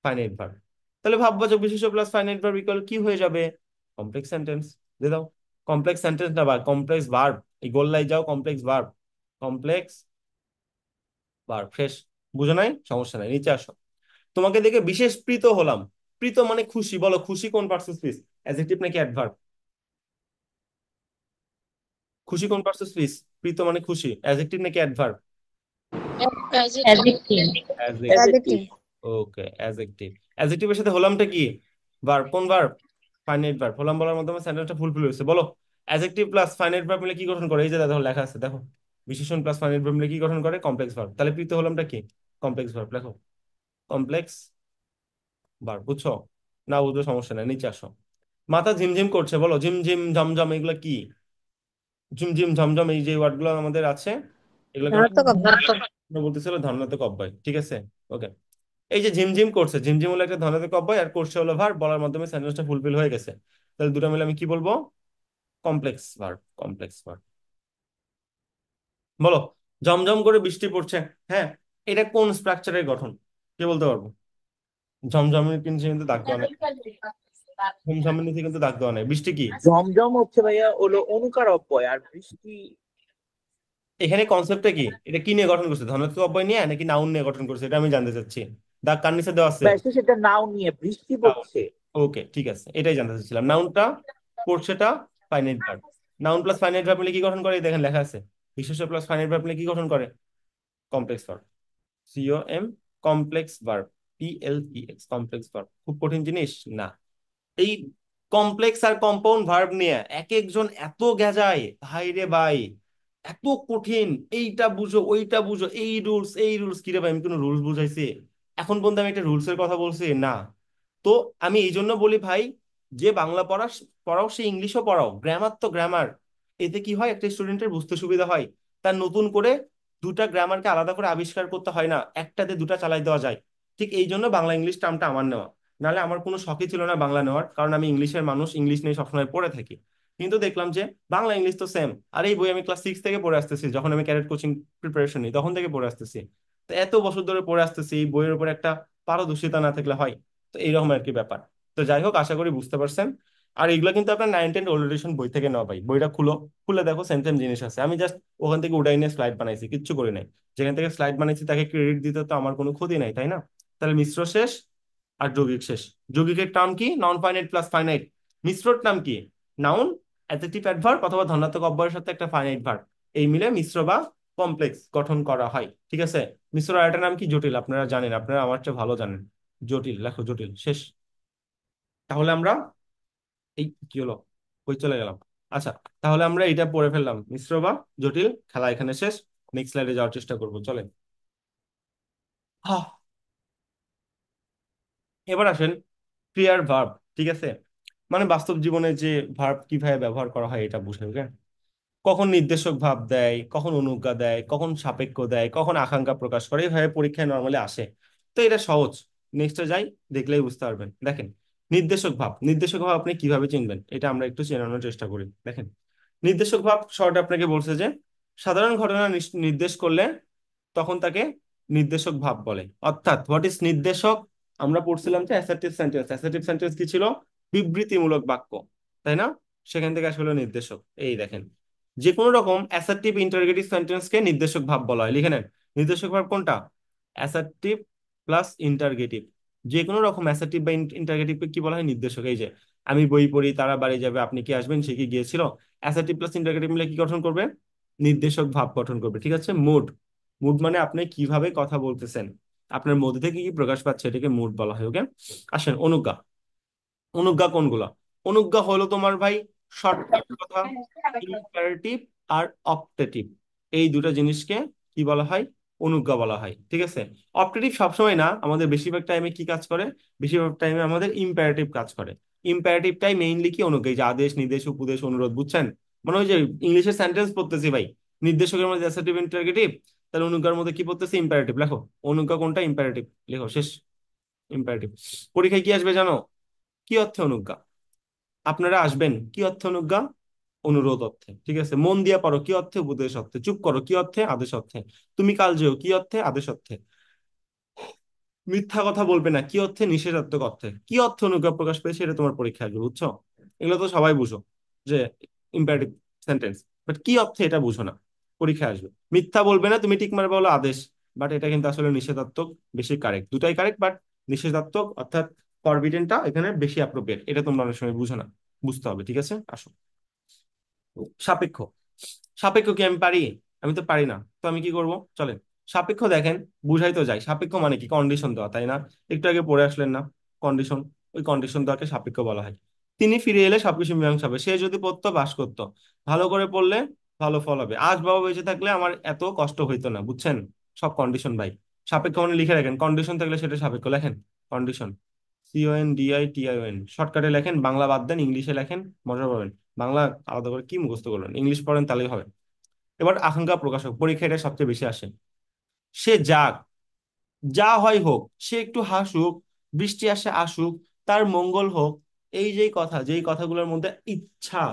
ফাইনাইট ভার্ব। তাহলে ভাববাচক বিশেষ্য প্লাস ফাইনাইট ভার্ব ইকুয়াল কি হয়ে যাবে? Complex sentence. দিয়ে দাও। কমপ্লেক্স সেন্টেন্স না, বা কমপ্লেক্স ভার্ব। এই গোল্লাই যাও, কমপ্লেক্স ভার্ব। কমপ্লেক্স ভার্ব শেষ। বুঝো নাই? সমস্যা নাই, নিচে আসো। তোমাকে দেখে বিশেষ প্রীত হলাম। প্রীত মানে খুশি, বলো খুশি কোন পার্সেস স্পিচ? অ্যাডজেক্টিভ নাকি অ্যাডভার্ব? খুশি কোন পার্সেস স্পিচ? প্রীত মানে খুশি, অ্যাডজেক্টিভ নাকি adverb? Adjective. Adjective. Adjective. Adjective. Okay, adjective. অ্যাডজেক্টিভের সাথে হলামটা কি? ভার্ব। কোন ভার্ব? Finite verb. হলাম বলার মাধ্যমে সেন্টেন্সটা ফুলফিল হয়েছে, বলো। অ্যাডজেক্টিভ প্লাস ফাইনাইট ভার্ব মিলে কি গঠন করে? এই যে দেখো লেখা আছে, দেখো। বিশেষণ প্লাস ফাইনাইট ভার্ব মিলে কি গঠন করে? Complex verb. তাহলে প্রীত হলামটা কি? কমপ্লেক্স ভার্ব, লেখো। Complex verb. বুঝছো? না বুঝো সমস্যা নাই, নিচে আসো। মাথা ঝিমঝিম করছে, বলো ঝিমঝিম ঝমঝম এগুলো কি? ঝিমঝিম ঝমঝম এই যে ওয়ার্ড গুলো আমাদের আছে, এগুলোকে ধনাত্মক অব্যয়। আমরা বলতেছিল ধনাত্মক অব্যয়, ঠিক আছে। ওকে। এই যে ঝিমঝিম করছে, ঝিমঝিম হলো একটা ধনাত্মক অব্যয়, আর করছে হলো ভার্ব, বলার মাধ্যমে সেন্টেন্সটা ফুলফিল হয়ে গেছে। তাহলে দুটো মিলে আমি কি বলবো? Complex verb. Complex verb. বলো। ঝমঝম করে বৃষ্টি পড়ছে। হ্যাঁ, এটা কোন স্ট্রাকচারের গঠন? কে বলতে পারবো? ঝমঝমের কিন্তু দাগ দেওয়া নাই। ঝমঝমের নিচে কিন্তু দাগ দেওয়া নাই। বৃষ্টি কি? জমজম হচ্ছে ভাইয়া হলো অনুকার অব্যয়, আর বৃষ্টি। এখানে কনসেপ্টটা কি? এটা কি নিয়ে গঠন করছে? ধনাত্মক অব্যয় নিয়ে নাকি নাউন নিয়ে গঠন করছে? এটা আমি জানতে চাচ্ছি। দাগ কার নিচে দেওয়া আছে? ব্যাস সেটা নাও নিয়ে বৃষ্টি নাউন। পড়ছে। ওকে, ঠিক আছে, এটাই জানতে চাচ্ছিলাম। নাউনটা, পড়ছেটা finite verb. Noun plus finite verb মিলে কি গঠন করে? এই দেখেন লেখা আছে। বিশেষ্য প্লাস ফাইনাইট ভার্ব মিলে কি গঠন করে? Complex verb. COM। Complex verb. PLEX। Complex verb খুব কঠিন জিনিস না। এই কমপ্লেক্স আর কম্পাউন্ড ভার্ব নিয়ে এক একজন এত গেজায়, ভাই রে ভাই, এত কঠিন। এইটা বুঝো, ওইটা বুঝো, এই রুলস, এই রুলস। কি রে ভাই, আমি কোনো রুলস বুঝাইছি? এখন পর্যন্ত আমি একটা রুলস এর কথা বলছি না। তো আমি এই জন্য বলি ভাই, যে বাংলা পড়াও সে ইংলিশও পড়াও, গ্রামার তো গ্রামার। এতে কি হয়, একটা স্টুডেন্টের বুঝতে সুবিধা হয়। তার নতুন করে দুটা গ্রামারকে আলাদা করে আবিষ্কার করতে হয় না, একটাতে দুটা চালাই দেওয়া যায়। ঠিক এই জন্য বাংলা ইংলিশ টার্মটা আমার নেওয়া। নাহলে আমার কোনো শখই ছিল না বাংলা নেওয়ার, কারণ আমি ইংলিশের মানুষ, ইংলিশ নিয়ে সবসময় পড়ে থাকি। কিন্তু দেখলাম যে বাংলা ইংলিশ তো সেম। আর এই বই আমি ক্লাস 6 থেকে পড়ে আসতেছি, যখন আমি ক্যাডেট কোচিং প্রিপারেশন নিই তখন থেকে পড়ে আসতেছি। তো এত বছর ধরে পড়ে আসতেছি, এই বইয়ের উপর একটা পারদর্শিতা না থাকলে হয়? তো এইরকম আর কি ব্যাপার। তো যাই হোক, আশা করি বুঝতে পারছেন। আর এগুলো কিন্তু আপনার 9 10 ওল্ড এডিশন বই থেকে নেওয়া ভাই। বইটা খুলো, খুলে দেখো, সেম সেম জিনিস আছে। আমি জাস্ট ওখান থেকে উঠাই নিয়ে স্লাইড বানাইছি, কিচ্ছু করি নাই। যেখান থেকে স্লাইড বানাইছি তাকে ক্রেডিট দিতে তো আমার কোনো ক্ষতি নাই, তাই না? তাহলে মিশ্র শেষ, আর যৌগিক শেষ। যৌগিকের টার্ম কি? Non finite plus finite. মিশ্রর নাম কি? নাউন, অ্যাডজেক্টিভ অ্যাডভার্ব অথবা ধনাত্মক অব্যয়ের সাথে একটা ফাইনাইট ভার্ব। এই মিলে মিশ্র বা কমপ্লেক্স গঠন করা হয়, ঠিক আছে। মিশ্র আরেকটা নাম কি? জটিল। আপনারা জানেন, আপনারা আমার চেয়ে ভালো জানেন। জটিল, লেখো জটিল শেষ। তাহলে আমরা এই কি হলো, কই চলে গেলাম? আচ্ছা, তাহলে আমরা এটা পড়ে ফেললাম, মিশ্র বা জটিল। খেলা এখানে শেষ। নেক্সট স্লাইডে যাওয়ার চেষ্টা করবো, চলেন। এবার আসেন ক্রিয়ার ভার্ব, ঠিক আছে। মানে বাস্তব জীবনে যে ভার্ব কিভাবে ব্যবহার করা হয় এটা বুঝে, ওকে। কখন নির্দেশক ভাব দেয়, কখন অনুজ্ঞা দেয়, কখন সাপেক্ষ দেয়, কখন আকাঙ্ক্ষা প্রকাশ করে, এইভাবে পরীক্ষায় নর্মালি আসে। তো এটা সহজ। নেক্সটে যাই, দেখলেই বুঝতে পারবেন। দেখেন, নির্দেশক ভাব। নির্দেশক ভাব আপনি কিভাবে চিনবেন, এটা আমরা একটু চেনানোর চেষ্টা করি। দেখেন, নির্দেশক ভাব শর্ট আপনাকে বলছে যে সাধারণ ঘটনা নির্দেশ করলে তখন তাকে নির্দেশক ভাব বলে। অর্থাৎ হোয়াট ইজ নির্দেশক? আমরা পড়ছিলাম যে অ্যাসার্টিভ সেন্টেন্স। অ্যাসার্টিভ সেন্টেন্স কি ছিল? বিবৃতিমূলক বাক্য, তাই না? সেখান থেকে আসলে নির্দেশক। এই দেখেন, যে কোনো রকম অ্যাসার্টিভ ইন্টারগেটিভ সেন্টেন্সকে নির্দেশক ভাব বলা হয়। লিখে নেন, নির্দেশক ভাব কোনটা? Assertive plus interrogative. যে কোনো রকম অ্যাসার্টিভ বা ইন্টারগেটিভকে কি বলা হয়? নির্দেশক। এই যে আমি বই পড়ি, তারা বাড়ি যাবে, আপনি কি আসবেন, সে কি গিয়েছিল। অ্যাসার্টিভ প্লাস ইন্টারগেটিভ মিলে কি গঠন করবে? নির্দেশক ভাব গঠন করবে, ঠিক আছে। মুড। মুড মানে আপনি কিভাবে কথা বলতেছেন, আপনার মধ্যে থেকে কি প্রকাশ পাচ্ছে, এটাকে মুড বলা হয়, ওকে। আসেন অনুজ্ঞা। অনুজ্ঞা কোনগুলা? অনুজ্ঞা হলো তোমার ভাই শর্টকাট কথা, ইম্পারেটিভ আর অপটেটিভ। এই দুটো জিনিসকে কি বলা হয়? অনুজ্ঞা বলা হয়, ঠিক আছে। অপটেটিভ সবসময় না, আমাদের বেশিরভাগ টাইমে কি কাজ করে? বেশিরভাগ টাইমে আমাদের ইম্পারেটিভ কাজ করে। ইম্পারেটিভটাই মেইনলি কি? অনুজ্ঞা। এই যে আদেশ, নির্দেশ, উপদেশ, অনুরোধ, বুঝছেন? মানে ওই যে ইংলিশের সেন্টেন্স পড়তেছি ভাই, নির্দেশকের মধ্যে অ্যাসার্টিভ ইন্টারগেটিভ, তাহলে অনুজ্ঞার মধ্যে কি পড়তেছি? ইম্পারেটিভ। লেখো অনুজ্ঞা কোনটা? ইম্পারেটিভ। লেখো শেষ। ইম্পারেটিভ। পরীক্ষায় কি আসবে জানো? কি অর্থে অনুজ্ঞা? আপনারা আসবেন কি অর্থে অনুজ্ঞা? অনুরোধ অর্থে, ঠিক আছে। মন দিয়া পড়ো কি অর্থে? উপদেশ অর্থে। চুপ করো কি অর্থে? আদেশ অর্থে। তুমি কাল যেও কি অর্থে? আদেশ অর্থে। মিথ্যা কথা বলবে না, কি অর্থে? নিষেধাত্মক অর্থে। কি অর্থে অনুজ্ঞা প্রকাশ পেয়েছে এটা তোমার পরীক্ষা আসবে, বুঝছো? এগুলো তো সবাই বুঝো যে ইম্পারেটিভ সেন্টেন্স, বাট কি অর্থে এটা বুঝো না, পরীক্ষা আসবে। মিথ্যা বলবে না, তুমি ঠিক মারবে বলো আদেশ, বাট এটা কিন্তু আসলে নিষেধাত্মক, বেশি কারেক্ট, দুটাই কারেক্ট, বাট নিষেধাত্মক অর্থাৎ ফরবিডেনটা এখানে বেশি অ্যাপ্রোপ্রিয়েট, এটা তোমরা অনেক সময় বুঝো না, বুঝতে হবে, ঠিক আছে? আসো, সাপেক্ষ। সাপেক্ষ কি আমি পারি? আমি তো পারি না, তো আমি কি করব? চলেন, সাপেক্ষ দেখেন, বুঝাই তো যায়। সাপেক্ষ মানে কি? কন্ডিশন দেওয়া, তাই না? একটু আগে পড়ে আসলেন না কন্ডিশন? ওই কন্ডিশন দেওয়াকে সাপেক্ষ বলা হয়। তিনি ফিরে এলে সবকিছু মীমাংসা হবে। সে যদি পড়তো, বাস করতো, ভালো করে পড়লে ভালো ফল হবে। আজ বাবা বেঁচে থাকলে আমার এত কষ্ট হইতো না, বুঝছেন? সব কন্ডিশন ভাই। সাপেক্ষ মানে লিখে রাখেন, কন্ডিশন থাকলে সেটা সাপেক্ষ লেখেন। কন্ডিশন, CONDITION, শর্টকাটে লেখেন, বাংলা বাদ দেন, ইংলিশে লেখেন, মজা পাবেন। বাংলা আলাদা করে কি মুখস্থ করবেন, ইংলিশ পড়েন তাহলেই হবে। এবার আকাঙ্ক্ষা প্রকাশক, পরীক্ষা এটা সবচেয়ে বেশি আসে। সে যাক, যা হয় হোক, সে একটু হাসুক, বৃষ্টি আসে আসুক, তার মঙ্গল হোক। এই যেই কথা, যেই কথাগুলোর মধ্যে ইচ্ছা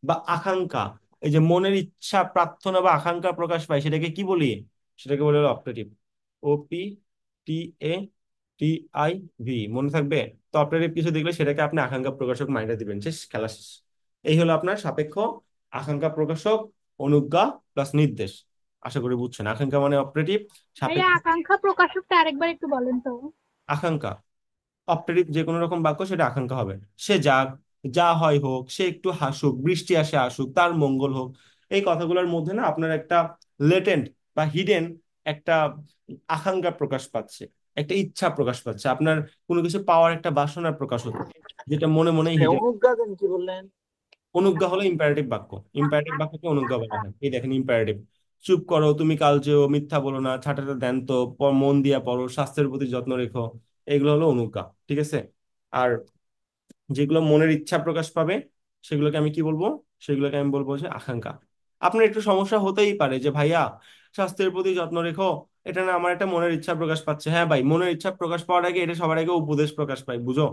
বা আকাঙ্ক্ষা, এই যে মনের ইচ্ছা, প্রার্থনা বা আকাঙ্ক্ষা প্রকাশ পায়, সেটাকে কি বলি? সেটাকে বলে অপটেটিভ। OPTATIV, মনে থাকবে? তো অপটেটিভ কিছু দেখলে সেটাকে আপনি আকাঙ্ক্ষা প্রকাশক মাইন্ডে দিবেন, শেষ, খেলা শেষ। এই হলো আপনার সাপেক্ষ, আকাঙ্ক্ষা প্রকাশক, অনুজ্ঞা প্লাস নির্দেশ। আশা করি বুঝছেন, আকাঙ্ক্ষা মানে অপারেটিভ, ভাইয়া সাপেক্ষ আকাঙ্ক্ষা প্রকাশকটা আরেকবার একটু বলেন তো। আকাঙ্ক্ষা। অপটেটিভ যে কোনো রকম বাক্য সেটা আকাঙ্ক্ষা হবে। সে যাক, যা হয় হোক, সে একটু হাসুক, বৃষ্টি আসে আসুক, তার মঙ্গল হোক। এই কথাগুলোর মধ্যে না আপনার একটা লেটেন্ট বা হিডেন একটা আকাঙ্ক্ষা প্রকাশ পাচ্ছে, একটা ইচ্ছা প্রকাশ পাচ্ছে, আপনার কোনো কিছু পাওয়ার একটা বাসনার প্রকাশ হচ্ছে, যেটা মনে মনে হিডেন। অনুজ্ঞা দেন কি বললেন? অনুজ্ঞা হলো ইম্পারেটিভ বাক্য, ইম্পারেটিভ বাক্যকে অনুজ্ঞা বলা হয়। এই দেখেন ইম্পারেটিভ, চুপ করো, তুমি কাল যেও, মিথ্যা বলো না, ছাঁটাটা দেন তো, মন দিয়া পড়ো, স্বাস্থ্যের প্রতি যত্ন রেখো। এগুলো হলো অনুজ্ঞা, ঠিক আছে? আর যেগুলো মনের ইচ্ছা প্রকাশ পাবে সেগুলোকে আমি কি বলবো? সেগুলোকে আমি বলবো যে আকাঙ্ক্ষা। আপনার একটু সমস্যা হতেই পারে যে ভাইয়া স্বাস্থ্যের প্রতি যত্ন রেখো, এটা না আমার একটা মনের ইচ্ছা প্রকাশ পাচ্ছে। হ্যাঁ ভাই, মনের ইচ্ছা প্রকাশ পাওয়ার আগে এটা সবার আগে উপদেশ প্রকাশ পায়, বুঝো?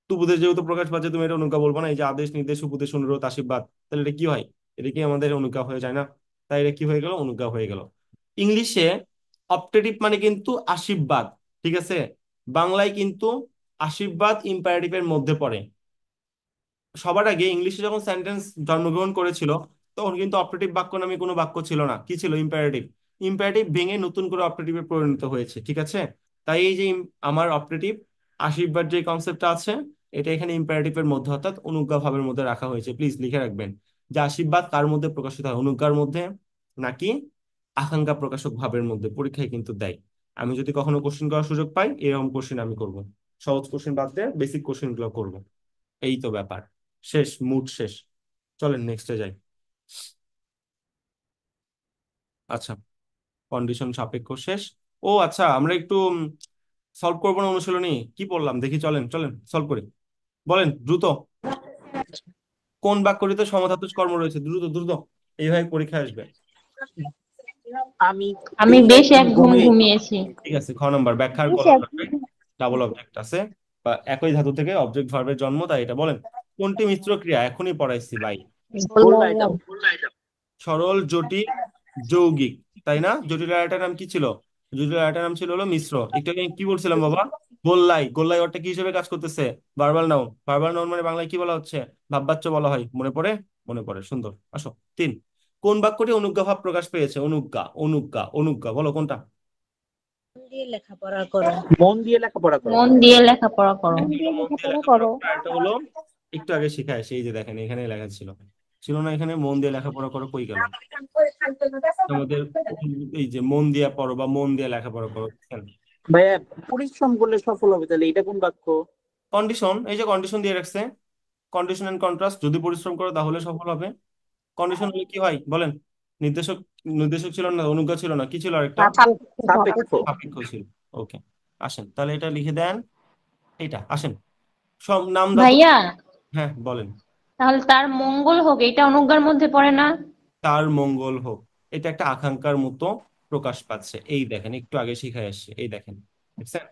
তো উপদেশ যেহেতু প্রকাশ পাচ্ছে, তুমি এটা অনুজ্ঞা বলবো না? এই যে আদেশ, নির্দেশ, উপদেশ, অনুরোধ, আশীর্বাদ, তাহলে এটা কি হয়? এটা কি আমাদের অনুজ্ঞা হয়ে যায় না? তাই এটা কি হয়ে গেল? অনুজ্ঞা হয়ে গেল। ইংলিশে অপটেটিভ মানে কিন্তু আশীর্বাদ, ঠিক আছে? বাংলায় কিন্তু আশীর্বাদ ইম্পারেটিভের মধ্যে পড়ে। সবার আগে ইংলিশে যখন সেন্টেন্স জন্মগ্রহণ করেছিল, তখন কিন্তু অপারেটিভ বাক্য নামে কোনো বাক্য ছিল না, কি ছিল? ইম্পারেটিভ। ইম্পারেটিভ ভেঙে নতুন করে অপারেটিভে পরিণত হয়েছে, ঠিক আছে? তাই এই যে আমার অপারেটিভ আশীর্বাদ যে কনসেপ্টটা আছে, এটা এখানে ইম্পারেটিভের মধ্যে অর্থাৎ অনুজ্ঞা ভাবের মধ্যে রাখা হয়েছে। প্লিজ লিখে রাখবেন যে আশীর্বাদ কার মধ্যে প্রকাশিত হয়, অনুজ্ঞার মধ্যে নাকি আকাঙ্ক্ষা প্রকাশক ভাবের মধ্যে। পরীক্ষায় কিন্তু দেয়। আমি যদি কখনো কোশ্চেন করার সুযোগ পাই, এরকম কোশ্চেন আমি করব। সহজ কোশ্চেন বাদ দিয়ে বেসিক কোশ্চেন গুলো করবো। এই তো ব্যাপার, শেষ, মুড শেষ। চলেন নেক্সটে যাই। আচ্ছা, কন্ডিশন সাপেক্ষ শেষ। ও আচ্ছা, আমরা একটু সলভ করবো না অনুশীলনী? কি পড়লাম দেখি, চলেন চলেন সলভ করি। বলেন দ্রুত, কোন বাক্যটিতে সমধাতুজ কর্ম রয়েছে? দ্রুত দ্রুত, এইভাবে পরীক্ষা আসবে। আমি আমি বেশ বেশ একদিন এক ঘুম ঘুমিয়ে। ঘুমিয়েছি। ঠিক আছে, খ নাম্বার, ব্যাখ্যার ক নাম্বার, ডাবল অবজেক্ট আছে বা একই ধাতু থেকে অবজেক্ট ভার্বের জন্ম, তাই এটা বলেন। কোনটি মিশ্র ক্রিয়া? এখনই পড়াইছি ভাই। গোল্লায় দাও। সরল, জটিল, যৌগিক, তাই না? জটিল আর একটার নাম কি ছিল? জটিল আর একটার নাম ছিল হলো মিশ্র। একটু আগে আমি কি বলছিলাম বাবা? গোল্লাই। গোল্লাই ওরটা কি হিসেবে কাজ করতেছে? Verbal noun. ভার্বাল নাউন মানে বাংলায় কি বলা হচ্ছে? ভাববাচ্য বলা হয়। মনে পড়ে? মনে পড়ে, সুন্দর। আসো, 3। কোন বাক্যটি অনুজ্ঞা ভাব প্রকাশ পেয়েছে? অনুজ্ঞা, অনুজ্ঞা, অনুজ্ঞা, বলো কোনটা? দিয়ে লেখাপড়া করো। মন দিয়ে লেখাপড়া করো। মন দিয়ে লেখাপড়া করো। মন একটা দিয়ে হলো মন দিয়ে লেখাপড়া লেখাপড়া করো। করো, আর একটা হলো একটু আগে শিখে আসে, এই যে দেখেন এখানে লেখা ছিল, ছিল না এখানে? মন দিয়ে লেখাপড়া করো কই গেল আমাদের? এই যে মন দিয়া পড়ো বা মন দিয়ে লেখাপড়া করো, ভাইয়া পরিশ্রম করলে সফল হবে, তাহলে এটা কোন বাক্য? কন্ডিশন, এই যে কন্ডিশন দিয়ে রাখছে, কন্ডিশন এন্ড কন্ট্রাস্ট, যদি পরিশ্রম করো তাহলে সফল হবে। কন্ডিশন হলে কি হয় বলেন? নির্দেশক, নির্দেশক ছিল না, অনুজ্ঞা ছিল না, কি ছিল আরেকটা? সাপেক্ষ। সাপেক্ষ ছিল। ওকে, আসেন তাহলে এটা লিখে দেন। এইটা আসেন, সব নাম ধাতু। ভাইয়া, হ্যাঁ বলেন। তাহলে তার মঙ্গল হোক এটা অনুজ্ঞার মধ্যে পড়ে না? তার মঙ্গল হোক, এটা একটা আকাঙ্ক্ষার মতো প্রকাশ পাচ্ছে, এই দেখেন একটু আগে শিখাই আসছে, এই দেখেন, দেখছেন?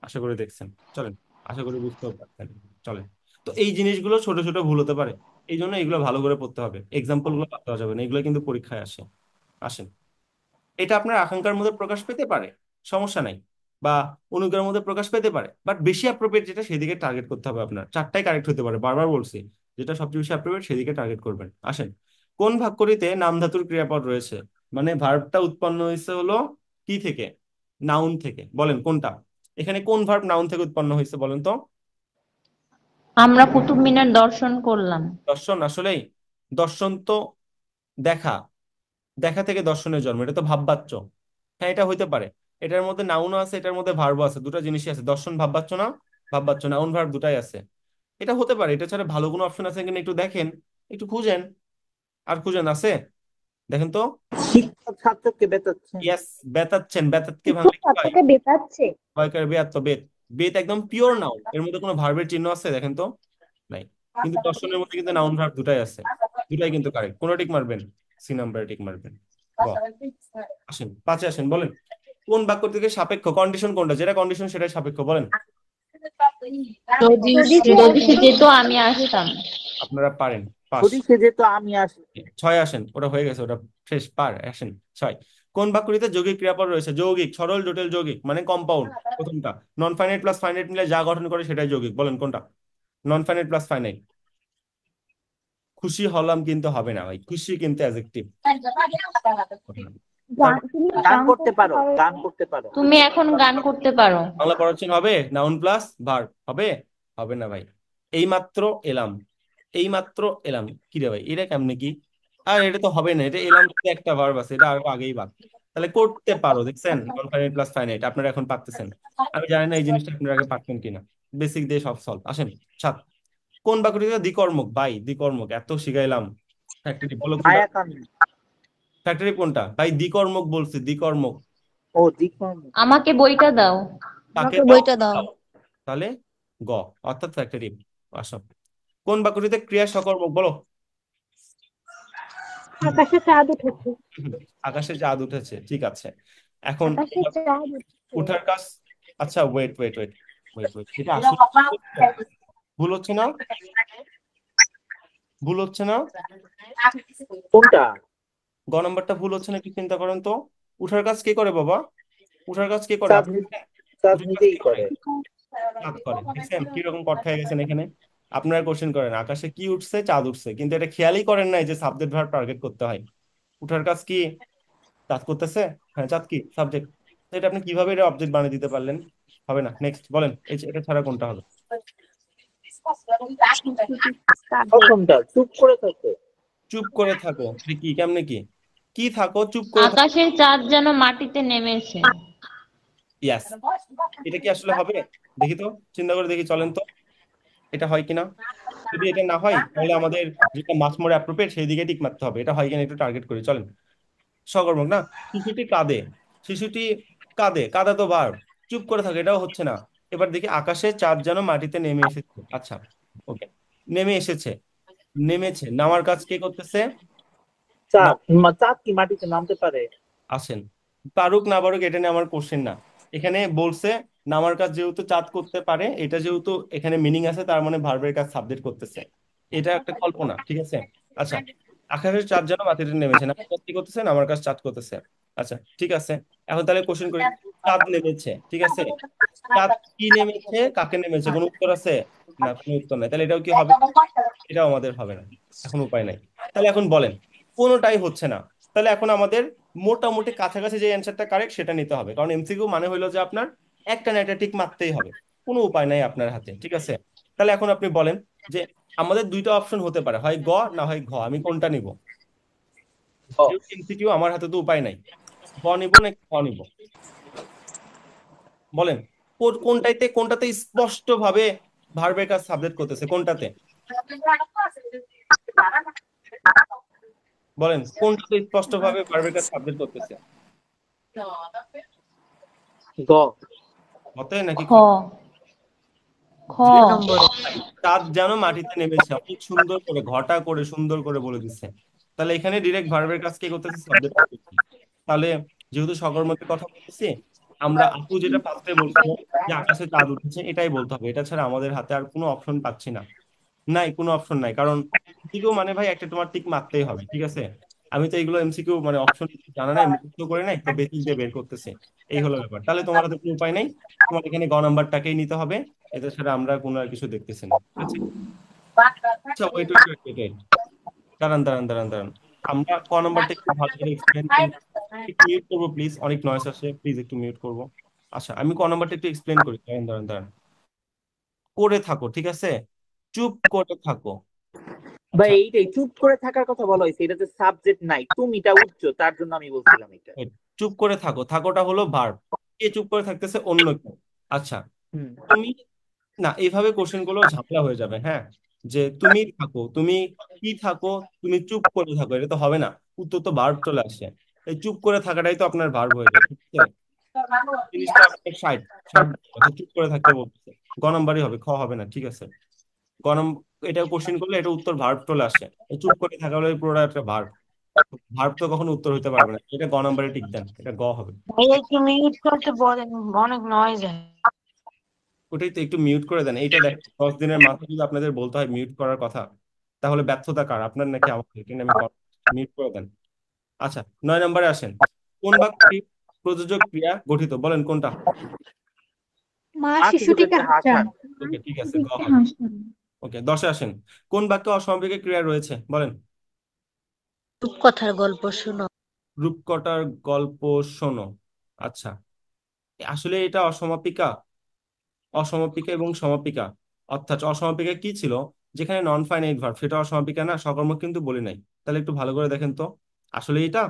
আশা করি দেখছেন। চলেন, আশা করি বুঝতেও পারছেন। চলেন। তো এই জিনিসগুলো ছোট ছোট ভুল হতে পারে, এই জন্য এগুলো ভালো করে পড়তে হবে, এক্সাম্পল গুলো বাদ দেওয়া যাবে না, এগুলো কিন্তু পরীক্ষায় আসে। আসেন, এটা আপনার আকাঙ্ক্ষার মধ্যে প্রকাশ পেতে পারে, সমস্যা নাই। বা অনুজ্ঞার মধ্যে প্রকাশ পেতে পারে, বাট বেশি অ্যাপ্রোপ্রিয়েট যেটা সেদিকে টার্গেট করতে হবে আপনার। চারটাই কারেক্ট হতে পারে, বারবার বলছি, যেটা সবচেয়ে বেশি অ্যাপ্রোপ্রিয়েট সেদিকে টার্গেট করবেন। আসেন, কোন বাক্যটিতে নাম ধাতুর ক্রিয়াপদ রয়েছে? মানে ভার্বটা উৎপন্ন হয়েছে হলো কি থেকে? নাউন থেকে। বলেন কোনটা? এখানে কোন ভার্ব নাউন থেকে উৎপন্ন হয়েছে বলেন তো? আমরা কুতুব মিনার দর্শন করলাম। দর্শন? আসলেই দর্শন তো দেখা, দেখা থেকে দর্শনের জন্ম, এটা তো ভাববাচ্য। হ্যাঁ, এটা হইতে পারে। এটার মধ্যে নাউনও আছে, এটার মধ্যে ভার্বও আছে, দুটো জিনিসই আছে। দর্শন ভাববাচ্য না? ভাববাচ্য, নাউন ভার্ব দুটাই আছে। এটা হতে পারে। এটা ছাড়া ভালো কোনো অপশন আছে কিনা একটু দেখেন, একটু খুঁজেন, আর খুঁজেন, আছে? দেখেন তো। শিক্ষক ছাত্রকে বেতাচ্ছেন। ইয়েস, বেতাচ্ছেন। বেতাতকে শিক্ষক ভাঙলে কি হয়? ছাত্রকে বেতাচ্ছে। ভয়কার বেয়াত। তো বেত, বেত একদম পিওর নাউন, এর মধ্যে কোনো ভার্বের চিহ্ন আছে দেখেন তো? নাই। কিন্তু দর্শনের মধ্যে কিন্তু নাউন ভার্ব দুটাই আছে, দুটাই কিন্তু কারেক্ট। কোন টিক মারবেন? সি নাম্বারে টিক মারবেন। গ। আসেন পাঁচে, আসেন বলেন কোন বাক্য থেকে সাপেক্ষ? কন্ডিশন কোনটা? যেটা কন্ডিশন সেটাই সাপেক্ষ, বলেন। যদি যদি সে সে যদি সে যেত আমি আসতাম। আপনারা পারেন, পাস। যদি সে যেত আমি আসি। ছয় আসেন, ওটা হয়ে গেছে, ওটা শেষ, পার। আসেন ছয়। কোন বাক্যটিতে যৌগিক ক্রিয়াপদ রয়েছে? যৌগিক, সরল, জটিল, যৌগিক মানে কম্পাউন্ড। প্রথমটা। নন ফাইনাইট প্লাস ফাইনাইট মিলে যা গঠন করে সেটাই যৌগিক, বলেন কোনটা? নন ফাইনাইট প্লাস ফাইনাইট। খুশি হলাম কিন্তু হবে না ভাই, খুশি কিন্তু অ্যাডজেক্টিভ। তুমি গান গান করতে করতে পারো, পারো। গান করতে পারো। তুমি এখন গান করতে পারো। বাংলা পড়াচ্ছেন, হবে নাউন প্লাস ভার্ব? হবে? হবে না ভাই। এইমাত্র এলাম, এইমাত্র এলাম, কি রে ভাই, এটা কেমনে কি? আর এটা তো হবে না, এটা এলাম তো একটা ভার্ব আছে, এটা আরো আগেই বাদ। তাহলে করতে পারো, দেখছেন? নন ফাইনাইট প্লাস ফাইনাইট আপনারা এখন পারতেছেন। আমি জানি না এই জিনিসটা আপনারা আগে পারতেন কিনা। বেসিক দিয়ে সব সলভ। আসেন সাত। কোন বাক্যটিতে দ্বিকর্মক? ভাই দ্বিকর্মক এত শিখাইলাম। ফ্যাক্টরি বলো কোনটা? মায়াকান্দ। ফ্যাক্টরি কোনটা ভাই? দ্বিকর্মক বলছি, দ্বিকর্মক। ও দ্বিকর্ম। আমাকে বইটা দাও। কাকে আমাকে দাও? বইটা দাও। দাও। তাহলে গ, অর্থাৎ ফ্যাক্টরি। আসো, কোন বাক্যটিতে ক্রিয়া সকর্মক? বলো। আকাশে চাঁদ উঠেছে। আকাশে চাঁদ উঠেছে, ঠিক আছে। এখন আকাশে চাঁদ উঠেছে। উঠার কাজ। আচ্ছা wait wait wait wait wait, এটা আসলে ভুল হচ্ছে না? ভুল হচ্ছে না? কোনটা? গ নাম্বারটা ভুল হচ্ছে না, একটু চিন্তা করেন তো। উঠার কাজ কে করে বাবা? উঠার কাজ কে করে? চাঁদ আপনি জানেন? চাঁদ উঠার কাজ নিজেই কে করে? করে। চাঁদ করে। দেখছেন কিরকম কট খেয়ে গেছেন এখানে? আপনারা কোশ্চেন করেন আকাশে কি উঠছে? চাঁদ উঠছে, কিন্তু এটা খেয়ালই করেন নাই যে সাবজেক্ট ভার্ব টার্গেট করতে হয়। উঠার কাজ কি? চাঁদ করতেছে। হ্যাঁ, চাঁদ কি সাবজেক্ট? এটা আপনি কিভাবে এটা অবজেক্ট বানিয়ে দিতে পারলেন? হবে না। নেক্সট বলেন, এটা ছাড়া কোনটা হবে? প্রথমটা চুপ করে থাকো। চুপ করে থাকো, এটা কি কেমনে কি? কি থাকো, চুপ করে থাকো। আকাশের চাঁদ যেন মাটিতে নেমেছে। ইয়াস। এটা কি আসলে হবে? দেখি তো, চিন্তা করে দেখি, চলেন তো, এটা হয় কিনা। যদি এটা না হয় তাহলে আমাদের যেটা মাস মোর অ্যাপ্রোপ্রিয়েট সেই দিকে টিক মারতে হবে। এটা হয় কিনা একটু টার্গেট করি, চলেন। সকর্মক না? শিশুটি কাঁদে, শিশুটি কাঁদে, কাঁদা তো ভার্ব। চুপ করে থাকে, এটাও হচ্ছে না। এবার দেখি আকাশে চাঁদ যেন মাটিতে নেমে এসেছে। আচ্ছা, ওকে, নেমে এসেছে, নেমেছে, নামার কাজ কে করতেছে? না, চাঁদ চাঁদ কি মাটিতে নামতে পারে? আসেন, পারুক না পারুক এটা নিয়ে আমার কোশ্চেন না। এখানে বলছে নামার কাজ যেহেতু চাঁদ করতে পারে, এটা যেহেতু এখানে মিনিং আছে, তার মানে ভার্বের কাজ সাবজেক্ট করতেছে। এটা একটা কল্পনা, ঠিক আছে। আচ্ছা, আকাশের চাঁদ যেন মাটিতে নেমেছে, নামার কাজ কি করতেছে? নামার কাজ চাঁদ করতেছে। আচ্ছা, ঠিক আছে। এখন তাহলে কোশ্চেন করি, চাঁদ নেমেছে, ঠিক আছে। চাঁদ কি নেমেছে, কাকে নেমেছে, কোনো উত্তর আছে? না, কোনো উত্তর নাই। তাহলে এটাও কি হবে? এটাও আমাদের হবে না। এখন উপায় নাই। তাহলে এখন বলেন, কোনোটাই হচ্ছে না। তাহলে এখন আমাদের মোটামুটি কাছাকাছি যে অ্যান্সারটা কারেক্ট সেটা নিতে হবে, কারণ এমসিকিউ মানে হলো যে আপনার একটা না একটা ঠিক মারতেই হবে। কোনো উপায় নাই আপনার হাতে, ঠিক আছে। তাহলে এখন আপনি বলেন যে আমাদের দুইটা অপশন হতে পারে, হয় গ না হয় ঘ, আমি কোনটা নিব? ও, যেহেতু এমসিকিউ আমার হাতে তো উপায় নাই, গ নিব না ঘ নিব? বলেন, কোনটাতে, কোনটাতে স্পষ্ট ভাবে ভার্বের কাজ সাবজেক্ট করতেছে, কোনটাতে? বলেন কোনটাতে স্পষ্ট ভাবে ভার্বের কাজ সাবজেক্ট করতেছে? গ। হতে নাকি খ। খ? খ। যে দুই নম্বরে। চাঁদ যেন মাটিতে নেমেছে, অনেক সুন্দর করে ঘটা করে সুন্দর করে বলে দিচ্ছে। তাহলে এখানে ডিরেক্ট ভার্বের কাজ কে করতেছে? সাবজেক্ট করতেছে। তাহলে যেহেতু সকর্মকের কথা বলতেছি, আমরা আপু যেটা ফার্স্টে বলছিল যে আকাশে চাঁদ উঠেছে, এটাই বলতে হবে। এটা ছাড়া আমাদের হাতে আর কোনো অপশন পাচ্ছি না। নাই, কোনো অপশন নাই, কারণ দিকেও মানে ভাই একটা তোমার টিক মারতেই হবে, ঠিক আছে। আমি তো এগুলো এমসিকিউ মানে অপশন জানা নাই, মুখস্থ করে নাই, তো বেসিক দিয়ে বের করতেছি। এই হলো ব্যাপার। তাহলে তোমার হাতে কোনো উপায় নাই, তোমার এখানে গ নাম্বারটাকেই নিতে হবে। এটা ছাড়া আমরা কোনো আর কিছু দেখতেছি না, ঠিক আছে? আচ্ছা, ওয়েট ওয়েট ওয়েট ওয়েট, দাঁড়ান দাঁড়ান দাঁড়ান দাঁড়ান। আমরা ক নাম্বারটা একটু ভালো করে এক্সপ্লেন করি। একটু মিউট করবো প্লিজ, অনেক নয়েস আসে, প্লিজ একটু মিউট করবো। আচ্ছা, আমি ক নাম্বারটা একটু এক্সপ্লেন করি। দাঁড়ান দাঁড়ান দাঁড়ান, করে থাকো, ঠিক আছে? চুপ করে থাকো। ভাই আচ্ছা, এইটাই চুপ করে থাকার কথা বলা হয়েছে, এটাতে সাবজেক্ট নাই, তুমিটা উঠছো, তার জন্য আমি বলছিলাম এটা। wait, চুপ করে থাকো, থাকোটা হলো ভার্ব। কে চুপ করে থাকতেছে? অন্য কেউ। আচ্ছা, হুম। তুমি, না এইভাবে কোশ্চেন গুলো ঝামেলা হয়ে যাবে, হ্যাঁ। যে তুমি থাকো, তুমি কি থাকো, তুমি চুপ করে থাকো, এটা তো হবে না। উত্তর তো ভার্ব চলে আসে। এই চুপ করে থাকাটাই তো আপনার ভার্ব হয়ে যায়, ঠিক আছে? জিনিসটা আপনার ষাট ষাট, চুপ করে থাকতে বলতেছে। গ নাম্বারই হবে, খ হবে না, ঠিক আছে? গ নম্বর, এটা কোশ্চেন করলে এটা উত্তর ভার্ব চলে আসে। এই চুপ করে থাকা হলে পুরোটা একটা ভার্ব। ভার্ব তো কখনো উত্তর হইতে পারবে না, এটা গ নাম্বারে টিক দেন, এটা গ হবে। ভাইয়া একটু মিউট করতে বলেন, অনেক নয়েজ হয়। ওটাই তো, একটু মিউট করে দেন। এইটা দেখ, 10 দিনের মাথায় যদি আপনাদের বলতে হয় মিউট করার কথা, তাহলে ব্যর্থতা কার, আপনার নাকি আমার? কিন্তু আমি মিউট করে দেন। আচ্ছা, 9 নম্বরে আসেন। কোন বাক্যটি প্রযোজক ক্রিয়া গঠিত, বলেন কোনটা? মা মা শিশুটিকে শিশুদেরকে হাসান। হাসান। ওকে, ঠিক আছে, গ দেখতে হবে। হাসলাম। ওকে, 10-এ আসেন। কোন বাক্যে অসমাপিক ক্রিয়া রয়েছে, বলেন? রূপকথার গল্প শোনো। রূপকথার গল্প শোনো। আচ্ছা, আসলে এটা অসমাপিকা, অসমাপিকা এবং সমাপিকা। অর্থাৎ অসমাপিকা কি ছিল? যেখানে নন ফাইনাইট ভার্ব, সেটা অসমাপিকা না, সকর্মক কিন্তু বলি নাই। তাহলে একটু ভালো করে দেখেন তো, আসলে এটা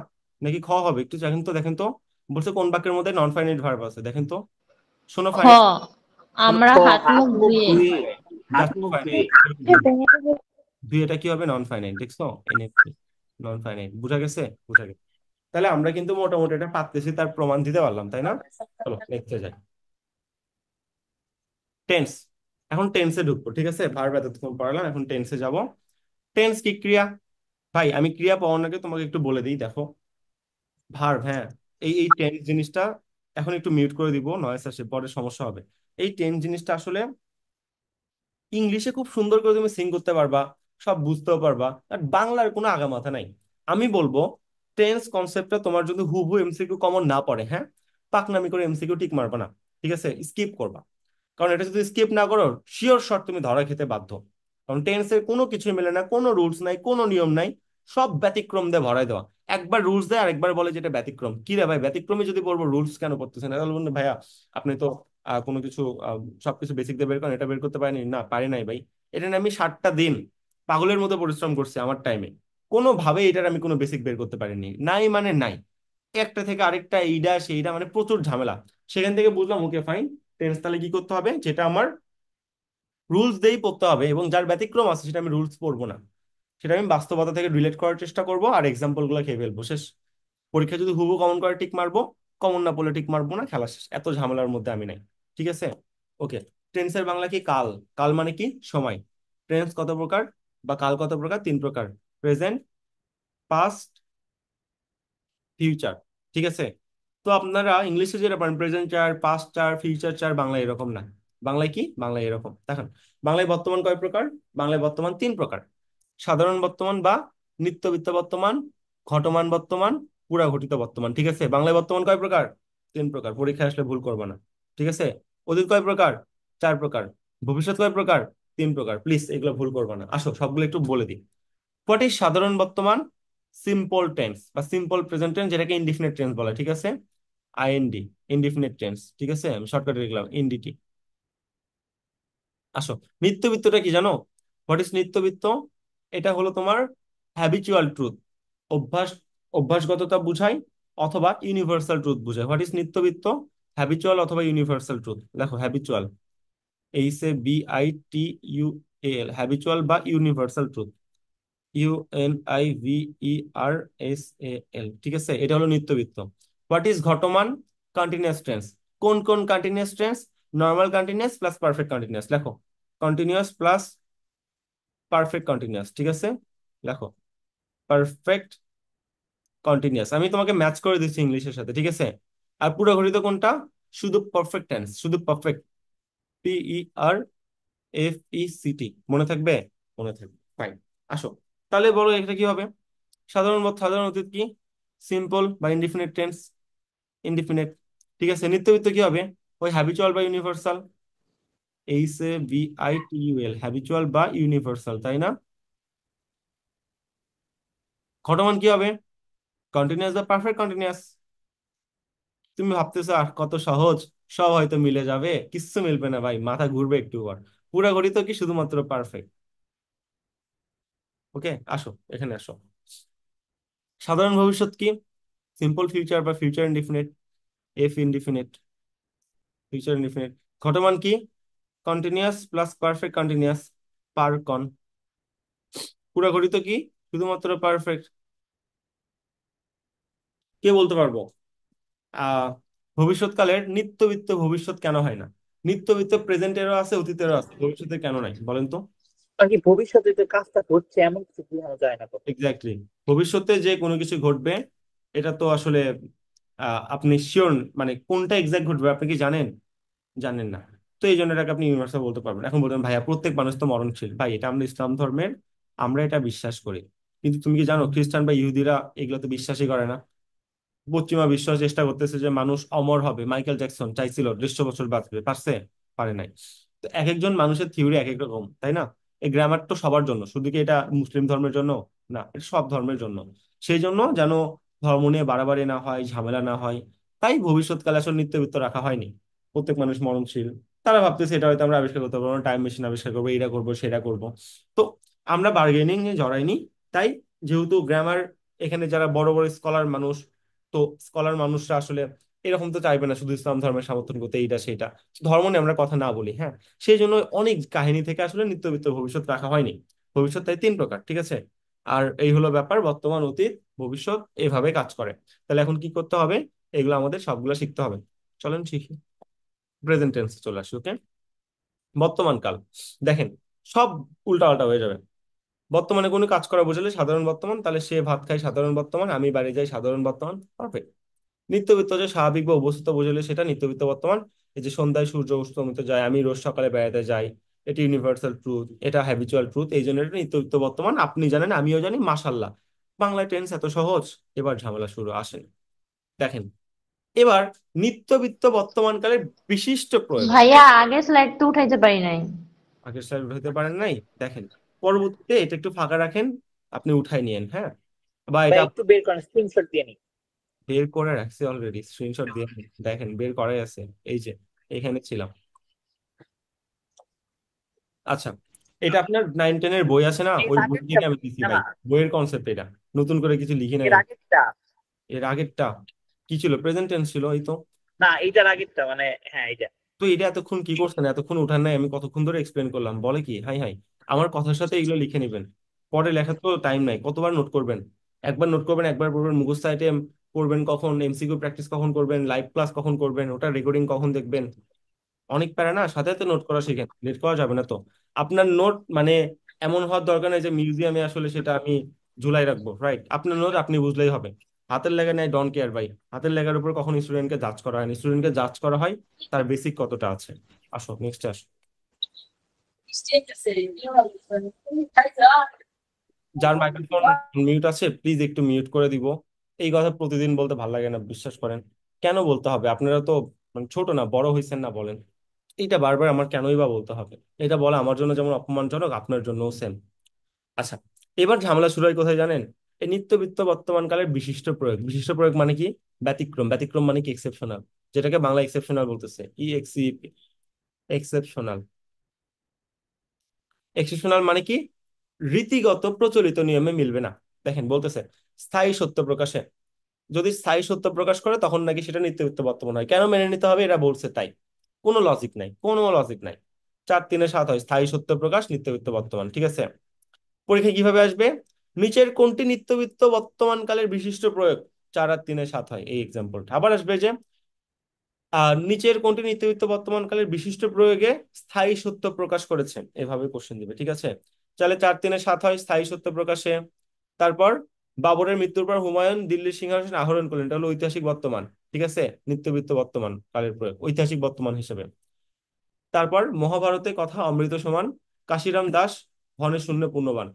নাকি খ হবে, একটু দেখেন তো, দেখেন তো। বলছে কোন বাক্যের মধ্যে নন ফাইনাইট ভার্ব আছে, দেখেন তো। শোনো খ, ফাইনাইট, শোনো আমরা খ, হাত হাত মুখ মুখ ধুয়ে। ধুয়ে। হাত জাস্ট মুখ ধুয়ে। ফাইনাইট। দুই, এটা কি হবে? নন ফাইনাইট, দেখছো? এনএফ, নন ফাইনাইট, বুঝা গেছে? বুঝা গেছে। তাহলে আমরা কিন্তু মোটামুটি এটা পারতেছি, তার প্রমাণ দিতে পারলাম, তাই না? চলো নেক্সটে যাই। টেন্স। এখন টেন্সে ঢুকবো, ঠিক আছে? ভার্ব এতক্ষণ পড়ালাম, এখন টেন্সে যাব। টেন্স কি? ক্রিয়া। ভাই আমি ক্রিয়া পাওয়ার আগে তোমাকে একটু বলে দিই, দেখো। ভার্ব, হ্যাঁ। এই এই টেন্স জিনিসটা, এখন একটু মিউট করে দিব, নয়েস আসে, পরে সমস্যা হবে। এই টেন্স জিনিসটা আসলে ইংলিশে খুব সুন্দর করে তুমি সিং করতে পারবা, সব বুঝতেও পারবা, আর বাংলার কোনো আগামাথা নাই। আমি বলবো, টেন্স কনসেপ্টটা তোমার যদি হুবহু এমসিকিউ কমন না পড়ে, হ্যাঁ, পাকনামি করে এমসিকিউ টিক মারবা না, ঠিক আছে? স্কিপ করবা। কারণ এটা যদি স্কিপ না করো, শিওর শট তুমি ধরা খেতে বাধ্য। কারণ টেন্সের কোনো কিছুই মেলে না, কোনো রুলস নাই, কোনো নিয়ম নাই, সব ব্যতিক্রম দিয়ে ভরাই দেওয়া। একবার রুলস দেয়, আরেকবার বলে যেটা ব্যতিক্রম। কি রে ভাই, ব্যতিক্রমে যদি পড়বো, রুলস কেন পড়তেছেন? তাহলে বলুন, ভাইয়া আপনি তো কোনো কিছু সবকিছু বেসিক দিয়ে বের করেন, এটা বের করতে পারিনি না, পারি নাই ভাই। এটা নিয়ে আমি 7টা দিন পাগলের মতো পরিশ্রম করছি আমার টাইমে, কোনোভাবে এটার আমি কোনো বেসিক বের করতে পারিনি, নাই মানে নাই। একটা থেকে আরেকটা, এইটা সেইটা, মানে প্রচুর ঝামেলা। সেখান থেকে বুঝলাম, ওকে ফাইন, টেন্স তাহলে কি করতে হবে, যেটা আমার রুলস দিয়েই পড়তে হবে, এবং যার ব্যতিক্রম আছে সেটা আমি রুলস পড়বো না, সেটা আমি বাস্তবতা থেকে রিলেট করার চেষ্টা করবো, আর এক্সাম্পল গুলো খেয়ে ফেলবো, শেষ। পরীক্ষা যদি হুবহু কমন করে টিক মারবো, কমন না পড়লে টিক মারবো না, খেলা শেষ। এত ঝামেলার মধ্যে আমি নাই, ঠিক আছে? ওকে। টেন্সের বাংলা কি? কাল। কাল মানে কি? সময়। টেন্স কত প্রকার, বা কাল কত প্রকার? 3 প্রকার: প্রেজেন্ট, পাস্ট, ফিউচার, ঠিক আছে? তো আপনারা ইংলিশে যেটা পারেন, প্রেজেন্ট চার, পাস্ট চার, ফিউচার চার, বাংলায় এরকম না। বাংলায় কি? বাংলায় এরকম দেখেন। বাংলায় বর্তমান কয় প্রকার? বাংলায় বর্তমান 3 প্রকার: সাধারণ বর্তমান বা নিত্যবৃত্ত বর্তমান, ঘটমান বর্তমান, পুরাঘটিত বর্তমান, ঠিক আছে? বাংলায় বর্তমান কয় প্রকার? 3 প্রকার। পরীক্ষায় আসলে ভুল করবে না, ঠিক আছে? অতীত কয় প্রকার? 4 প্রকার। ভবিষ্যৎ কয় প্রকার? 3 প্রকার। প্লিজ এগুলো ভুল করবে না, আসো সবগুলো একটু বলে দিই। হোয়াট ইজ সাধারণ বর্তমান? সিম্পল টেন্স বা সিম্পল প্রেজেন্ট টেন্স, যেটাকে ইনডিফিনিট টেন্স বলে, ঠিক আছে? আইএনডি, ইনডিফিনিট টেন্স, ঠিক আছে? আমি শর্টকাটে লিখলাম ইনডিটি। আসো, নিত্যবৃত্তটা কি জানো? What is নিত্যবৃত্ত? এটা হলো তোমার হ্যাবিচুয়াল ট্রুথ, অভ্যাস, অভ্যাসগততা বুঝায়, অথবা ইউনিভার্সাল ট্রুথ বুঝায়। What is নিত্যবৃত্ত? হ্যাবিচুয়াল অথবা ইউনিভার্সাল ট্রুথ। দেখো, হ্যাবিচুয়াল, HABITUAL, হ্যাবিচুয়াল বা ইউনিভার্সাল ট্রুথ, UNIVERSAL, ঠিক আছে? এটা হলো নিত্যবৃত্ত। What is ঘটমান? Continuous tense. কোন কোন continuous tense? Normal continuous plus perfect continuous. লেখো, কন্টিনিউয়াস প্লাস পারফেক্ট কন্টিনিউয়াস, ঠিক আছে? লেখো, পারফেক্ট কন্টিনিউয়াস। আমি তোমাকে ম্যাচ করে দিচ্ছি ইংলিশের সাথে, ঠিক আছে? আর পুরো ঘটিত কোনটা? শুধু পারফেক্ট টেন্স, শুধু পারফেক্ট, PERFECT, মনে থাকবে? মনে থাকবে, ফাইন। আসো, তাহলে বলো এটা কি হবে? সাধারণ অতীত কি? সিম্পল বা ইনডিফিনিট টেন্স। ইনডিফিনিট। ঠিক আছে, নিত্যবৃত্ত কি হবে? ওই হ্যাবিচুয়াল বা ইউনিভার্সাল। HABITUL, হ্যাবিচুয়াল বা ইউনিভার্সাল, তাই না? ঘটমান কি হবে? কন্টিনিউয়াস বা পারফেক্ট কন্টিনিউয়াস। তুমি ভাবতেছো আহ কত সহজ, সব হয়তো মিলে যাবে, কিচ্ছু মিলবে না ভাই, মাথা ঘুরবে একটু বার। পুরা গণিত কি শুধুমাত্র পারফেক্ট। ওকে, আসো এখানে আসো। সাধারণ ভবিষ্যৎ কি? সিম্পল ফিউচার বা future indefinite. F indefinite, future indefinite. ঘটমান কি? Continuous plus perfect continuous, per con. পুরা গণিত কি? শুধুমাত্র পারফেক্ট। কে বলতে পারবো? আহ ভবিষ্যৎকালের নিত্যবৃত্ত ভবিষ্যৎ কেন হয় না? নিত্যবৃত্ত প্রেজেন্টেরও আছে, অতীতেরও আছে, ভবিষ্যতে কেন নাই বলেন তো? আর কি ভবিষ্যতে যে কাজটা হচ্ছে এমন কিছু বোঝানো যায় না তো। এক্স্যাক্টলি। ভবিষ্যতে যে কোনো কিছু ঘটবে, এটা তো আসলে আপনি শিওর, মানে কোনটা এক্সাক্ট ঘটবে আপনি কি জানেন? জানেন না। তো এই জন্য এটাকে আপনি ইউনিভার্সাল বলতে পারবেন। এখন বলবেন ভাইয়া প্রত্যেক মানুষ তো মরণশীল, ভাই এটা আমরা ইসলাম ধর্মের, আমরা এটা বিশ্বাস করি। কিন্তু তুমি কি জানো খ্রিস্টান বা ইহুদিরা এগুলোতে বিশ্বাসই করে না। পশ্চিমা বিশ্ব চেষ্টা করতেছে যে মানুষ অমর হবে, মাইকেল জ্যাকসন চাইছিল 150 বছর বাঁচবে, পারছে? পারে নাই। তো এক একজন মানুষের থিওরি এক এক রকম, তাই না? এই গ্রামার তো সবার জন্য, শুধু কি এটা মুসলিম ধর্মের জন্য? না, এটা সব ধর্মের জন্য। সেই জন্য যেন ধর্ম নিয়ে বাড়াবাড়ি না হয়, ঝামেলা না হয়, তাই ভবিষ্যৎকালে আসলে নিত্যবৃত্ত রাখা হয়নি। প্রত্যেক মানুষ মরণশীল। তারা ভাবতেছে এটা হয়তো আমরা আবিষ্কার করতে পারবো, টাইম মেশিন আবিষ্কার করবো, এটা করবো সেটা করবো। তো আমরা বার্গেনিং এ জড়াইনি। তাই যেহেতু গ্রামার, এখানে যারা বড় বড় স্কলার মানুষ, তো স্কলার মানুষরা আসলে এরকম তো চাইবে না শুধু ইসলাম ধর্মের সমর্থন করতে, এইটা সেটা। ধর্ম নিয়ে আমরা কথা না বলি, হ্যাঁ। সেই জন্য অনেক কাহিনী থেকে আসলে নিত্যবিত্ত ভবিষ্যৎ রাখা হয়নি। ভবিষ্যৎ তাই 3 প্রকার, ঠিক আছে? আর এই হলো ব্যাপার, বর্তমান, অতীত, ভবিষ্যৎ এভাবে কাজ করে। তাহলে এখন কি করতে হবে? এগুলো আমাদের সবগুলো শিখতে হবে। চলেন শিখি। প্রেজেন্ট টেন্স চলে আসি, ওকে। বর্তমান কাল, দেখেন, সব উল্টা পাল্টা হয়ে যাবে। বর্তমানে কোনো কাজ করা বোঝালে সাধারণ বর্তমান, তাহলে সে ভাত খায় সাধারণ বর্তমান, আমি বাড়ি যাই সাধারণ বর্তমান, পারফেক্ট। নিত্যবৃত্ত যে স্বাভাবিক বা অবস্থিত বোঝালে সেটা নিত্যবৃত্ত বর্তমান। এই যে সন্ধ্যায় সূর্য অস্তমিত যায়, আমি রোজ সকালে বেড়াতে যাই, এটি ইউনিভার্সাল ট্রুথ, এটা হ্যাবিচুয়াল ট্রুথ, এই জন্য এটা নিত্যবৃত্ত বর্তমান। আপনি জানেন, আমিও জানি, মাশাল্লাহ। বাংলা টেন্স এত সহজ। এবার ঝামেলা শুরু আসেন। দেখেন, এবার নিত্যবৃত্ত বর্তমানকালের বিশিষ্ট প্রয়োগ। ভাইয়া আগের স্লাইড তো উঠাইতে পারি নাই। আগের স্লাইড হতে পারেন নাই? দেখেন, পরবর্তীতে এটা একটু ফাঁকা রাখেন, আপনি উঠাই নিয়েন, হ্যাঁ। বা ভাই এটা একটু বের করেন, স্ক্রিনশট দিয়ে নি। বের করে রাখছি অলরেডি, স্ক্রিনশট দিয়ে দেখেন, বের করাই আছে। এই যে এখানে ছিলাম। আচ্ছা, এটা আপনার 9-10-এর বই আছে না, এর ওই বই আগেরটা, থেকে আমি দিছি না ভাই। না, বইয়ের কনসেপ্ট এটা, নতুন করে কিছু লিখি নাই এর আমি। আগেরটা। এর আগেরটা কি ছিল? প্রেজেন্ট টেন্স ছিল, এই তো। না, এইটার আগেরটা মানে, হ্যাঁ এটা। তো এটা এতক্ষণ কি করছেন? এতক্ষণ উঠান নাই? আমি কতক্ষণ ধরে এক্সপ্লেন করলাম, বলে কি হাই হাই। আমার কথার সাথে এগুলো লিখে নেবেন, পরে লেখার তো টাইম নাই। কতবার নোট করবেন? একবার নোট করবেন, একবার পড়বেন, মুখস্থ আইটেম করবেন কখন, এমসিকিউ প্র্যাকটিস কখন করবেন, লাইভ ক্লাস কখন করবেন, ওটা রেকর্ডিং কখন দেখবেন। অনেক প্যারা না, সাথে সাথে নোট করা শিখেন, লেট করা যাবে না তো। আপনার নোট মানে এমন হওয়ার দরকার নেই যে মিউজিয়ামে আসলে সেটা আমি ঝুলাই রাখবো, রাইট? আপনার নোট আপনি বুঝলেই হবে। হাতের লেখা নেই, ডন কেয়ার ভাই। হাতের লেখার উপর কখন স্টুডেন্টকে জাজ করা হয় না, স্টুডেন্টকে জাজ করা হয় তার বেসিক কতটা আছে। আসো নেক্সট আসো। যার মাইক্রোফোন মিউট আছে প্লিজ একটু মিউট করে দিব। এই কথা প্রতিদিন বলতে ভালো লাগে না, বিশ্বাস করেন। কেন বলতে হবে? আপনারা তো মানে ছোট না, বড় হয়েছেন না, বলেন। এটা বারবার আমার কেনই বা বলতে হবে? এটা বলা আমার জন্য যেমন অপমানজনক, আপনার জন্যও সেম। আচ্ছা, এবার ঝামেলা শুরু হয় কোথায় জানেন? এই নিত্যবৃত্ত বর্তমানকালের বিশিষ্ট প্রয়োগ। বিশিষ্ট প্রয়োগ মানে কি? ব্যতিক্রম। ব্যতিক্রম মানে কি? এক্সেপশনাল। যেটাকে বাংলা এক্সেপশনাল বলতেছে, এক্সেপশনাল। এক্সেপশনাল মানে কি? রীতিগত প্রচলিত নিয়মে মিলবে না। দেখেন বলতেছে স্থায়ী সত্য প্রকাশে, যদি স্থায়ী সত্য প্রকাশ করে তখন নাকি সেটা নিত্যবৃত্ত বর্তমান হয়। কেন মেনে নিতে হবে? এরা বলছে তাই। কোনো লজিক নাই, কোনো লজিক নাই। 4-3-7 হয় স্থায়ী সত্য প্রকাশ, নিত্যবৃত্ত বর্তমান, ঠিক আছে? পরীক্ষায় কিভাবে আসবে? নিচের কোনটি নিত্যবৃত্ত বর্তমানকালের বিশিষ্ট প্রয়োগ? 4-3-7 হয় এই এক্সাম্পলটা। আবার আসবে যে নিচের কোনটি নিত্যবৃত্ত বর্তমানকালের বিশিষ্ট প্রয়োগে স্থায়ী সত্য প্রকাশ করেছেন, এভাবে কোশ্চেন দিবে, ঠিক আছে? তাহলে 4-3-7 হয় স্থায়ী সত্য প্রকাশে। তারপর বাবরের মৃত্যুর পর হুমায়ুন দিল্লির সিংহাসন আহরণ করলেন, এটা হলো ঐতিহাসিক বর্তমান, ঠিক আছে? নিত্যবৃত্ত বর্তমান কালের প্রয়োগ, ঐতিহাসিক বর্তমান হিসেবে। তারপর মহাভারতে কথা অমৃত সমান, কাশিরাম দাস ধনে শূন্য পূর্ণবান,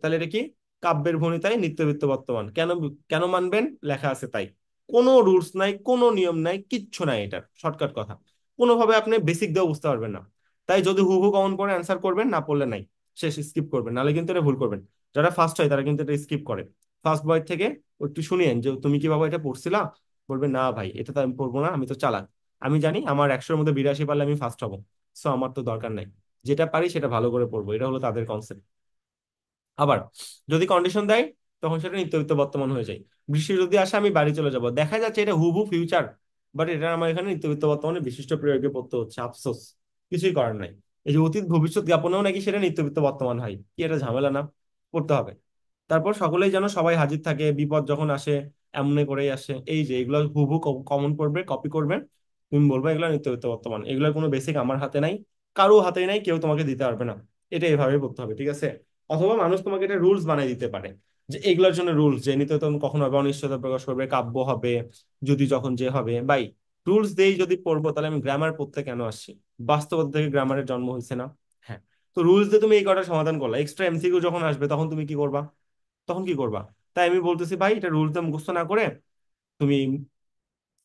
তাহলে এটা কি? কাব্যের ভণিতায় নিত্যবিত্ত বর্তমান। কেন কেন মানবেন? লেখা আছে তাই। কোনো রুলস নাই, কোনো নিয়ম নাই, কিচ্ছু নাই, এটার শর্টকাট কথা। কোনোভাবে আপনি বেসিক দিয়ে বুঝতে পারবেন না। তাই যদি হু হু কমন পড়ে অ্যান্সার করবেন, না পড়লে নাই, শেষ, স্কিপ করবেন, নাহলে কিন্তু এটা ভুল করবেন। যারা ফার্স্ট হয় তারা কিন্তু এটা স্কিপ করে। ফার্স্ট বয় থেকে একটু শুনিয়েন যে তুমি কি বাবা এটা পড়ছিলা, বলবে না ভাই এটা তো আমি পড়বো না, আমি তো চালাক, আমি জানি আমার 100-এর মধ্যে 82 পারলে আমি ফার্স্ট হবো, সো আমার তো দরকার নাই, যেটা পারি সেটা ভালো করে পড়বো, এটা হলো তাদের কনসেপ্ট। আবার যদি কন্ডিশন দেয়, তখন সেটা নিত্যবিত্ত বর্তমান হয়ে যায়। বৃষ্টি যদি আসে আমি বাড়ি চলে যাব, দেখা যাচ্ছে এটা হুবহু ফিউচার, বাট এটা আমার এখানে নিত্যবিত্ত বর্তমানে বিশিষ্ট প্রয়োগে পড়তে হচ্ছে, আফসোস, কিছুই করার নাই। এই যে অতীত ভবিষ্যৎ জ্ঞাপনেও নাকি সেটা নিত্যবিত্ত বর্তমান হয়, কি এটা ঝামেলা না? পড়তে হবে। তারপর সকলেই যেন সবাই হাজির থাকে, বিপদ যখন আসে এমনি করেই আসে, এই যে এগুলো হুবহু কমন করবে, কপি করবে, তুমি বলবে এগুলো নিত্যবিত্ত বর্তমান, এগুলোর কোনো বেসিক আমার হাতে নাই, কারো হাতেই নাই, কেউ তোমাকে দিতে পারবে না। এটা এভাবে পড়তে হবে, ঠিক আছে? অথবা মানুষ তোমাকে এটা রুলস বানিয়ে দিতে পারে, যে এগুলোর জন্য রুলস, যে নিত্য তখন কখন হবে, অনিশ্চয়তা প্রকাশ করবে, কাব্য হবে, যদি যখন যে হবে, ভাই রুলস দিয়েই যদি পড়বো তাহলে আমি গ্রামার পড়তে কেন আসছি? বাস্তবতা থেকে গ্রামারের জন্ম হয়েছে না? হ্যাঁ। তো রুলস দিয়ে তুমি এই কটা সমাধান করলা, এক্সট্রা এমসিকিউ যখন আসবে তখন তুমি কি করবা? তখন কি করবা? তাই আমি বলতেছি ভাই, এটা রুলস দিয়ে মুখস্থ না করে তুমি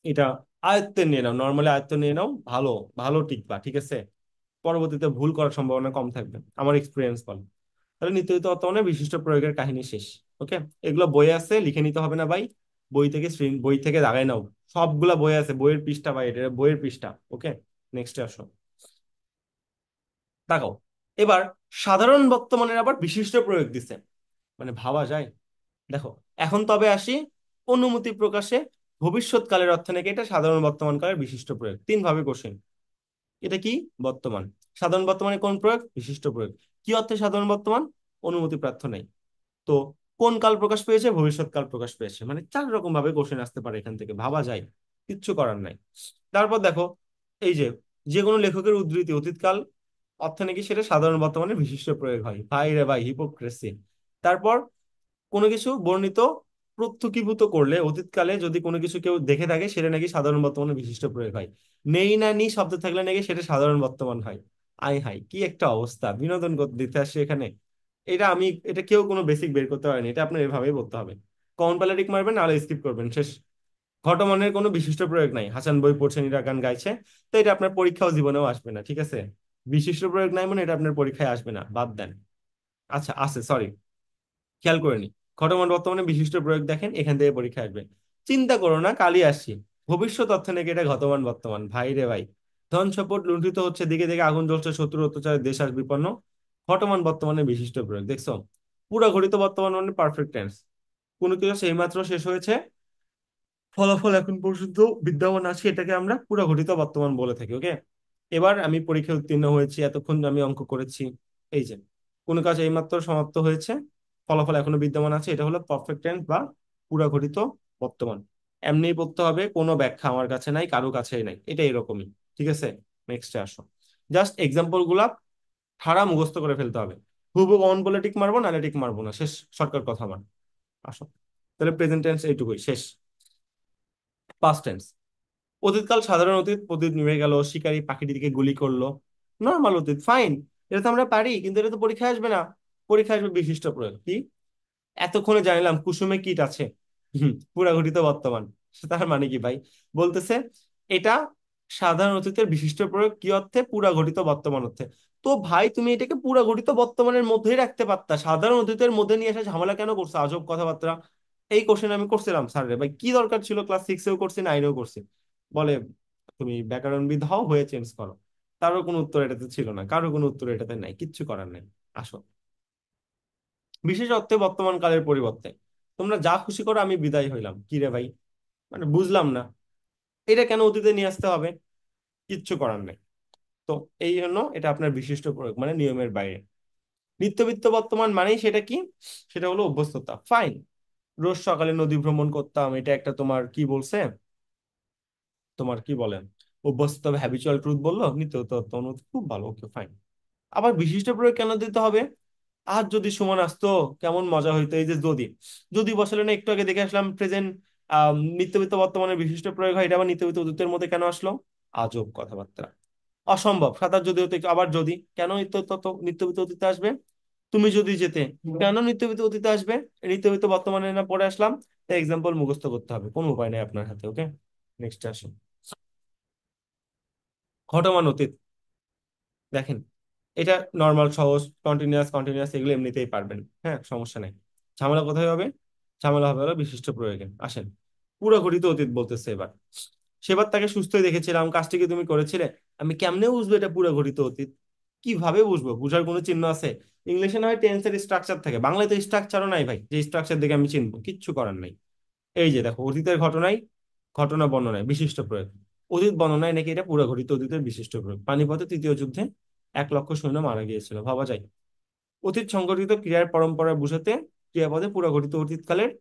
এটা আয়ত্তে নিয়ে নাও, নর্মালি আয়ত্তে নিয়ে নাও, ভালো ভালো টিকবা, ঠিক আছে? পরবর্তীতে ভুল করার সম্ভাবনা কম থাকবে, আমার এক্সপিরিয়েন্স বলে। তাহলে নিত্যবিত্ত বর্তমানে বিশিষ্ট প্রয়োগের কাহিনী শেষ। ওকে, এগুলো বই আছে, লিখে নিতে হবে না ভাই, বই থেকে বই থেকে দাগাই নাও, সবগুলা বই আছে, বইয়ের পৃষ্ঠা ভাই, এটা বইয়ের পৃষ্ঠা। ওকে, নেক্সটে আসো, তাকাও। এবার সাধারণ বর্তমানের আবার বিশিষ্ট প্রয়োগ দিছে, মানে ভাবা যায়। দেখো, এখন তবে আসি অনুমতি প্রকাশে ভবিষ্যৎকালের অর্থ নাকি এটা সাধারণ বর্তমান কালের বিশিষ্ট প্রয়োগ। 3 ভাবে কোশ্চেন। এটা কি? বর্তমান। সাধারণ বর্তমানে কোন প্রয়োগ? বিশিষ্ট প্রয়োগ। কি অর্থে সাধারণ বর্তমান? অনুমতি প্রার্থনাই। তো কোন কাল প্রকাশ পেয়েছে? ভবিষ্যৎ কাল প্রকাশ পেয়েছে। মানে 4 রকম ভাবে কোশ্চেন আসতে পারে এখান থেকে, ভাবা যায়, কিচ্ছু করার নাই। তারপর দেখো, এই যে যে কোনো লেখকের উদ্ধৃতি অতীতকাল অর্থে নাকি সেটা সাধারণ বর্তমানে বিশিষ্ট প্রয়োগ হয়। ভাই রে ভাই, হিপোক্রেসি। তারপর কোনো কিছু বর্ণিত প্রত্যক্ষীভূত করলে অতীতকালে যদি কোনো কিছু কেউ দেখে থাকে সেটা নাকি সাধারণ বর্তমানে বিশিষ্ট প্রয়োগ হয়। নেই না নি শব্দ থাকলে নাকি সেটা সাধারণ বর্তমান হয়। আই হাই, কি একটা অবস্থা, বিনোদন দিতে আসছে এখানে। এটা কেউ কোনো বেসিক বের করতে পারেনি, এটা আপনার এভাবেই বলতে হবে। কমন পেলে টিক মারবেন, নাহলে স্কিপ করবেন, শেষ। ঘটমানের কোনো বিশিষ্ট প্রয়োগ নাই, হাসান বই পড়ছে, নীরা গান গাইছে, তো এটা আপনার পরীক্ষাও জীবনেও আসবে না, ঠিক আছে? বিশিষ্ট প্রয়োগ নাই মানে এটা আপনার পরীক্ষায় আসবে না, বাদ দেন। আচ্ছা, আছে, সরি, খেয়াল করে নি। ঘটমান বর্তমানে বিশিষ্ট প্রয়োগ দেখেন, এখান থেকে পরীক্ষা আসবে। চিন্তা করো না, কালই আসছি। ভবিষ্যৎ অর্থ নাকি এটা ঘটমান বর্তমান। ভাই রে ভাই, ধন সম্পদ লুণ্ঠিত হচ্ছে, দিকে দিকে আগুন জ্বলছে, শত্রু অত্যাচারে দেশ আজ বিপন্ন, ঘটমান বর্তমানে বিশিষ্ট প্রয়োগ। দেখছো, পুরো ঘটিত বর্তমান মানে পারফেক্ট টেন্স। কোনো কিছু সেইমাত্র শেষ হয়েছে, ফলাফল এখন পর্যন্ত বিদ্যমান আছে, এটাকে আমরা পুরো ঘটিত বর্তমান বলে থাকি। ওকে, এবার আমি পরীক্ষায় উত্তীর্ণ হয়েছি, এতক্ষণ আমি অঙ্ক করেছি, এই যে কোনো কাজ এইমাত্র সমাপ্ত হয়েছে, ফলাফল এখনো বিদ্যমান আছে, এটা হলো পারফেক্ট টেন্স বা পুরা ঘটিত বর্তমান। এমনিই পড়তে হবে, কোনো ব্যাখ্যা আমার কাছে নাই, কারো কাছেই নাই, এটা এরকমই, ঠিক আছে? নেক্সটে আসো, জাস্ট এক্সাম্পল গুলা ঠাড়া মুখস্থ করে ফেলতে হবে। হুবহু অন বলে টিক মারবো, নাহলে টিক মারবো না, শেষ, শর্টকাট কথা আমার। আসো, তাহলে প্রেজেন্ট টেন্স এইটুকুই, শেষ। পাস্ট টেন্স, অতীতকাল সাধারণ অতীত, প্রদীপ নিভে গেল, শিকারী পাখিটিকে গুলি করলো, নর্মাল অতীত, ফাইন। এটা তো আমরা পারি, কিন্তু এটা তো পরীক্ষায় আসবে না। পরীক্ষায় আসবে বিশিষ্ট প্রয়োগ। কি? এতক্ষণে জানলাম কুসুমে কীট আছে, পুরা ঘটিত বর্তমান। তার মানে কি ভাই? বলতেছে এটা সাধারণ অতীতের বিশিষ্ট প্রয়োগ, কি অর্থে? পুরা ঘটিত বর্তমান অর্থে। তো ভাই তুমি এটাকে পুরা ঘটিত বর্তমানের মধ্যেই রাখতে পারতা, সাধারণ অতীতের মধ্যে নিয়ে এসে ঝামেলা কেন করছো? আজব কথাবার্তা। এই কোশ্চেন আমি করছিলাম স্যার রে ভাই, কি দরকার ছিল? ক্লাস 6-এও করছি, 9-এও করছি। বলে তুমি ব্যাকরণবিদ হও, হয়ে চেঞ্জ করো। তারও কোনো উত্তর এটাতে ছিল না, কারো কোনো উত্তর এটাতে নাই, কিচ্ছু করার নাই। আসো, বিশেষ অর্থে বর্তমান কালের পরিবর্তে তোমরা যা খুশি করো, আমি বিদায় হইলাম, কি রে ভাই? মানে বুঝলাম না, এটা কেন অতীতে নিয়ে আসতে হবে? কিচ্ছু করার নাই। তো এই জন্য এটা আপনার বিশিষ্ট প্রয়োগ, মানে নিয়মের বাইরে। নিত্যবিত্ত বর্তমান মানেই সেটা কি? সেটা হলো অভ্যস্ততা, ফাইন। রোজ সকালে নদী ভ্রমণ করতাম, এটা একটা তোমার কি বলছে, তোমার কি বলেন, অভ্যস্ততা, হ্যাবিচুয়াল ট্রুথ বললো, নিত্যবিত্ত বর্তমান, খুব ভালো, ওকে ফাইন। আবার বিশিষ্ট প্রয়োগ কেন দিতে হবে? আর যদি সুমন আসতো, কেমন মজা হইতো। এই যে যদি, যদি বসালে না, একটু আগে দেখে আসলাম প্রেজেন্ট নিত্যবিত্ত বর্তমানের বিশিষ্ট প্রয়োগ হয়, এটা আবার নিত্যবিত্ত অতীতের মধ্যে কেন আসলো? আজব কথাবার্তা। অসম্ভব, সাঁতার যদি হতো, আবার যদি কেন নিত্যবিত্ত অতীতে আসবে? তুমি যদি যেতে, কেন নিত্যমিত অতীতে আসবে? নিত্যমিত বর্তমানে না পড়ে আসলাম, তাই এক্সাম্পল মুখস্থ করতে হবে, কোনো উপায় নেই আপনার হাতে। ওকে, নেক্সট আসুন। ঘটমান অতীত, দেখেন এটা নর্মাল সহজ, কন্টিনিউয়াস কন্টিনিউয়াস এগুলো এমনিতেই পারবেন, হ্যাঁ সমস্যা নেই। ঝামেলা কোথায় হবে? ঝামেলা হবে হলো বিশিষ্ট প্রয়োগে। আসেন, পুরো ঘটিত অতীত বলতেছে এবার। সেবার তাকে সুস্থই দেখেছিলাম, কাজটি কি তুমি করেছিলে। আমি কেমনে বুঝবো এটা পুরো ঘটিত অতীত? কিভাবে বুঝবো? বুঝার কোনো চিহ্ন আছে? ইংলিশে না হয় টেন্সের স্ট্রাকচার থাকে, বাংলায় তো স্ট্রাকচারও নাই ভাই, যে স্ট্রাকচার দেখে আমি চিনবো, কিচ্ছু করার নাই। এই যে দেখো, অতীতের ঘটনায়, ঘটনা বর্ণনায় বিশিষ্ট প্রয়োগ। অতীত বর্ণনায় নাকি এটা পুরো ঘটিত অতীতের বিশিষ্ট প্রয়োগ। পানিপথে তৃতীয় যুদ্ধে 1 লক্ষ সৈন্য মারা গিয়েছিল, ভাবা যায়। অতীত সংঘটিত ক্রিয়ার পরম্পরা বুঝাতে ক্রিয়াপদে পুরো ঘটিত অতীতকালের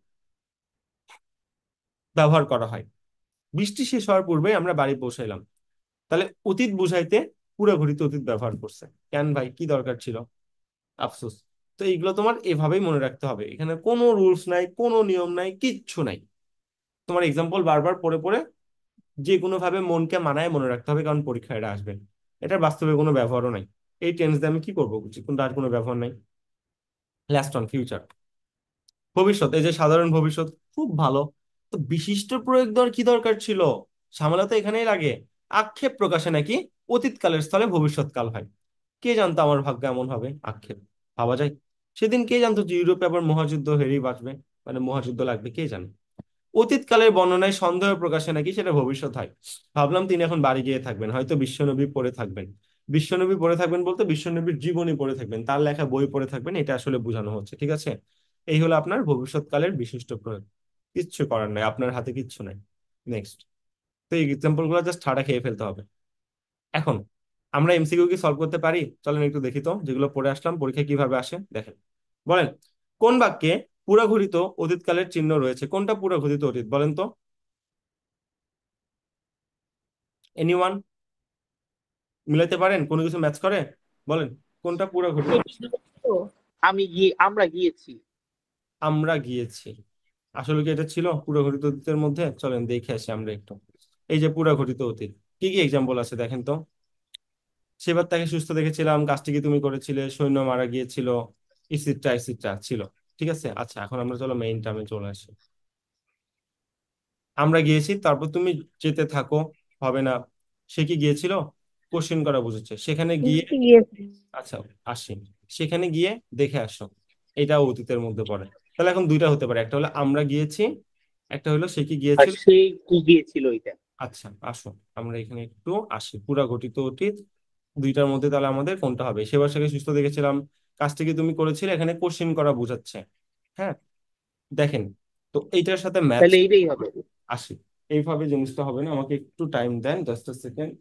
ব্যবহার করা হয়। বৃষ্টি শেষ হওয়ার পূর্বে আমরা বাড়ি পৌঁছাইলাম, তাহলে অতীত বুঝাইতে পুরো ঘটিত অতীত ব্যবহার করছে। কেন ভাই, কি দরকার ছিল? আফসোস। তো এইগুলো তোমার এভাবেই মনে রাখতে হবে, এখানে কোনো রুলস নাই, কোনো নিয়ম নাই, কিচ্ছু নাই। তোমার এক্সাম্পল বারবার পড়ে পড়ে যে কোনো ভাবে মনকে মানায় মনে রাখতে হবে, কারণ পরীক্ষা এটা আসবে। এটার বাস্তবে কোনো ব্যবহারও নাই। এই টেন্স দিয়ে আমি কি করবো, কিন্তু আর কোনো ব্যবহার নাই। লাস্ট অন ফিউচার, ভবিষ্যৎ, এই যে সাধারণ ভবিষ্যৎ, খুব ভালো। তো বিশিষ্ট প্রয়োগ দেওয়ার কি দরকার ছিল? ঝামেলা তো এখানেই লাগে। আক্ষেপ প্রকাশে নাকি অতীতকালের স্থলে ভবিষ্যৎকাল হয়। কে জানতো আমার ভাগ্য এমন হবে? আক্ষেপ, ভাবা যায়? সেদিন কে জানতো যে ইউরোপে আবার মহাযুদ্ধ হেরেই বাঁচবে, মানে মহাযুদ্ধ লাগবে, কে জানে। অতীতকালের বর্ণনায় সন্দেহ প্রকাশে নাকি সেটা ভবিষ্যৎ হয়। ভাবলাম তিনি এখন বাড়ি গিয়ে থাকবেন, হয়তো বিশ্বনবী পড়ে থাকবেন। বিশ্বনবী পড়ে থাকবেন বলতে বিশ্বনবীর জীবনী পড়ে থাকবেন, তার লেখা বই পড়ে থাকবেন, এটা আসলে বোঝানো হচ্ছে, ঠিক আছে। এই হলো আপনার ভবিষ্যৎকালের বিশিষ্ট প্রয়োগ। কিচ্ছু করার নাই, আপনার হাতে কিচ্ছু নাই। নেক্সট। তো এই এক্সাম্পল গুলো জাস্ট ঠাড়া খেয়ে ফেলতে হবে। এখন আমরা এমসিকিউ কি সলভ করতে পারি? চলেন একটু দেখি তো, যেগুলো পড়ে আসলাম পরীক্ষায় কিভাবে আসে দেখেন। বলেন, কোন বাক্যে পুরাঘটিত অতীতকালের চিহ্ন রয়েছে? কোনটা পুরাঘটিত অতীত বলেন তো? এনিওয়ান? মিলাইতে পারেন? কোনো কিছু ম্যাচ করে? বলেন, কোনটা পুরাঘটিত? আমরা গিয়েছি। আমরা গিয়েছি, আসলে কি এটা ছিল পুরাঘটিত অতীতের মধ্যে? চলেন দেখে আসি আমরা একটু। এই যে পুরাঘটিত অতীত, কি কি এক্সাম্পল আছে দেখেন তো। সেবার তাকে সুস্থ দেখেছিলাম, কাজটি কি তুমি করেছিলে, সৈন্য মারা গিয়েছিল, ইসিট্রা ইসিট্রা ছিল। ঠিক আছে, আচ্ছা এখন আমরা চলো মেইন টার্মে চলে আসি। আমরা গিয়েছি, তারপর তুমি যেতে থাকো, হবে না। সে কি গিয়েছিল? কোশ্চেন করা বুঝেছে, সেখানে গিয়ে। আচ্ছা, আসি। সেখানে গিয়ে দেখে আসো, এটা অতীতের মধ্যে পড়ে। তাহলে এখন দুইটা হতে পারে, একটা হলো আমরা গিয়েছি, একটা হলো সে কি আর গিয়েছিল। সে কি গিয়েছিল এটা। আচ্ছা আসো, আমরা এখানে একটু আসি, পুরা ঘটিত অতীত দুইটার মধ্যে তাহলে আমাদের কোনটা হবে? সেবার সাথে সুস্থ দেখেছিলাম, কাজটা কি তুমি করেছিলে, এখানে কোশ্চেন করা বোঝাচ্ছে। হ্যাঁ, দেখেন, তো এইটার সাথে ম্যাচ। তাহলে এইটাই হবে। আসি, এইভাবে জিনিসটা হবে না, আমাকে একটু টাইম দেন, জাস্ট সেকেন্ড।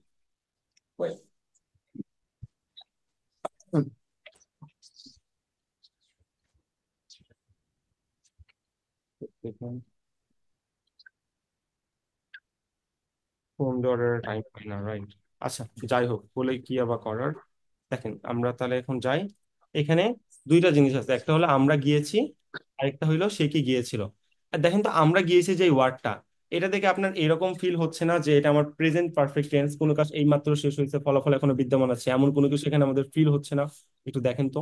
ফোন দেওয়ার টাইম পাই না, রাইট। আচ্ছা, যাই হোক, বলে কি আবার করার। দেখেন আমরা তাহলে এখন যাই। এখানে দুইটা জিনিস আছে, একটা হলো আমরা গিয়েছি, আরেকটা হইলো সে কি গিয়েছিল। আর দেখেন তো, আমরা গিয়েছি যে ওয়ার্ডটা, এটা দেখে আপনার এরকম ফিল হচ্ছে না যে এটা আমার প্রেজেন্ট পারফেক্ট টেন্স, কোনো কাজ এইমাত্র শেষ হয়েছে, ফলাফল এখনো বিদ্যমান আছে, এমন কোনো কিছু এখানে আমাদের ফিল হচ্ছে না। একটু দেখেন তো,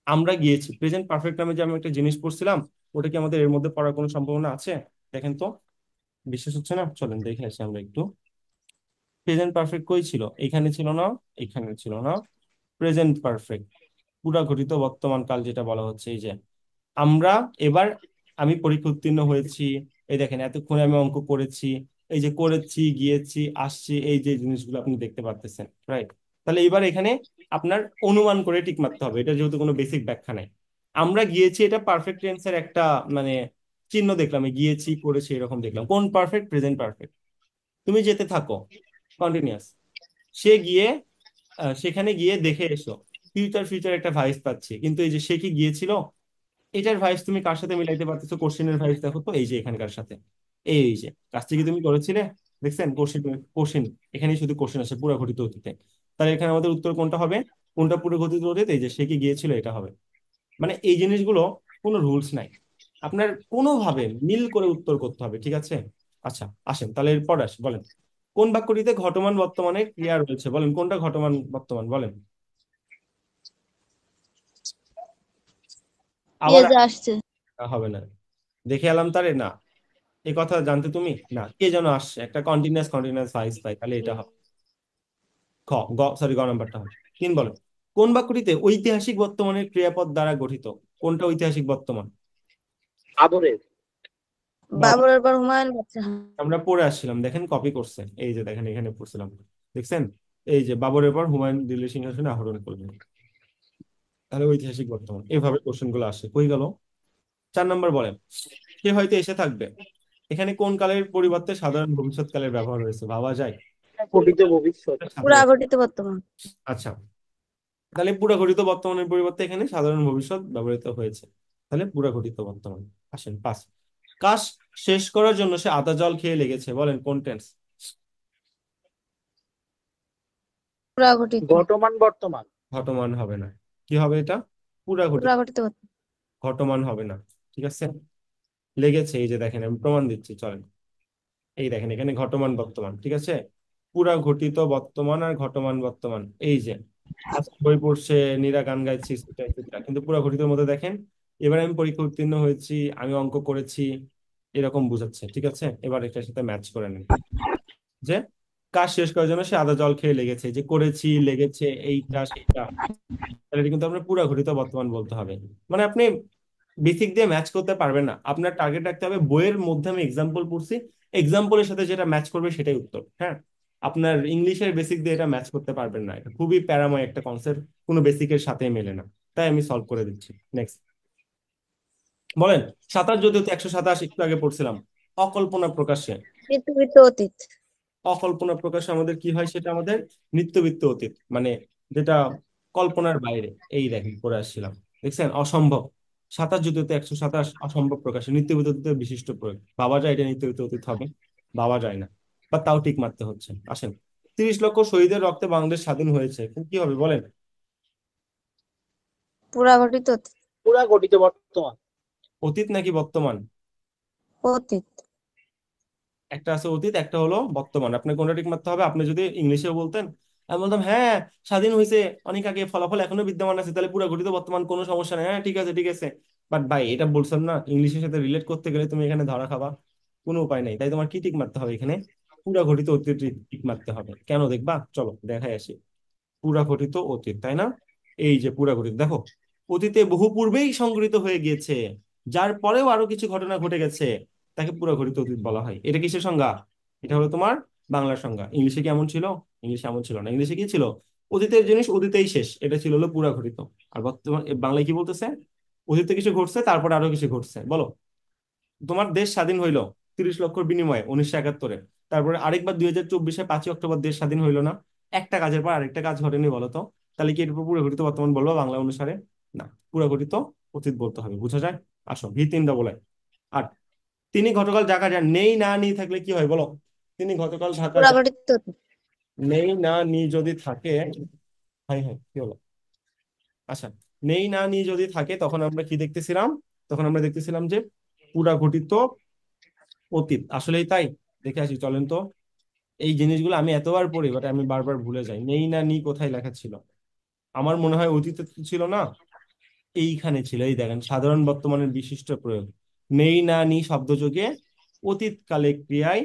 আমরা গিয়েছি প্রেজেন্ট পারফেক্ট নামে যে আমি একটা জিনিস পড়ছিলাম, ওটা কি আমাদের এর মধ্যে পড়ার কোনো সম্ভাবনা আছে? দেখেন তো, বিশ্বাস হচ্ছে না, চলেন দেখে আসি আমরা একটু। প্রেজেন্ট পারফেক্ট কই ছিল? এখানে ছিল না, এখানে ছিল না। প্রেজেন্ট পারফেক্ট, পুরা ঘটিত বর্তমান কাল যেটা বলা হচ্ছে, এই যে আমরা এবার, আমি পরীক্ষা উত্তীর্ণ হয়েছি, এই দেখেন এতক্ষণে আমি অঙ্ক করেছি, এই যে করেছি, গিয়েছি, আসছি, এই যে জিনিসগুলো আপনি দেখতে পারতেছেন, রাইট। তাহলে এবার এখানে আপনার অনুমান করে টিক মারতে হবে, এটা যেহেতু কোনো বেসিক ব্যাখ্যা নাই। আমরা গিয়েছি, এটা পারফেক্ট টেন্সের একটা মানে চিহ্ন দেখলাম, এই গিয়েছি করেছি এরকম দেখলাম, কোন পারফেক্ট? Present perfect. তুমি যেতে থাকো, কন্টিনিউয়াস। সে গিয়ে, সেখানে গিয়ে দেখে এসো, ফিউচার ফিউচার একটা ভাইস পাচ্ছি, কিন্তু এই যে সে কি গিয়েছিল, এটার ভাইস তুমি কার সাথে মিলাইতে পারতেছো? কোশ্চেনের ভাইস দেখো তো, এই যে এখানকার সাথে, এই যে কাজটা কি তুমি করেছিলে, দেখছেন কোশ্চেন, কোশ্চেন, এখানে শুধু কোশ্চেন আছে পুরো ঘটিত অতীতে। তাহলে এখানে আমাদের উত্তর কোনটা হবে? কোনটা পুরো ঘটিত অতীত? এই যে সে কি গিয়েছিল, এটা হবে। মানে এই জিনিসগুলো কোনো রুলস নাই, আপনার কোনোভাবে মিল করে উত্তর করতে হবে, ঠিক আছে। আচ্ছা আসেন তাহলে এরপর আসি, বলেন কোন বাক্যটিতে ঘটমান বর্তমানে ক্রিয়া রয়েছে? বলেন কোনটা ঘটমান বর্তমান, বলেন। আবার যে আসছে। হবে না, দেখে এলাম তারে না, এই কথা জানতে তুমি না, কে যেন আসছে, একটা কন্টিনিউয়াস কন্টিনিউয়াস ভাইস পাই, তাহলে এটা হবে খ, গ নাম্বারটা হবে। 3 বলো, কোন বাক্যটিতে ঐতিহাসিক বর্তমানের ক্রিয়াপদ দ্বারা গঠিত? কোনটা ঐতিহাসিক বর্তমান? আদরের। বাবা, বাবরের পর হুমায়ুন আচ্ছা আমরা পড়ে আসছিলাম, দেখেন কপি করছে, এই যে দেখেন এখানে পড়ছিলাম, দেখছেন? এই যে বাবরের পর হুমায়ুন দিল্লি সিংহাসনে আরোহণ করলেন, তাহলে ঐতিহাসিক বর্তমান, এভাবে কোশ্চেন গুলো আসে। কই গেল? 4 নম্বর বলেন, সে হয়তো এসে থাকবে, এখানে কোন কালের পরিবর্তে সাধারণ ভবিষ্যৎ কালের ব্যবহার হয়েছে, ভাবা যায়? ঘটিত ভবিষ্যৎ। পুরা সাধারণ, ঘটিত বর্তমান। আচ্ছা, তাহলে পুরা ঘটিত বর্তমানের পরিবর্তে এখানে সাধারণ ভবিষ্যৎ ব্যবহৃত হয়েছে, তাহলে পুরা ঘটিত বর্তমান। আসেন 5, কাজ শেষ করার জন্য সে আদা জল খেয়ে লেগেছে, বলেন কোন টেন্স? পুরা ঘটিত। ঘটমান বর্তমান। ঘটমান হবে না, কি হবে এটা? পুরা পুরা ঘটিত। ঘটিত বর্তমান। ঘটমান হবে না, ঠিক আছে? লেগেছে, এই যে দেখেন আমি প্রমাণ দিচ্ছি, চলেন। এই দেখেন এখানে ঘটমান বর্তমান, ঠিক আছে? পুরা ঘটিত বর্তমান আর ঘটমান বর্তমান, এই যে আজকে বই পড়ছে, নীরা গান গাইছি, etc etc, কিন্তু পুরা ঘটিতের মধ্যে দেখেন, এবার আমি পরীক্ষা উত্তীর্ণ হয়েছি, আমি অঙ্ক করেছি, এরকম বুঝাচ্ছে, ঠিক আছে? এবার এটার সাথে ম্যাচ করে নেন, যে কাজ শেষ করার জন্য সে আদা জল খেয়ে লেগেছে, যে করেছি, লেগেছে, এইটা সেটা, তাহলে এটা কিন্তু আপনার পুরা ঘটিত বর্তমান বলতে হবে। মানে আপনি বেসিক দিয়ে ম্যাচ করতে পারবেন না, আপনার টার্গেট রাখতে হবে বইয়ের মধ্যে আমি এক্সাম্পল পড়ছি, এক্সাম্পলের সাথে যেটা ম্যাচ করবে সেটাই উত্তর। হ্যাঁ, আপনার ইংলিশের বেসিক দিয়ে এটা ম্যাচ করতে পারবেন না, এটা খুবই প্যারাময় একটা কনসেপ্ট, কোনো বেসিকের সাথে মেলে না, তাই আমি সলভ করে দিচ্ছি। নেক্সট বলেন, 27 যদি 127 একটু আগে পড়ছিলাম, অকল্পনা প্রকাশে, নিত্যবিত্ত অতীত। অকল্পনা প্রকাশে আমাদের কি হয়, সেটা আমাদের নিত্যবিত্ত অতীত, মানে যেটা কল্পনার বাইরে, এই দেখেন পড়ে আসছিলাম, দেখছেন? অসম্ভব, 27 যদি 127 অসম্ভব প্রকাশে, নিত্যবিত্ত অতীতের বিশিষ্ট প্রয়োগ, ভাবা যায় এটা নিত্যবিত্ত অতীত হবে? ভাবা যায় না, বা তাও টিক মারতে হচ্ছে। আসেন, 30 লক্ষ শহীদের রক্তে বাংলাদেশ স্বাধীন হয়েছে, এখন কি হবে বলেন? পুরা ঘটিত অতীত। পুরা ঘটিত বর্তমান। অতীত নাকি বর্তমান? অতীত। একটা আছে অতীত, একটা হলো বর্তমান, আপনি কোনটা ঠিক মারতে হবে? আপনি যদি ইংলিশে বলতেন, আমি বলতাম হ্যাঁ স্বাধীন হয়েছে অনেক আগে, ফলাফল এখনো বিদ্যমান আছে, তাহলে পুরো গঠিত বর্তমান, কোনো সমস্যা নেই, হ্যাঁ ঠিক আছে ঠিক আছে। বাট ভাই এটা বলছেন না, ইংলিশের সাথে রিলেট করতে গেলে তুমি এখানে ধরা খাবা, কোনো উপায় নেই, তাই তোমার কি টিক মারতে হবে এখানে? পুরা ঘটিত অতীত টিক মারতে হবে, কেন দেখবা, চলো দেখাই আসি। পুরা ঘটিত অতীত, তাই না? এই যে পুরা ঘটিত, দেখো অতীতে বহু পূর্বেই সংঘটিত হয়ে গিয়েছে, যার পরেও আরো কিছু ঘটনা ঘটে গেছে, তাকে পুরা ঘটিত অতীত বলা হয়। এটা কিসের সংজ্ঞা? এটা হলো তোমার বাংলার সংজ্ঞা। ইংলিশে কেমন ছিল? ইংলিশে এমন ছিল না, ইংলিশে কি ছিল? অতীতের জিনিস অতীতেই শেষ, এটা ছিল হলো পুরা ঘটিত। আর বর্তমান বাংলায় কি বলতেছে? অতীতে কিছু ঘটছে, তারপরে আরো কিছু ঘটছে। বলো, তোমার দেশ স্বাধীন হইলো 30 লক্ষর বিনিময়ে 1971-এ, তারপরে আরেকবার 2024-এ 5ই অক্টোবর দেশ স্বাধীন হইলো না? একটা কাজের পর আরেকটা কাজ ঘটেনি, বলো তো? তাহলে কি এটা পুরো ঘটিত বর্তমান বলবো বাংলা অনুসারে? না, পুরো ঘটিত অতীত বলতে হবে, বুঝা যায়? আসো V3 বলে। আর তিনি গতকাল ঢাকা যান, নেই না নি থাকলে কি হয় বলো? তিনি গতকাল ঢাকা পুরা যান, ঘটিত অতীত। নেই না নি যদি থাকে, হাই হাই কি হলো? আচ্ছা, নেই না নি যদি থাকে তখন আমরা কি দেখতেছিলাম? তখন আমরা দেখতেছিলাম যে পুরা ঘটিত অতীত, আসলেই তাই। দেখে আসি চলেন তো, এই জিনিসগুলো আমি এতবার পড়ি বাট আমি বারবার ভুলে যাই, নেই না নি কোথায় লেখা ছিল? আমার মনে হয় অতীতে তো ছিল না, এইখানে ছিল, এই দেখেন সাধারণ বর্তমানের বিশিষ্ট প্রয়োগ, নেই না নি শব্দযোগে অতীতকালে ক্রিয়ায়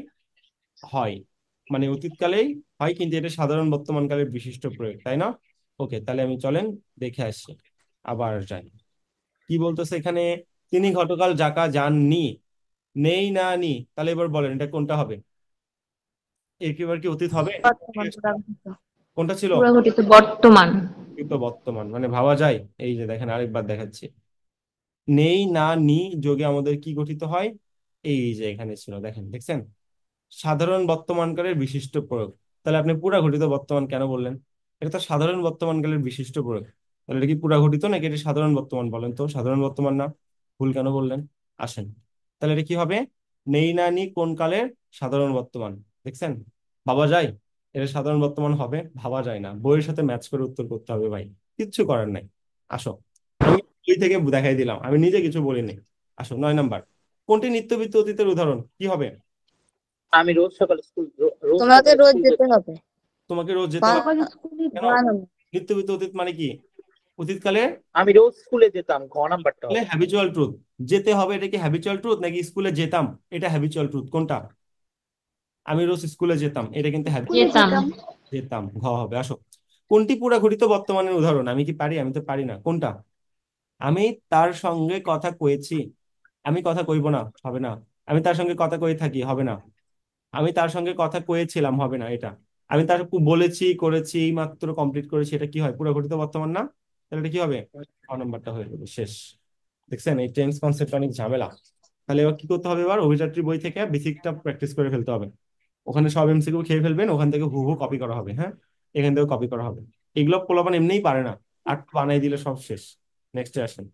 হয়, মানে অতীতকালেই হয়, কিন্তু এটা সাধারণ বর্তমান কালের বিশিষ্ট প্রয়োগ, তাই না? ওকে, তাহলে আমি চলেন দেখে আসি, আবার যাই। কি বলতেছে এখানে? তিনি গতকাল ঢাকা যাননি, নেই না নি, তাহলে এবার বলেন এটা কোনটা হবে? একেবারে কি অতীত হবে? বর্তমান পুরা ঘটিত। কোনটা ছিল? পুরা ঘটিত বর্তমান। কিন্তু বর্তমান, মানে ভাবা যায়। এই যে দেখেন আরেকবার দেখাচ্ছি, নেই না নি যোগে আমাদের কি গঠিত হয়? এই যে এখানে ছিল, দেখেন দেখছেন, সাধারণ বর্তমানকালের বিশিষ্ট প্রয়োগ। তাহলে আপনি পুরা ঘটিত বর্তমান কেন বললেন? এটা তো সাধারণ বর্তমানকালের বিশিষ্ট প্রয়োগ, তাহলে এটা কি পুরা ঘটিত নাকি এটা সাধারণ বর্তমান? বলেন তো, সাধারণ বর্তমান না? ভুল কেন বললেন? আসেন, তাহলে এটা কি হবে? নেই না নি কোন কালের? সাধারণ বর্তমান। দেখছেন, ভাবা যায় এটা সাধারণ বর্তমান হবে? ভাবা যায় না, বইয়ের সাথে ম্যাচ করে উত্তর করতে হবে ভাই, কিচ্ছু করার নাই। আসো, আমি বই থেকে দেখাই দিলাম, আমি নিজে কিছু বলিনি। আসো 9 নাম্বার, কোনটি নিত্যবিত্ত অতীতের উদাহরণ? কি হবে? আমি রোজ সকালে স্কুল, রোজ তোমাকে সকালে রোজ স্কুল যেতে যেতাম। হবে। তোমাকে রোজ যেতে হবে? সকালে স্কুলে কেন? যাওয়া হবে। নিত্যবিত্ত অতীত মানে কি? অতীতকালে আমি রোজ স্কুলে যেতাম, ঘ নাম্বারটা হবে। Habitual truth. যেতে হবে, এটা কি হ্যাবিচুয়াল ট্রুথ নাকি স্কুলে যেতাম এটা হ্যাবিচুয়াল ট্রুথ, কোনটা? আমি রোজ স্কুলে যেতাম, এটা কিন্তু স্কুলে যেতাম। যেতাম। যেতাম, ঘ হবে। আসো, কোনটি পুরা ঘটিত বর্তমানের উদাহরণ? আমি কি পারি? আমি তো পারি না। কোনটা? আমি তার সঙ্গে কথা কয়েছি, আমি কথা কইব না, হবে না। আমি তার সঙ্গে কথা কয়ে থাকি, হবে না। আমি তার সঙ্গে কথা কয়েছিলাম, হবে না এটা। আমি তার বলেছি, করেছি, এই মাত্র কমপ্লিট করেছি, এটা কি হয়? পুরো ঘটিত বর্তমান না? তাহলে এটা কি হবে? ক নাম্বারটা হয়ে যাবে, শেষ। দেখছেন এই টেন্স কনসেপ্ট অনেক ঝামেলা। তাহলে এবার কি করতে হবে? এবার অভিযাত্রী বই থেকে বেসিকটা প্র্যাকটিস করে ফেলতে হবে। ওখানে সব এমসিকিউ খেয়ে ফেলবেন, ওখান থেকে হুবহু কপি করা হবে। হ্যাঁ, এখান থেকে কপি করা হবে। এগুলো পোলাপান এমনিই পারে না, আর বানাই দিলে সব শেষ। নেক্সটে আসেন।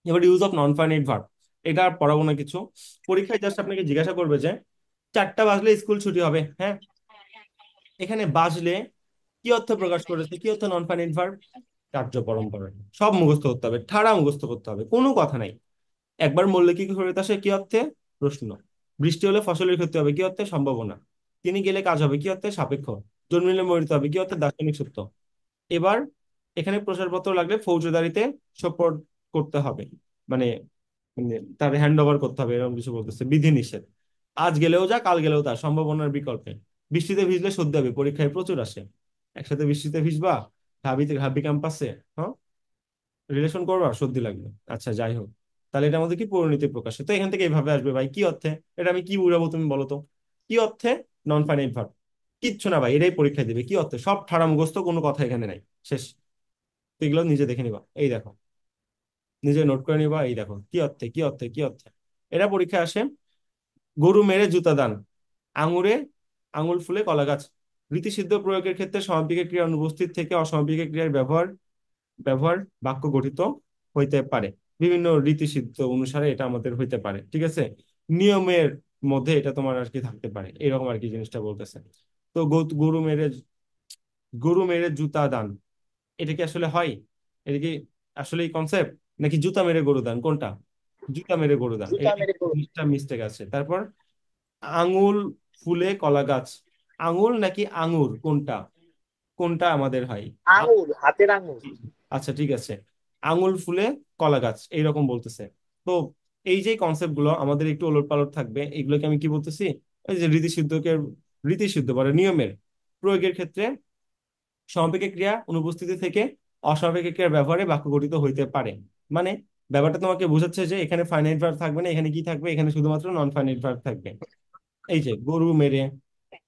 এবার use of non finite verb, এটা আর পড়াবো না কিছু। পরীক্ষায় জাস্ট আপনাকে জিজ্ঞাসা করবে যে 4টা বাজলে স্কুল ছুটি হবে, হ্যাঁ, এখানে বাজলে কি অর্থ প্রকাশ করেছে? কি অর্থ? নন ফাইনাইট ভার্ব, কার্য পরম্পরা। সব মুখস্থ করতে হবে, ঠাড়া মুখস্থ করতে হবে, কোনো কথা নাই। একবার বললে কি ফেরত আসে? কি অর্থে? প্রশ্ন। বৃষ্টি হলে ফসলের ক্ষতি হবে, কি অর্থে? সম্ভাবনা। তিনি গেলে কাজ হবে, কি অর্থে? সাপেক্ষ। জন্মিলে মরিতে হবে, কি অর্থে? দার্শনিক সত্য। এবার এখানে প্রসারপত্র লাগলে ফৌজদারিতে সোপর্দ করতে হবে, মানে তার হ্যান্ড ওভার করতে হবে, এরকম কিছু বলতেছে। বিধি নিষেধ, আজ গেলেও যা, কাল গেলেও তা, সম্ভাবনার বিকল্পে। বৃষ্টিতে ভিজলে সর্দি হবে, পরীক্ষায় প্রচুর আসে। একসাথে বৃষ্টিতে ভিজবা, হাবি ক্যাম্পাসে, হ্যাঁ, রিলেশন করবা, সর্দি লাগবে। আচ্ছা, যাই হোক, তাহলে এটার মধ্যে কি? পরিণতি প্রকাশ। তো এখান থেকে এইভাবে আসবে ভাই, কি অর্থে? এটা আমি কি বুঝাবো, তুমি বলো তো? কি অর্থে নন ফাইনাইট ভার্ব? কিচ্ছু না ভাই, এটাই পরীক্ষায় দিবে। কি অর্থে? সব ঠাড়া মুখস্থ, কোনো কথা এখানে নাই, শেষ। তো এগুলো নিজে দেখে নিবা, এই দেখো, নিজে নোট করে নিবা, এই দেখো কি অর্থে, কি অর্থে, কি অর্থে। এটা পরীক্ষায় আসে। গরু মেরে জুতা দান, আঙুরে আঙুল ফুলে কলা গাছ। রীতিসিদ্ধ প্রয়োগের ক্ষেত্রে সমাপিকা ক্রিয়া অনুপস্থিত থেকে অসমাপিকা ক্রিয়ার ব্যবহার ব্যবহার বাক্য গঠিত হইতে পারে। বিভিন্ন রীতিসিদ্ধ অনুসারে এটা আমাদের হইতে পারে, ঠিক আছে। নিয়মের মধ্যে এটা তোমার আর কি থাকতে পারে, এরকম আর কি জিনিসটা বলতেছে। তো গরু মেরে জুতা দান, এটা কি আসলে হয়? এটা কি আসলে কনসেপ্ট, নাকি জুতা মেরে গরু দান? কোনটা? জুতা মেরে গরু দান, জুতা এটা মেরে করো। জিনিসটা মিস্টেক আছে। তারপর আঙুল ফুলে কলা গাছ, আঙুল নাকি আঙুর, কোনটা? কোনটা আমাদের হয়? আঙুর, হাতের আঙুর। আচ্ছা, ঠিক আছে। আঙুল ফুলে কলা গাছ, এইরকম বলতেছে। তো এই যে কনসেপ্ট গুলো আমাদের একটু ওলটপালট থাকবে, এগুলোকে আমি কি বলতেছি? এই যে রীতিসিদ্ধ বলে নিয়মের প্রয়োগের ক্ষেত্রে সমাপিকা ক্রিয়া অনুপস্থিতি থেকে অসমাপিকা ক্রিয়ার ব্যবহারে বাক্য গঠিত হইতে পারে। মানে ব্যাপারটা তোমাকে বোঝাচ্ছে যে এখানে ফাইনাইট ভার্ব থাকবে না, এখানে কি থাকবে? এখানে শুধুমাত্র নন ফাইনাইট ভার্ব থাকবে। এই যে গরু মেরে,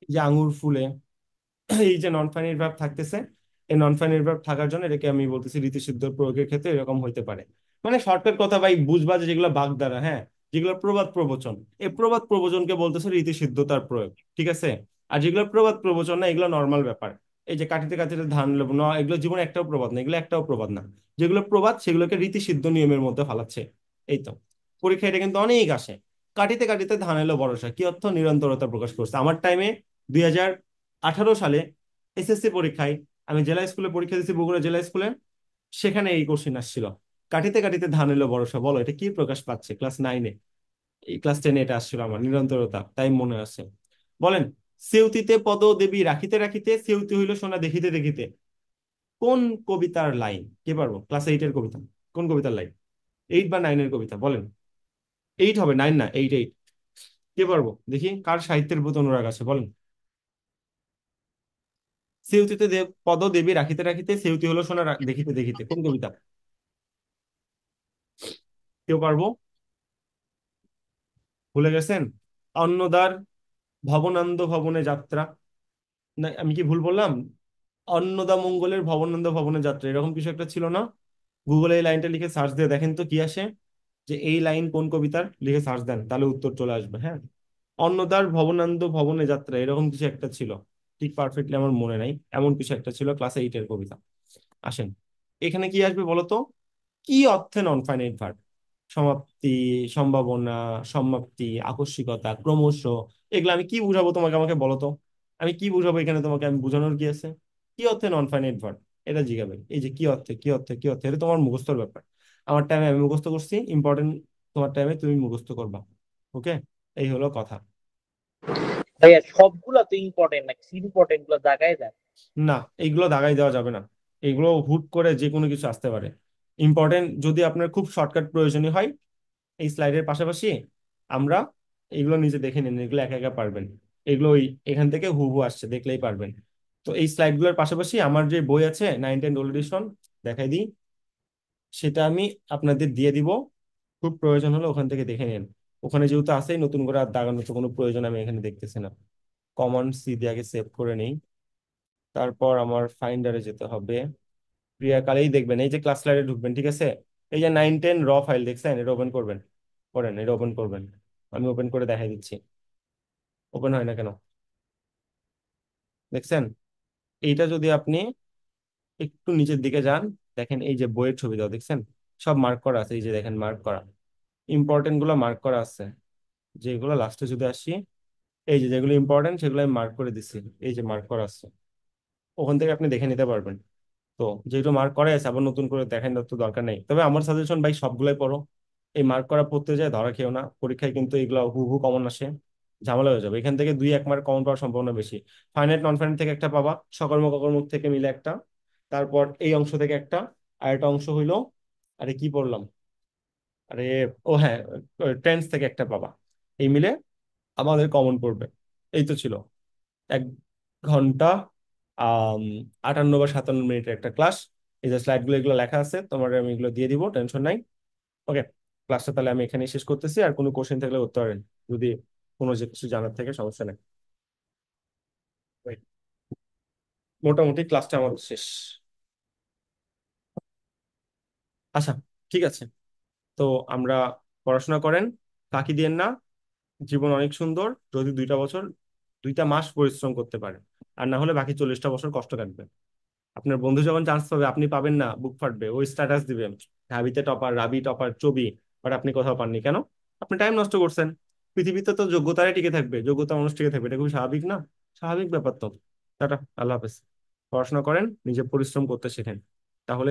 এই যে আঙুর ফুলে, এই যে নন ফাইনাইট ভার্ব থাকতেছে, এই নন ফাইনাইট ভার্ব থাকার জন্য এটাকে আমি বলতেছি রীতিসিদ্ধ প্রয়োগের ক্ষেত্রে এরকম হইতে পারে। মানে শর্টকাট কথা ভাই, বুঝবা যে যেগুলো বাগধারা, হ্যাঁ, যেগুলো প্রবাদ প্রবচন, এই প্রবাদ প্রবচনকে বলতেছে রীতিসিদ্ধতার প্রয়োগ, ঠিক আছে। আর যেগুলো প্রবাদ প্রবচন না, এগুলো নর্মাল ব্যাপার। এই যে কাটিতে কাটিতে ধান লেবু না, এগুলো জীবনে একটাও প্রবাদ না, এগুলো একটাও প্রবাদ না। যেগুলো প্রবাদ সেগুলোকে রীতিসিদ্ধ নিয়মের মধ্যে ফালাচ্ছে। এই তো, পরীক্ষা এটা কিন্তু অনেক আসে। কাটিতে কাটিতে ধান এলো বরষা, কি অর্থ? নিরন্তরতা প্রকাশ করছে। আমার টাইমে 2018 সালে এসএসসি পরীক্ষায় আমি জেলা স্কুলে পরীক্ষা দিচ্ছি, বগুড়া জেলা স্কুলে, সেখানে এই কোশ্চেন আসছিল। কাটিতে কাটিতে ধান এলো বরষা, বলো এটা কি প্রকাশ পাচ্ছে? ক্লাস 9-এ, এই ক্লাস 10-এ এটা আসছিল আমার, নিরন্তরতা, তাই মনে আছে। বলেন, সেউতিতে পদ দেবী রাখিতে রাখিতে সেউতি হইল সোনা দেখিতে দেখিতে, কোন কবিতার লাইন? কে পারবো? ক্লাস 8-এর কবিতা, কোন কবিতার লাইন? 8 বা 9-এর কবিতা, বলেন। 8 হবে, 9 না, 8, 8। কে পারবো দেখি, কার সাহিত্যের প্রতি অনুরাগ আছে, বলেন। সেউতিতে পদ দেবী রাখিতে রাখিতে সেউতি হলো সোনা দেখিতে দেখিতে, কোন কবিতা? কেউ পারবো? ভুলে গেছেন? অন্নদার ভবনান্দ ভবনে যাত্রা, না আমি কি ভুল বললাম? অন্নদা মঙ্গলের ভবনান্দ ভবনে যাত্রা, এরকম কিছু একটা ছিল না? গুগলে এই লাইনটা লিখে সার্চ দিয়ে দেখেন তো কি আসে, যে এই লাইন কোন কবিতার, লিখে সার্চ দেন, তাহলে উত্তর চলে আসবে। হ্যাঁ, অন্নদার ভবনান্দ ভবনে যাত্রা, এরকম কিছু একটা ছিল। ঠিক পারফেক্টলি আমার মনে নাই, এমন কিছু একটা ছিল, ক্লাস 8-এর কবিতা। আসেন, এখানে কি আসবে বলো তো? কি অর্থে নন ফাইনাইট ভার্ব? সমাপ্তি, সম্ভাবনা, সমাপ্তি, আকস্মিকতা, ক্রমশ, এগুলো আমি কি বুঝাবো তোমাকে? আমাকে বলো তো, আমি কি বুঝাবো এখানে তোমাকে? আমি বুঝানোর কি আছে? কি অর্থে নন ফাইনাইট ভার্ব, এটা জিজ্ঞাবে। এই যে কি অর্থে, কি অর্থে, কি অর্থে, এটা তোমার মুখস্থর ব্যাপার। আমার টাইমে আমি মুখস্থ করছি, ইম্পর্টেন্ট। তোমার টাইমে তুমি মুখস্থ করবা। ওকে, এই হলো কথা। ভাইয়া সবগুলা তো ইম্পর্টেন্ট না, ইম্পর্টেন্ট গুলো জায়গায় যায়। না, এইগুলো দাগাই দেওয়া যাবে না। এগুলো হুট করে যে কোনো কিছু আসতে পারে। ইম্পর্টেন্ট যদি আপনার খুব শর্টকাট প্রয়োজনীয় হয়, এই স্লাইডের পাশাপাশি আমরা এগুলো নিজে দেখে নিন, এগুলো একা একা পারবেন। এগুলো ওই এখান থেকে হুবহু আসছে, দেখলেই পারবেন। তো এই স্লাইডগুলোর পাশাপাশি আমার যে বই আছে 9-10 রোল এডিশন, দেখাই দিই, সেটা আমি আপনাদের দিয়ে দিব। খুব প্রয়োজন হলে ওখান থেকে দেখে নিন। ওখানে যেহেতু আছেই, নতুন করে আর দাগানোর তো কোনো প্রয়োজন আমি এখানে দেখতেছি না। কমান্ড সি দিয়ে আগে সেভ করে নেই, তারপর আমার ফাইন্ডারে যেতে হবে। প্রিয়া কালেই দেখবেন, এই যে ক্লাস স্লাইডে ঢুকবেন, ঠিক আছে? এই যে 9-10 র ফাইল দেখছেন, এটা ওপেন করবেন। করেন, এটা ওপেন করবেন। আমি ওপেন করে দেখাই দিচ্ছি। ওপেন হয় না কেন দেখছেন? এইটা যদি আপনি একটু নিচের দিকে যান, দেখেন এই যে বইয়ের ছবি দাও, দেখছেন? সব মার্ক করা আছে, এই যে দেখেন মার্ক করা, ইম্পর্টেন্ট গুলো মার্ক করা আছে। যেগুলো লাস্টে যদি আসি, এই যে যেগুলো ইম্পর্টেন্ট সেগুলো আমি মার্ক করে দিচ্ছি, এই যে মার্ক করা আছে। ওখান থেকে আপনি দেখে নিতে পারবেন। তো যেহেতু মার্ক করা আছে, আবার নতুন করে দেখেন তো দরকার নেই। তবে আমার সাজেশন ভাই, সবগুলাই পড়ো। এই মার্ক করা পড়তে যায় ধরা খেও না, পরীক্ষায় কিন্তু এগুলো হুবহু কমন আসে, ঝামেলা হয়ে যাবে। এখান থেকে 2-1 মার্ক কমন পাওয়ার সম্ভাবনা বেশি। ফাইনাইট নন ফাইনাইট থেকে একটা পাবা, সকর্মক অকর্মক থেকে মিলে একটা, তারপর এই অংশ থেকে একটা, আর একটা অংশ হইলো, আরে কি পড়লাম, আরে, ও হ্যাঁ, টেন্স থেকে একটা পাবা। এই মিলে আমাদের কমন পড়বে। এই তো ছিল 1 ঘন্টা 58 বা 57 মিনিটের একটা ক্লাস। এই যে স্লাইড গুলো, এগুলো লেখা আছে, তোমার আমি এগুলো দিয়ে দিব, টেনশন নাই। ওকে, ক্লাসটা তাহলে আমি এখানে শেষ করতেছি। আর কোনো কোশ্চেন থাকলে করতে পারেন, যদি কোনো যে কিছু জানার থেকে, সমস্যা নেই। Right. মোটামুটি ক্লাসটা আমার শেষ। আচ্ছা, ঠিক আছে। তো আমরা পড়াশোনা করেন, ফাঁকি দিয়েন না। জীবন অনেক সুন্দর যদি 2টা বছর, 2টা মাস পরিশ্রম করতে পারেন। আর না হলে বাকি 40টা বছর কষ্ট কাটবে। আপনার বন্ধু যখন চান্স পাবে, আপনি পাবেন না, বুক ফাটবে, ওই স্ট্যাটাস দিবে, ঢাবিতে টপার, রাবি টপার, চবি। বাট আপনি কোথাও পাননি কেন? আপনি টাইম নষ্ট করছেন। পৃথিবীতে তো যোগ্যতারাই টিকে থাকবে, যোগ্যতা মানুষ টিকে থাকবে, এটা খুবই স্বাভাবিক না? স্বাভাবিক ব্যাপার তো। টাটা, আল্লাহ হাফেজ। পড়াশোনা করেন, নিজে পরিশ্রম করতে শেখেন, তাহলে